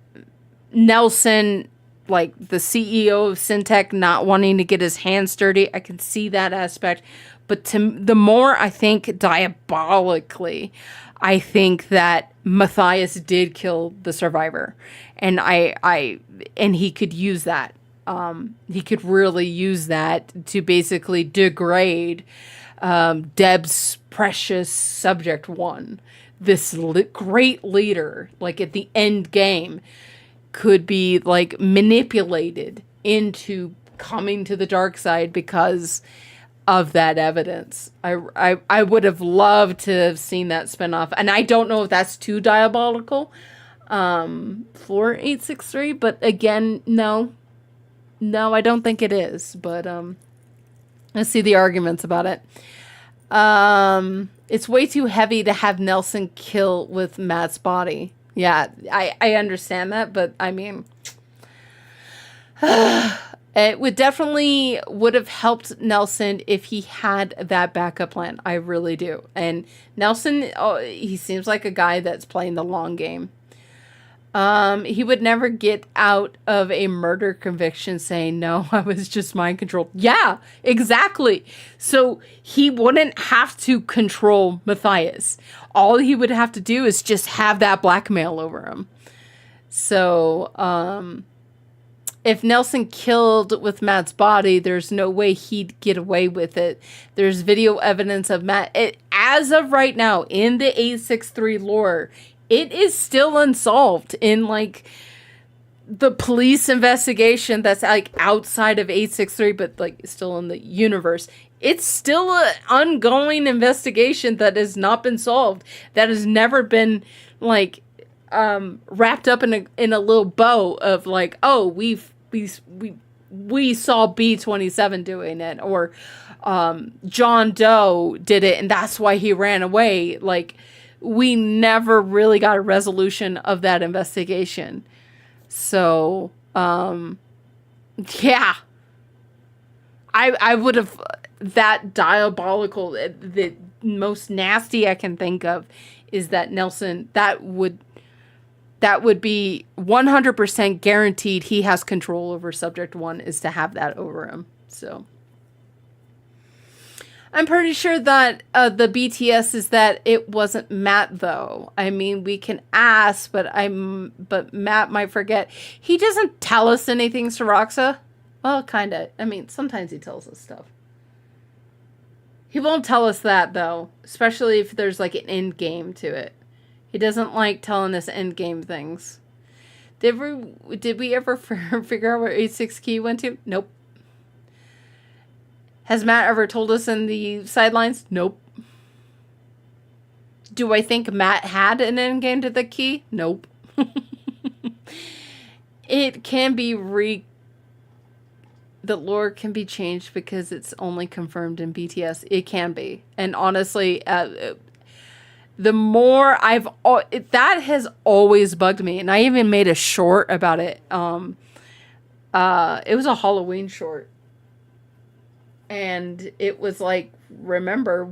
Nelson, like the CEO of Syntech, not wanting to get his hands dirty. I can see that aspect. But the more I think diabolically, I think that Matthias did kill the survivor. And and he could use that. He could really use that to basically degrade Deb's precious subject 1. This great leader, like at the end game, could be like manipulated into coming to the dark side because of that evidence. I would have loved to have seen that spinoff, and I don't know if that's too diabolical for 863, but again, no, I don't think it is. But I see the arguments about it. It's way too heavy to have Nelson kill with Matt's body. Yeah, I understand that, but I mean, it would have helped Nelson if he had that backup plan. I really do. And Nelson, he seems like a guy that's playing the long game. He would never get out of a murder conviction saying, no, I was just mind controlled. Yeah, exactly. So he wouldn't have to control Matthias. All he would have to do is just have that blackmail over him. So, if Nelson killed with Matt's body, there's no way he'd get away with it. There's video evidence of Matt. As of right now, in the 863 lore, it is still unsolved in like the police investigation that's like outside of 863, but like still in the universe. It's still an ongoing investigation that has not been solved. That has never been like wrapped up in a little bow of like, oh, we saw B-27 doing it, or John Doe did it and that's why he ran away. Like, we never really got a resolution of that investigation. So, yeah. I would have, that diabolical, the most nasty I can think of is that Nelson, that would be 100% guaranteed he has control over subject 1, is to have that over him. So I'm pretty sure that the BTS is that it wasn't Matt, though. I mean, we can ask, but Matt might forget. He doesn't tell us anything, Saraxa. Well, kind of. I mean, sometimes he tells us stuff. He won't tell us that, though, especially if there's like an end game to it. He doesn't like telling us end game things. Did we ever figure out where 86 Key went to? Nope. Has Matt ever told us in the sidelines? Nope. Do I think Matt had an end game to the key? Nope. It can be the lore can be changed because it's only confirmed in BTS. It can be. And honestly, the more that has always bugged me. And I even made a short about it. It was a Halloween short. And it was like, remember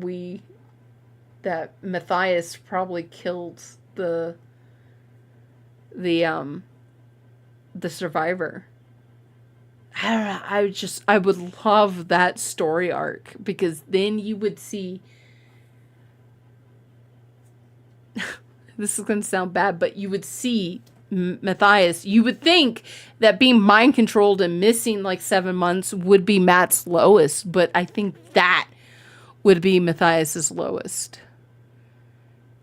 that Matthias probably killed the survivor. I don't know. I would love that story arc, because then you would see. This is going to sound bad, but you would see Matthias. You would think that being mind controlled and missing like 7 months would be Matt's lowest, but I think that would be Matthias's lowest.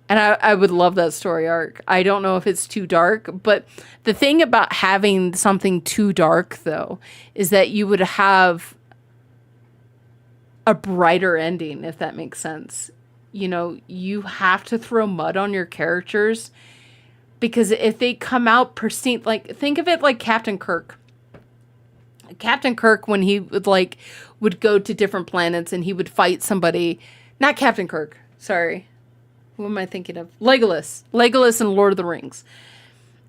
And I would love that story arc. I don't know if it's too dark, but the thing about having something too dark, though, is that you would have a brighter ending, if that makes sense. You know, you have to throw mud on your characters, because if they come out pristine, like, think of it like Captain Kirk. Captain Kirk, when he would go to different planets and he would fight somebody, not Captain Kirk, sorry. Who am I thinking of? Legolas. Legolas in Lord of the Rings.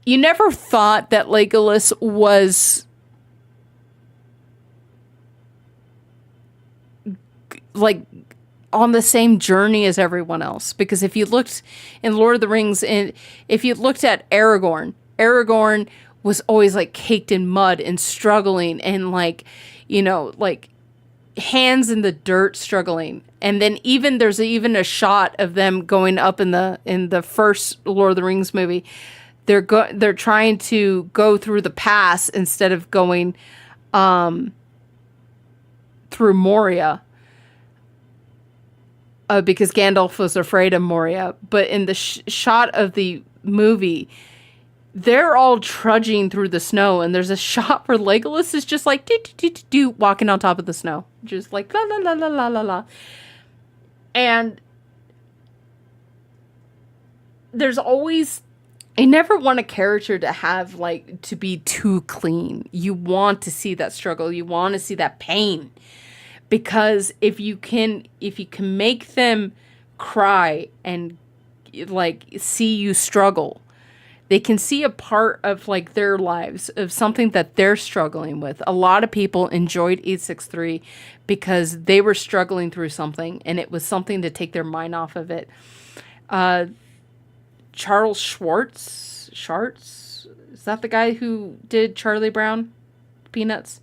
You never thought that Legolas was like on the same journey as everyone else. Because if you looked in Lord of the Rings, and if you looked at Aragorn was always like caked in mud and struggling and like, you know, like hands in the dirt struggling. And then there's even a shot of them going up in the first Lord of the Rings movie. They're trying to go through the pass instead of going through Moria, because Gandalf was afraid of Moria. But in the shot of the movie, they're all trudging through the snow, and there's a shot where Legolas is just like walking on top of the snow, just like la la la la la la la. And there's always, I never want a character to have to be too clean. You want to see that struggle. You want to see that pain, because if you can make them cry and see you struggle, they can see a part of their lives, of something that they're struggling with. A lot of people enjoyed 863 because they were struggling through something, and it was something to take their mind off of it. Charles Schwartz, is that the guy who did Charlie Brown, Peanuts?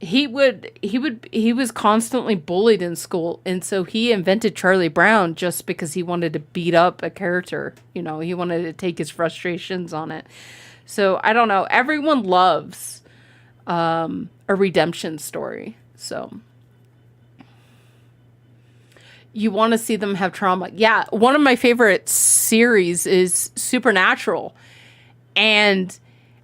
He was constantly bullied in school, and so he invented Charlie Brown just because he wanted to beat up a character. You know, he wanted to take his frustrations on it. So I don't know. Everyone loves a redemption story. So you want to see them have trauma. Yeah, one of my favorite series is Supernatural, and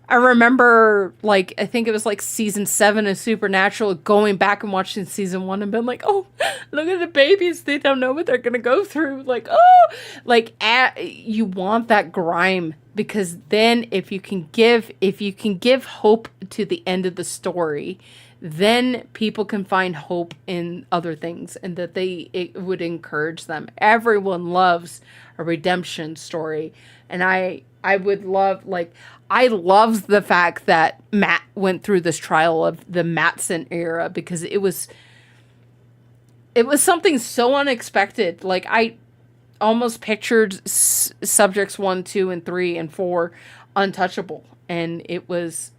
I remember, I think it was season 7 of Supernatural, going back and watching season 1 and being like, oh, look at the babies. They don't know what they're going to go through. You want that grime, because then if you can give hope to the end of the story, then people can find hope in other things, and that it would encourage them. Everyone loves a redemption story. And I would love, I love the fact that Matt went through this trial of the Mattson era, because it was something so unexpected. I almost pictured subjects 1, 2, and 3, and 4 untouchable, and it was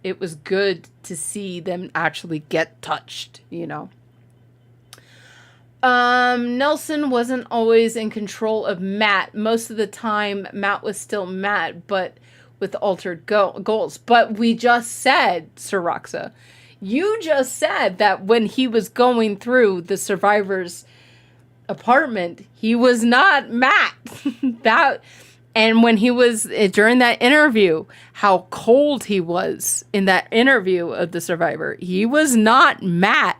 good to see them actually get touched, you know. Nelson wasn't always in control of Matt. Most of the time, Matt was still Matt, but with altered goals. But we just said, Siraxa, you just said that when he was going through the survivor's apartment, he was not Matt. And when he was, during that interview, how cold he was in that interview of the survivor, he was not Matt.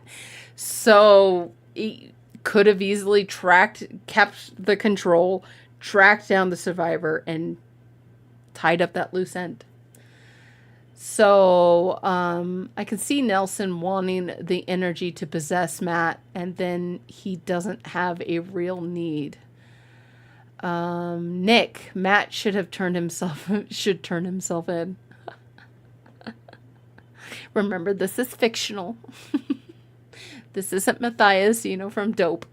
So he could have easily kept the control, tracked down the survivor, and tied up that loose end. So I can see Nelson wanting the energy to possess Matt, and then he doesn't have a real need. Nick, Matt should turn himself in. Remember, this is fictional. This isn't Matthias, from Dope.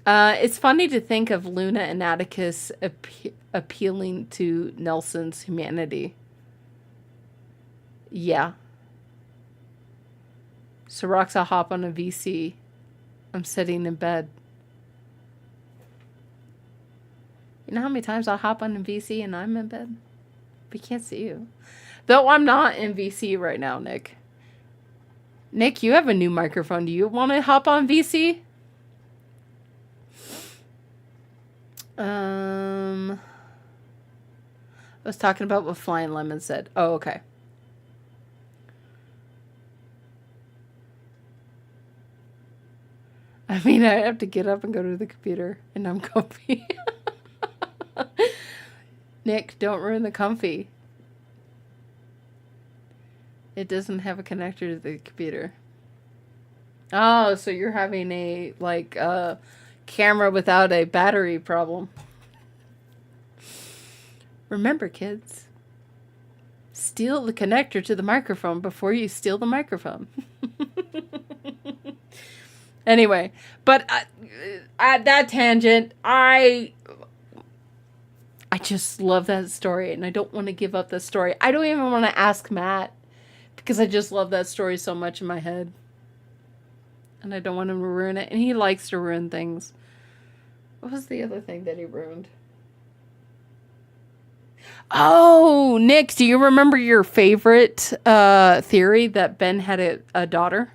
It's funny to think of Luna and Atticus appealing to Nelson's humanity. Yeah. Siraxa, hop on a VC. I'm sitting in bed. You know how many times I'll hop on a VC and I'm in bed? We can't see you. Though I'm not in VC right now, Nick. Nick, you have a new microphone. Do you want to hop on VC? I was talking about what Flying Lemon said. Oh, okay. I mean, I have to get up and go to the computer, and I'm comfy. Nick, don't ruin the comfy. It doesn't have a connector to the computer. Oh, so you're having a, like, camera without a battery problem. Remember, kids, steal the connector to the microphone before you steal the microphone. Anyway, but at that tangent, I just love that story, and I don't want to give up the story. I don't even want to ask Matt, because I just love that story so much in my head. And I don't want him to ruin it. And he likes to ruin things. What was the other thing that he ruined? Oh, Nick, do you remember your favorite theory that Ben had a daughter?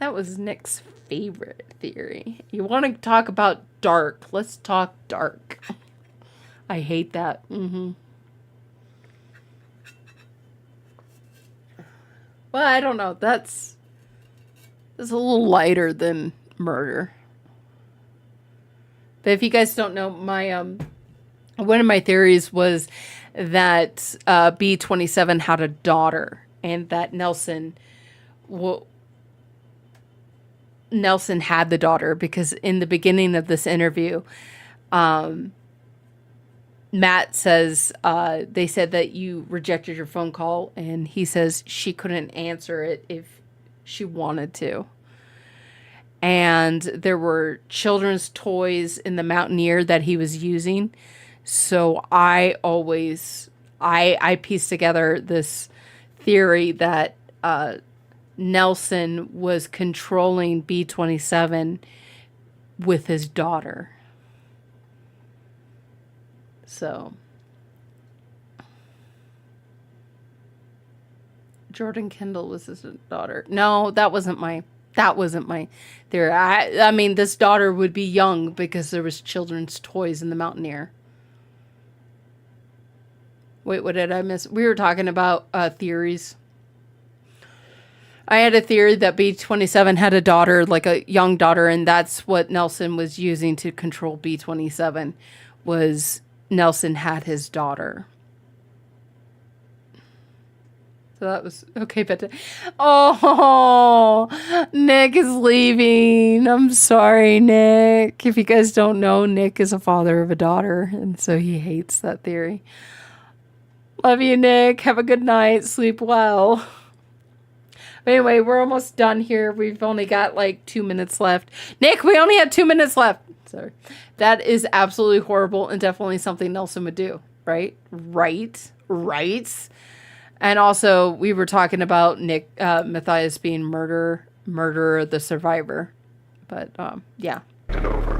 That was Nick's favorite theory. You want to talk about dark? Let's talk dark. I hate that. Mm-hmm. Well, I don't know. That's a little lighter than murder. But if you guys don't know, my one of my theories was that B27 had a daughter, and that Nelson had the daughter, because in the beginning of this interview, Matt says, they said that you rejected your phone call, and he says she couldn't answer it if she wanted to. And there were children's toys in the Mountaineer that he was using. So I pieced together this theory that Nelson was controlling B27 with his daughter. So Jordan Kendall was his daughter. No, that wasn't my theory. I mean, this daughter would be young because there was children's toys in the Mountaineer. Wait, what did I miss? We were talking about theories. I had a theory that B27 had a daughter, like a young daughter, and that's what Nelson was using to control B27, was Nelson had his daughter. So that was okay, but oh, Nick is leaving. I'm sorry, Nick. If you guys don't know, Nick is a father of a daughter, and so he hates that theory. Love you, Nick. Have a good night. Sleep well. But anyway, we're almost done here. We've only got like 2 minutes left. Nick, we only have 2 minutes left. Sorry. That is absolutely horrible and definitely something Nelson would do, right? Right. And also, we were talking about Matthias being murderer, the survivor. But, yeah. It over,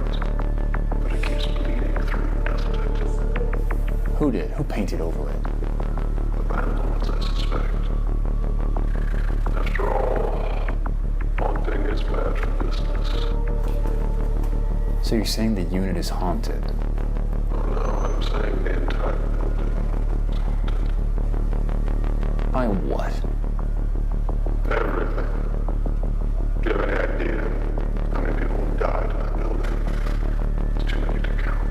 but it keeps bleeding through, doesn't it? Who did? Who painted over it? The vandals, I suspect. After all, haunting is bad for business. So you're saying the unit is haunted? No, I'm saying the entire building is haunted. By what? Everything. Do you have any idea how many people have died in that building? It's too many to count.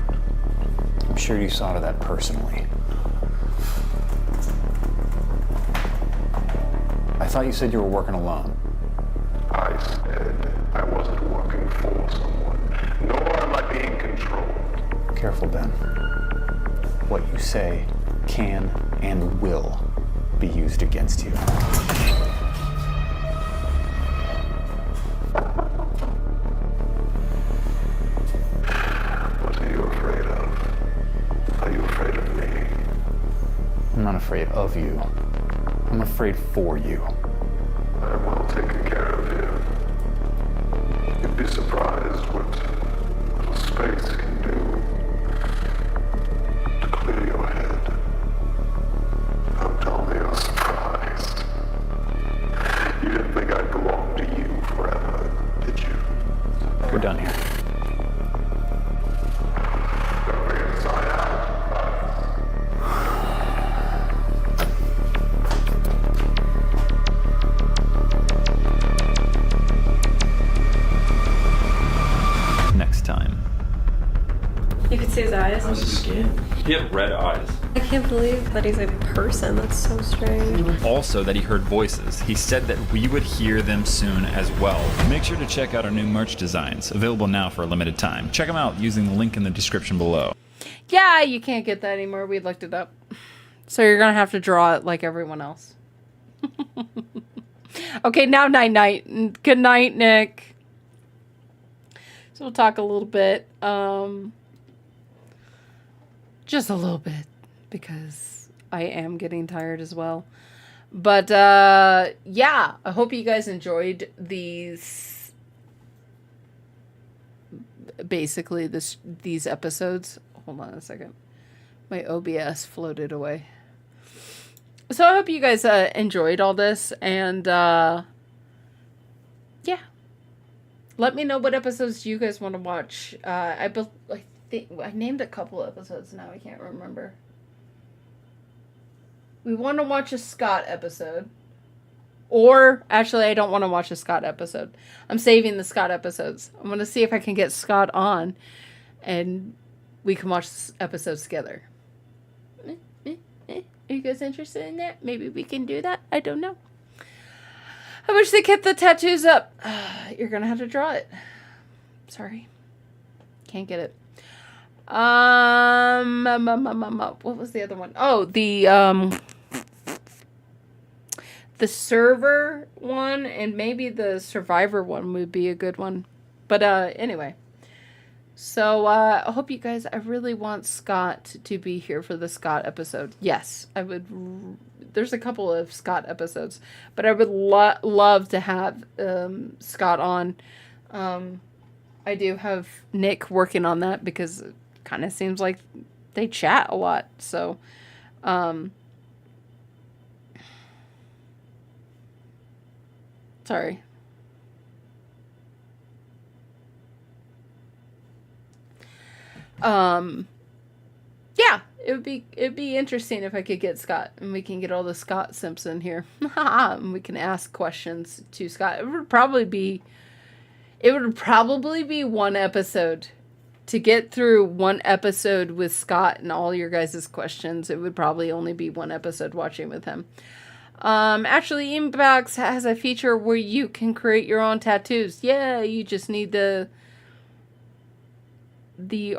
I'm sure you saw to that personally. I thought you said you were working alone. I said I wasn't working for someone, nor am I being controlled. Careful, Ben. What you say can and will be used against you. What are you afraid of? Are you afraid of me? I'm not afraid of you. I'm afraid for you. I'm well taken care of here. You'd be surprised what little space can do to clear your head. Don't tell me you're surprised. You didn't think I'd belong to you forever, did you? We're done here. How's his skin? He had red eyes. I can't believe that he's a person. That's so strange. Also that he heard voices. He said that we would hear them soon as well. Make sure to check out our new merch designs, available now for a limited time. Check them out using the link in the description below. Yeah, you can't get that anymore. We looked it up. So you're going to have to draw it like everyone else. Okay, now night-night. Good night, Nick. So we'll talk a little bit. Just a little bit. Because I am getting tired as well. But, yeah. I hope you guys enjoyed these... Basically, these episodes. Hold on a second. My OBS floated away. So I hope you guys enjoyed all this, and yeah, let me know what episodes you guys want to watch. I think I named a couple episodes now. I can't remember. We want to watch a Scott episode, or actually, I don't want to watch a Scott episode. I'm saving the Scott episodes. I'm gonna see if I can get Scott on, and we can watch episodes together. Are you guys interested in that? Maybe we can do that. I don't know. I wish they kept the tattoos up. You're going to have to draw it. Sorry. Can't get it. What was the other one? Oh, the server one and maybe the survivor one would be a good one. But anyway. So, I hope you guys, I really want Scott to be here for the Scott episode. Yes, I would, there's a couple of Scott episodes, but I would love to have, Scott on. I do have Nick working on that because it kind of seems like they chat a lot. So, sorry. Yeah, it'd be interesting if I could get Scott and we can get all the Scott Simpson here. And we can ask questions to Scott. It would probably be one episode to get through one episode with Scott and all your guys' questions. It would probably only be one episode watching with him. Actually, Inbox has a feature where you can create your own tattoos. Yeah, you just need the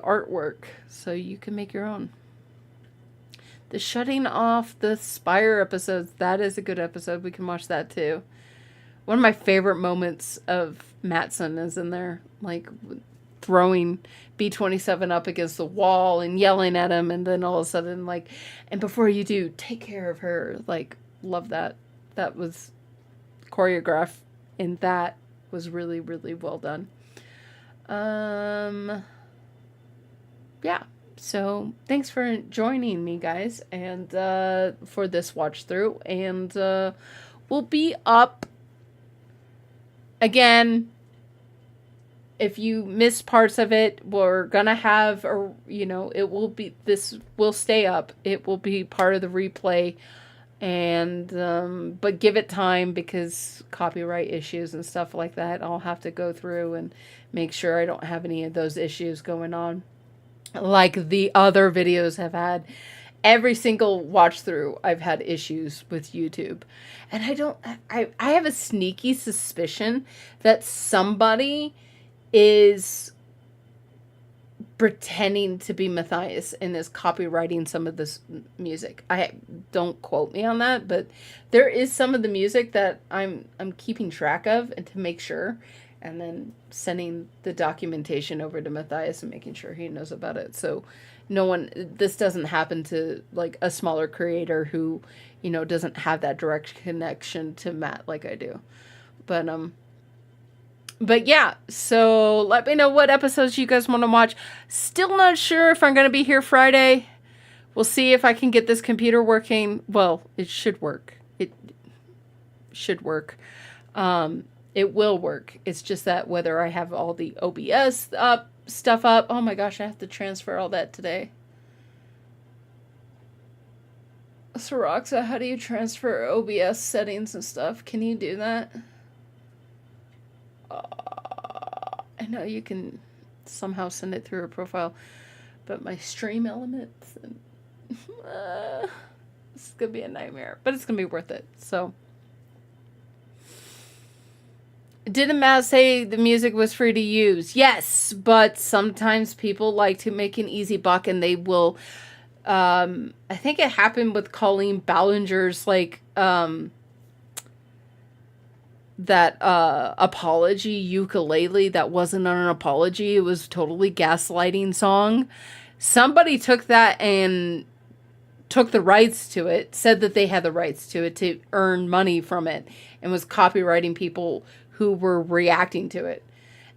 artwork so you can make your own. The shutting off the Spire episodes, that is a good episode. We can watch that too. One of my favorite moments of Mattson is in there, like throwing B-27 up against the wall and yelling at him, and then all of a sudden, like, and before you do, take care of her. Like, love that. That was choreographed, and that was really, really well done. Yeah, so thanks for joining me, guys, and for this watch through, and we'll be up again. If you missed parts of it, we're gonna have, or it will be, this will stay up. It will be part of the replay, and but give it time because copyright issues and stuff like that. I'll have to go through and make sure I don't have any of those issues going on, like the other videos have had. Every single watch through, I've had issues with YouTube. And I have a sneaky suspicion that somebody is pretending to be Matthias and is copywriting some of this music. Don't quote me on that, but there is some of the music that I'm keeping track of and to make sure, and then sending the documentation over to Matthias and making sure he knows about it. So this doesn't happen to like a smaller creator who, doesn't have that direct connection to Matt like I do. But yeah, so let me know what episodes you guys want to watch. Still not sure if I'm going to be here Friday. We'll see if I can get this computer working. Well, it should work. It should work. It will work. It's just that whether I have all the OBS stuff up. Oh my gosh, I have to transfer all that today. Soroxa, how do you transfer OBS settings and stuff? Can you do that? I know you can somehow send it through a profile, up my stream elements, and this is gonna be a nightmare, but it's gonna be worth it. So, didn't Matt say the music was free to use? Yes, but sometimes people like to make an easy buck, and they will. I think it happened with Colleen Ballinger's that apology ukulele that wasn't an apology. It was totally gaslighting song. Somebody took that and took the rights to it, said that they had the rights to it to earn money from it, and was copywriting people who were reacting to it.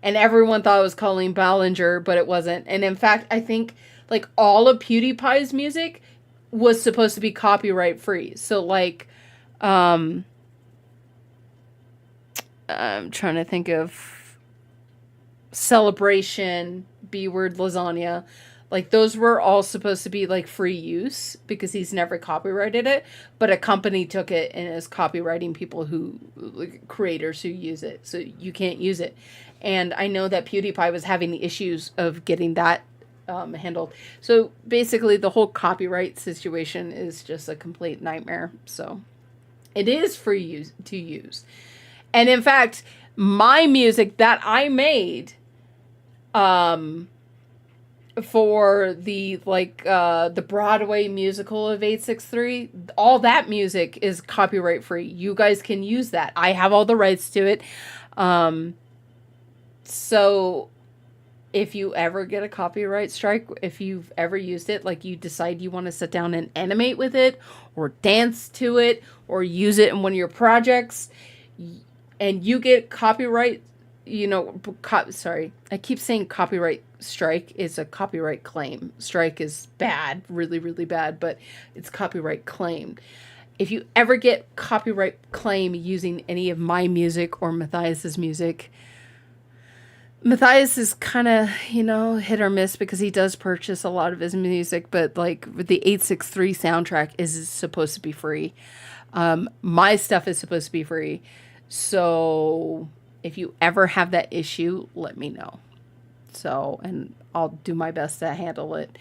And everyone thought it was Colleen Ballinger, but it wasn't. And in fact, I think like all of PewDiePie's music was supposed to be copyright free. So like, I'm trying to think of Celebration, B-Word, Lasagna. Like those were all supposed to be like free use because he's never copyrighted it. But a company took it and is copywriting people who, like, creators who use it. So you can't use it. And I know that PewDiePie was having the issues of getting that handled. So basically the whole copyright situation is just a complete nightmare. So it is free to use. And in fact, my music that I made for the Broadway musical of 863, all that music is copyright free. You guys can use that. I have all the rights to it. So if you ever get a copyright strike, if you've ever used it, like you decide you want to sit down and animate with it or dance to it or use it in one of your projects, and you get copyright, sorry, I keep saying copyright strike. Is a copyright claim. Strike is bad, really, really bad, but it's copyright claim. If you ever get copyright claim using any of my music or Matthias's music, Matthias is kind of, hit or miss because he does purchase a lot of his music, but like the 863 soundtrack is supposed to be free. My stuff is supposed to be free. So if you ever have that issue, let me know. So, and I'll do my best to handle it.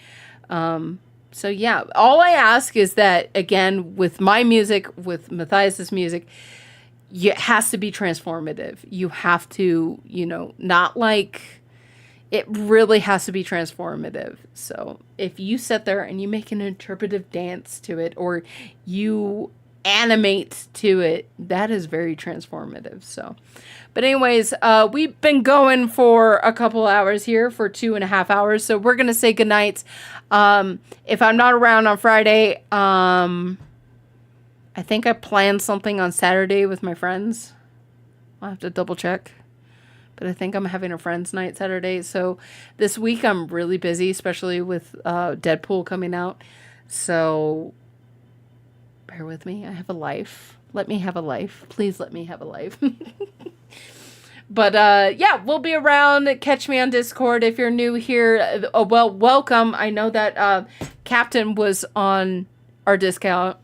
So yeah, all I ask is that, again, with my music, with Matthias's music, it has to be transformative. You have to, not like, it really has to be transformative. So if you sit there and you make an interpretive dance to it, or you animate to it, that is very transformative. So, but anyways, we've been going for a couple hours here, for 2.5 hours. So we're going to say goodnight. If I'm not around on Friday, I think I planned something on Saturday with my friends. I'll have to double check. But I think I'm having a friends night Saturday. So this week I'm really busy, especially with Deadpool coming out. So bear with me. I have a life. Let me have a life. Please let me have a life. But yeah, we'll be around. Catch me on Discord if you're new here. Well, welcome. I know that Captain was on our Discord.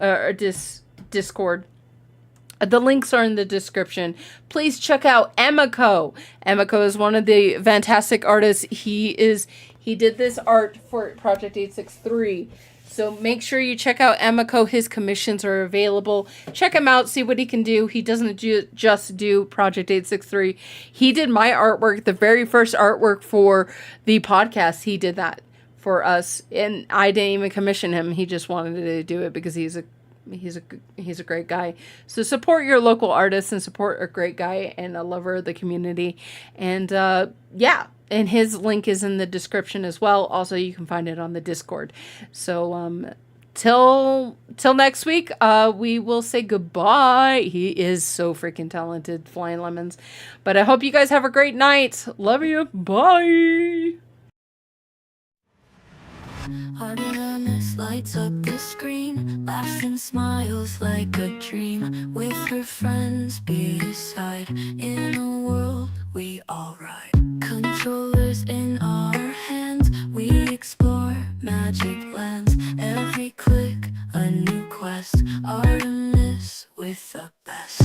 The links are in the description. Please check out Emico. Emico is one of the fantastic artists. He did this art for Project 863. So make sure you check out Emico. His commissions are available. Check him out. See what he can do. He doesn't just do Project 863. He did my artwork, the very first artwork for the podcast. He did that for us, and I didn't even commission him. He just wanted to do it because he's a great guy. So support your local artists and support a great guy and a lover of the community. And yeah, and his link is in the description as well. Also, you can find it on the Discord. So till next week, we will say goodbye. He is so freaking talented, Flying Lemons. But I hope you guys have a great night. Love you. Bye. Autonomous lights up the screen, laughs and smiles like a dream, with her friends beside, in a world we all ride. Controllers in our hands, we explore magic lands. Every click a new quest, Artemis with the best.